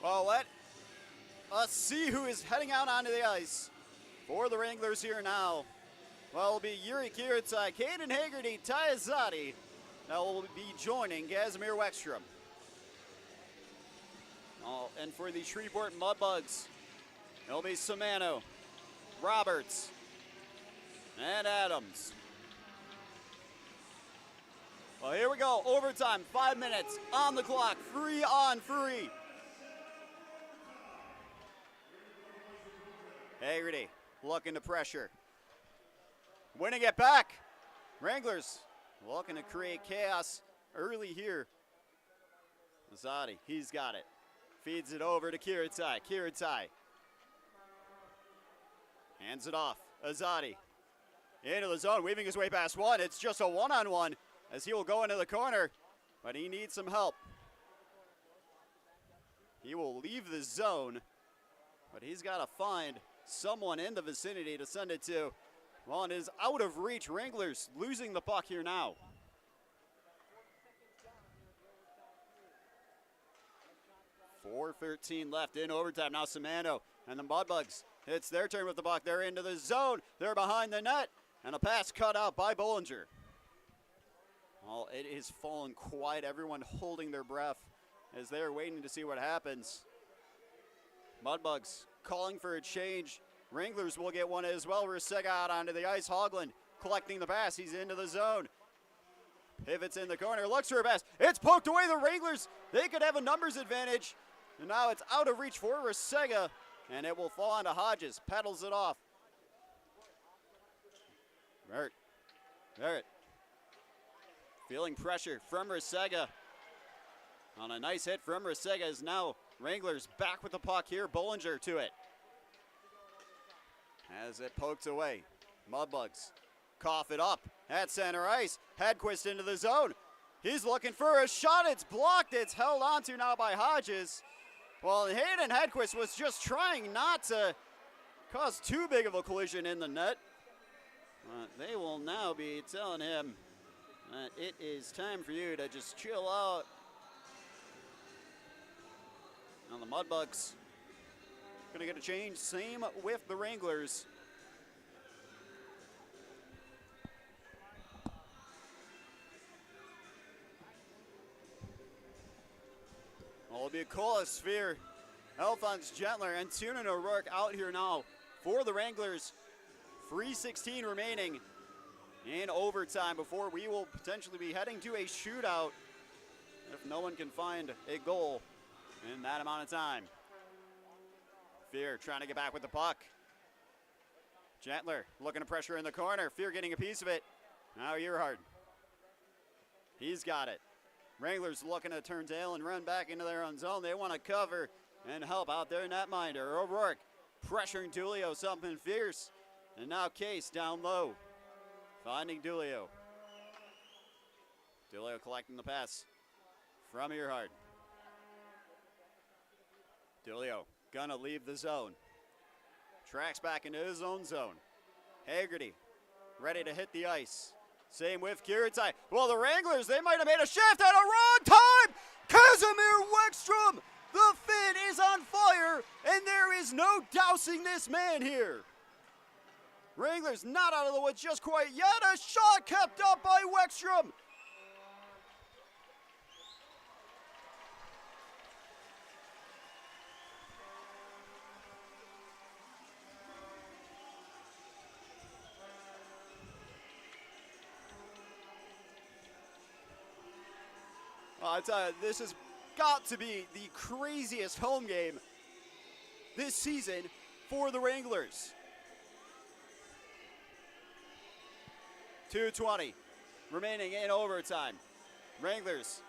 Well, let us see who is heading out onto the ice for the Wranglers here now. Well, it'll be Yuri Kiritsai, Caden Haggerty, Ty Azadi. That will be joining Casimir Wexstrom. And for the Shreveport Mudbugs, it'll be Samano, Roberts, and Adams. Well, here we go. Overtime, 5 minutes on the clock, 3-on-3. Haggerty looking to pressure. Winning it back. Wranglers looking to create chaos early here. Azadi, he's got it. Feeds it over to Kiritsai. Kiritsai hands it off. Azadi into the zone, weaving his way past one. It's just a one-on-one as he will go into the corner, but he needs some help. He will leave the zone, but he's got to find someone in the vicinity to send it to. Well, it is out of reach. Wranglers losing the puck here now. .4:13 left in overtime. Now Samano and the Mudbugs. It's their turn with the puck. They're into the zone. They're behind the net. And a pass cut out by Bollinger. Well, it is fallen quiet. Everyone holding their breath as they're waiting to see what happens. Mudbugs calling for a change. Wranglers will get one as well. Rusega out onto the ice. Hogland collecting the pass. He's into the zone. Pivots in the corner. Looks for a pass. It's poked away. The Wranglers, they could have a numbers advantage. And now it's out of reach for Resega, and it will fall onto Hodges. Pedals it off. Barrett. Feeling pressure from Resega. On a nice hit from Resega is now Wranglers back with the puck here. Bollinger to it. As it poked away. Mudbugs cough it up at center ice. Hedquist into the zone. He's looking for a shot. It's blocked. It's held onto now by Hodges. Well, Hayden Hedquist was just trying not to cause too big of a collision in the net. They will now be telling him that it is time for you to just chill out. Now the Mudbugs gonna get a change. Same with the Wranglers. It'll be a Cola Sphere, Alphonse Gentler, and Tunin O'Rourke out here now for the Wranglers. 3:16 remaining in overtime before we will potentially be heading to a shootout if no one can find a goal in that amount of time. Fear trying to get back with the puck. Gentler looking to pressure in the corner. Fear getting a piece of it. Now Earhart. He's got it. Wranglers looking to turn tail and run back into their own zone. They want to cover and help out their netminder. O'Rourke pressuring Dulio, something fierce. And now Case down low, finding Dulio. Dulio collecting the pass from Earhart. Dulio gonna leave the zone. Tracks back into his own zone. Haggerty ready to hit the ice. Same with Kiritai. Well, the Wranglers, they might have made a shift at a wrong time. Casimir Wexstrom, the Finn is on fire, and there is no dousing this man here. Wranglers not out of the woods just quite yet. A shot kept up by Wexstrom. I tell you, this has got to be the craziest home game this season for the Wranglers. 2:20 remaining in overtime. Wranglers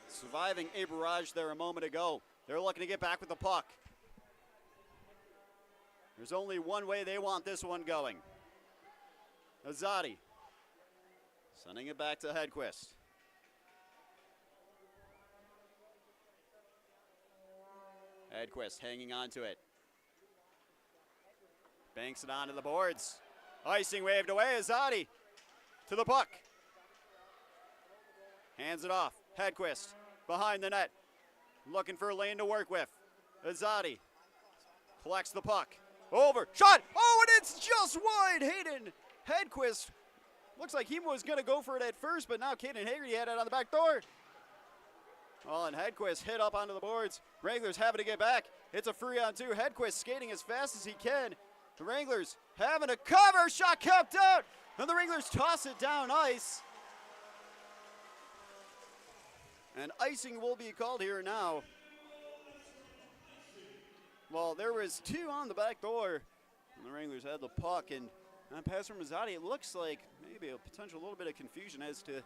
surviving a barrage there a moment ago. They're looking to get back with the puck. There's only one way they want this one going. Azadi sending it back to Hedquist. Hedquist hanging on to it. Banks it onto the boards. Icing waved away. Azadi to the puck. Hands it off. Hedquist behind the net. Looking for a lane to work with. Azadi collects the puck. Over. Shot. Oh, and it's just wide. Hayden Hedquist. Looks like he was going to go for it at first, but now Caden Haggerty had it on the back door. Oh, and Hedquist hit up onto the boards. Wranglers having to get back. It's a 3-on-2. Hedquist skating as fast as he can. The Wranglers having to cover. Shot kept out. And the Wranglers toss it down ice. And icing will be called here now. Well, there was two on the back door. And the Wranglers had the puck. And on pass from Mazzotti, it looks like maybe a potential little bit of confusion as to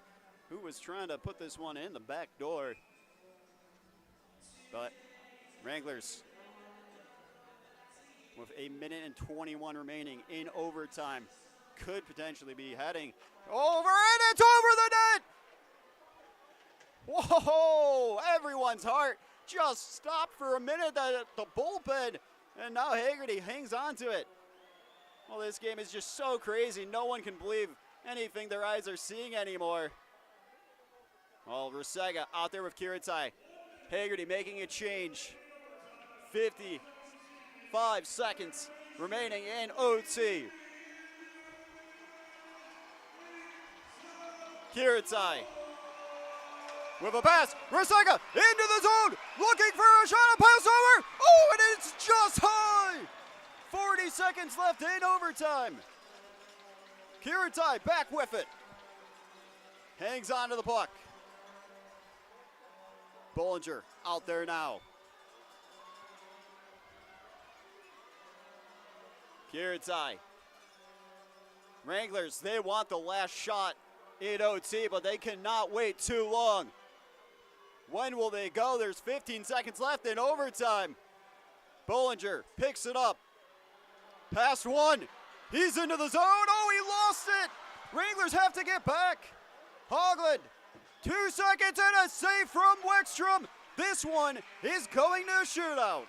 who was trying to put this one in the back door. But Wranglers with 1:21 remaining in overtime could potentially be heading over, and it's over the net! Whoa! Everyone's heart just stopped for a minute at the bullpen, and now Haggerty hangs on to it. Well, this game is just so crazy. No one can believe anything their eyes are seeing anymore. Well, Rusega out there with Kiritai. Haggerty making a change. 55 seconds remaining in OT. Kiritai with a pass. Rusega into the zone. Looking for a shot. A pass over. Oh, and it's just high. 40 seconds left in overtime. Kiritai back with it. Hangs on to the puck. Bollinger out there now. Kiritai. Wranglers, they want the last shot in OT, but they cannot wait too long. When will they go? There's 15 seconds left in overtime. Bollinger picks it up. Pass one. He's into the zone. Oh, he lost it. Wranglers have to get back. Hogland, 2 seconds and a save from Weckstrom. This one is going to a shootout.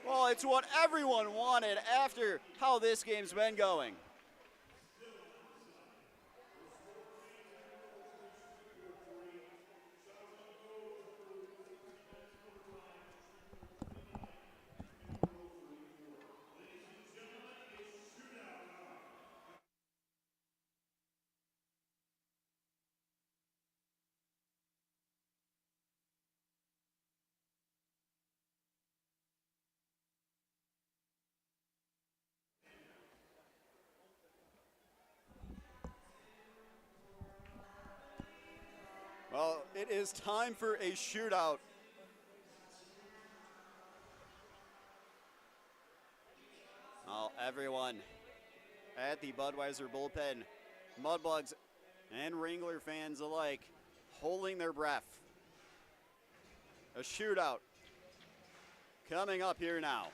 Well, it's what everyone wanted after how this game's been going. Well, it is time for a shootout. Well, everyone at the Budweiser bullpen, Mudbugs and Wrangler fans alike, holding their breath. A shootout coming up here now.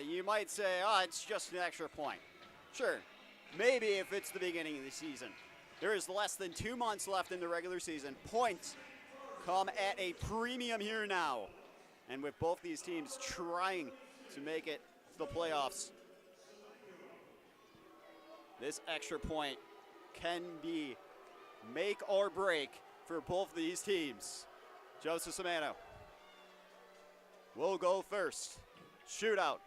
You might say, oh, it's just an extra point. Sure. Maybe if it's the beginning of the season. There is less than 2 months left in the regular season. Points come at a premium here now. And with both these teams trying to make it to the playoffs, this extra point can be make or break for both of these teams. Joseph Samano will go first. Shootout.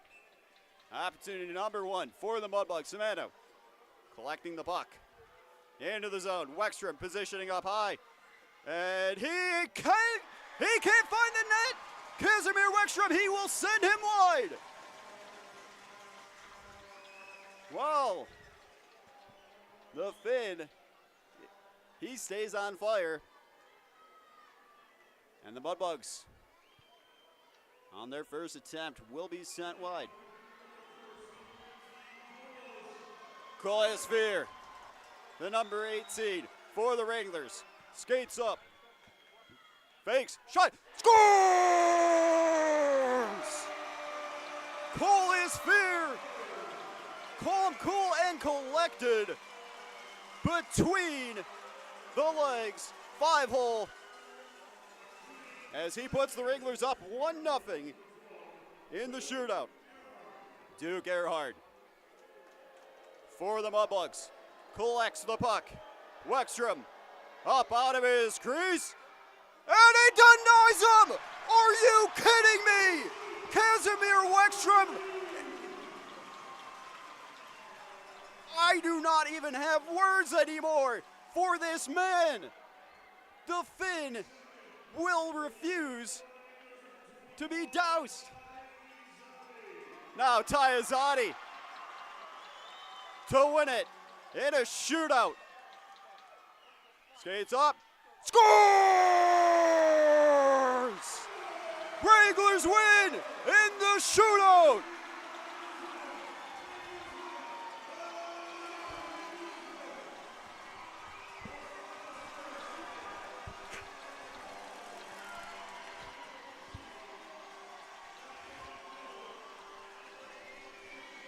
Opportunity number one for the Mudbugs. Samano collecting the puck into the zone. Weckstrom positioning up high, and he can't find the net. Casimir Weckstrom, he will send him wide. Wow, the Finn, he stays on fire, and the Mudbugs on their first attempt will be sent wide. Cole Sphere, the number 8 seed for the Wranglers, skates up, fakes, shot, scores! Cole Sphere, calm, cool, and collected between the legs, 5-hole, as he puts the Wranglers up 1-0 in the shootout. Duke Earhart for the Mudbugs collects the puck. Weckstrom up out of his crease, and he denies him! Are you kidding me? Casimir Weckstrom, I do not even have words anymore for this man. The Finn will refuse to be doused. Now Tyazati to win it in a shootout. Skates up, scores! Wranglers win in the shootout.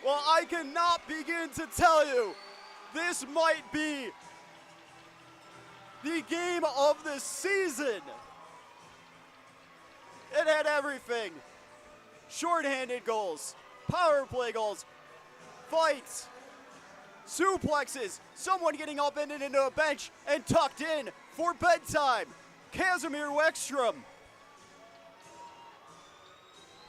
Well, I cannot begin to tell you, this might be the game of the season. It had everything. Shorthanded goals, power play goals, fights, suplexes, someone getting up and into a bench and tucked in for bedtime. Casimir Weckstrom.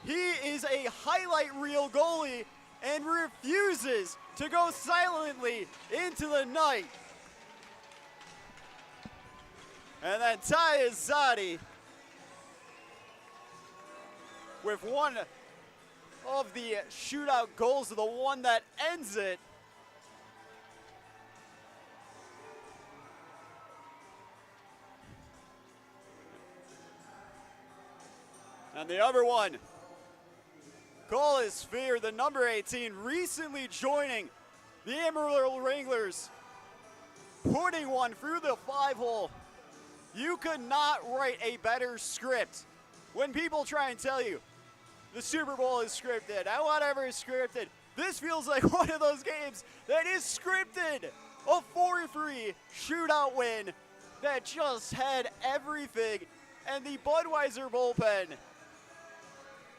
He is a highlight reel goalie and refuses to go silently into the night. And then Tyazati with one of the shootout goals, the one that ends it. And the other one, goal is Fear, the number 18, recently joining the Amarillo Wranglers, putting one through the 5-hole. You could not write a better script. When people try and tell you the Super Bowl is scripted, whatever is scripted, this feels like one of those games that is scripted. A 4-3 shootout win that just had everything, and the Budweiser bullpen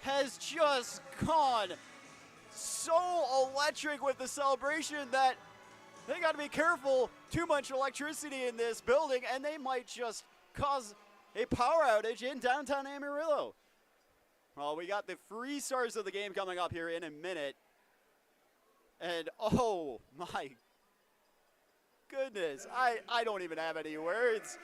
has just gone so electric with the celebration that they got to be careful. Too much electricity in this building, and they might just cause a power outage in downtown Amarillo. Well, we got the 3 stars of the game coming up here in a minute. And oh my goodness, I don't even have any words.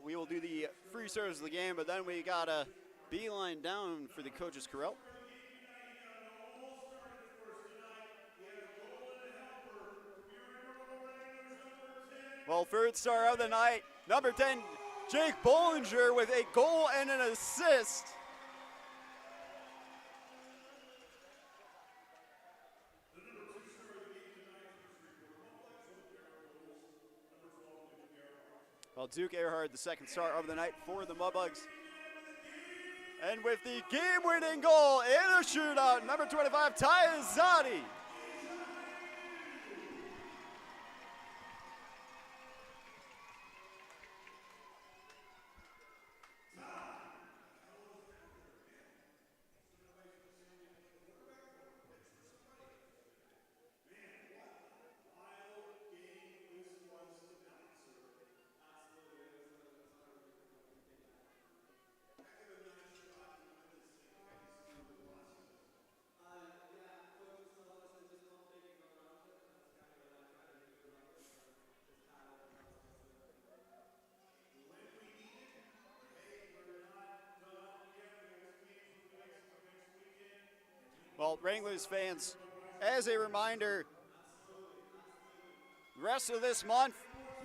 We will do the 3 stars of the game, but then we got a beeline down for the coach's corral. Well, 3rd star of the night, number 10, Jake Bollinger with a goal and an assist. Well, Duke Earhart, the 2nd star of the night for the Mudbugs. And with the game-winning goal in a shootout, number 25, Ty Azadi. Well, Wranglers fans, as a reminder, the rest of this month,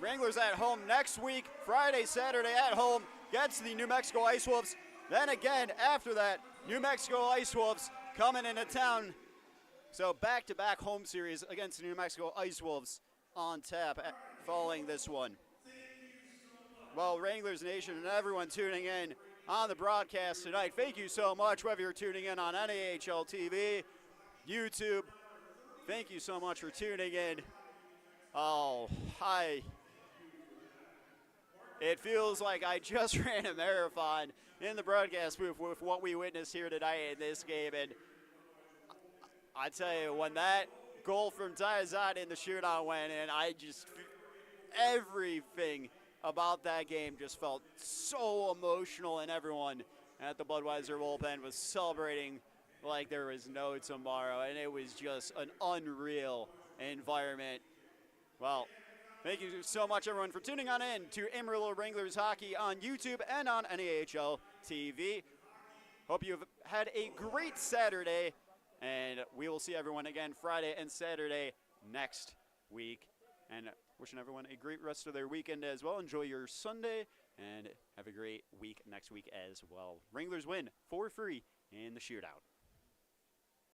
Wranglers at home next week, Friday, Saturday at home, against the New Mexico Ice Wolves. Then again, after that, New Mexico Ice Wolves coming into town. So back-to-back home series against the New Mexico Ice Wolves on tap following this one. Well, Wranglers Nation and everyone tuning in on the broadcast tonight, thank you so much, whether you're tuning in on NAHL TV, YouTube. Thank you so much for tuning in. Oh, hi. It feels like I just ran a marathon in the broadcast booth with what we witnessed here tonight in this game. And I tell you, when that goal from Ty Azadi in the shootout went in, everything about that game just felt so emotional, and everyone at the Budweiser bullpen was celebrating like there was no tomorrow, and it was just an unreal environment. Well, thank you so much, everyone, for tuning on in to Amarillo Wranglers Hockey on YouTube and on NAHL TV. Hope you've had a great Saturday, and we will see everyone again Friday and Saturday next week. And wishing everyone a great rest of their weekend as well. Enjoy your Sunday, and have a great week next week as well. Wranglers win 4-3 in the shootout.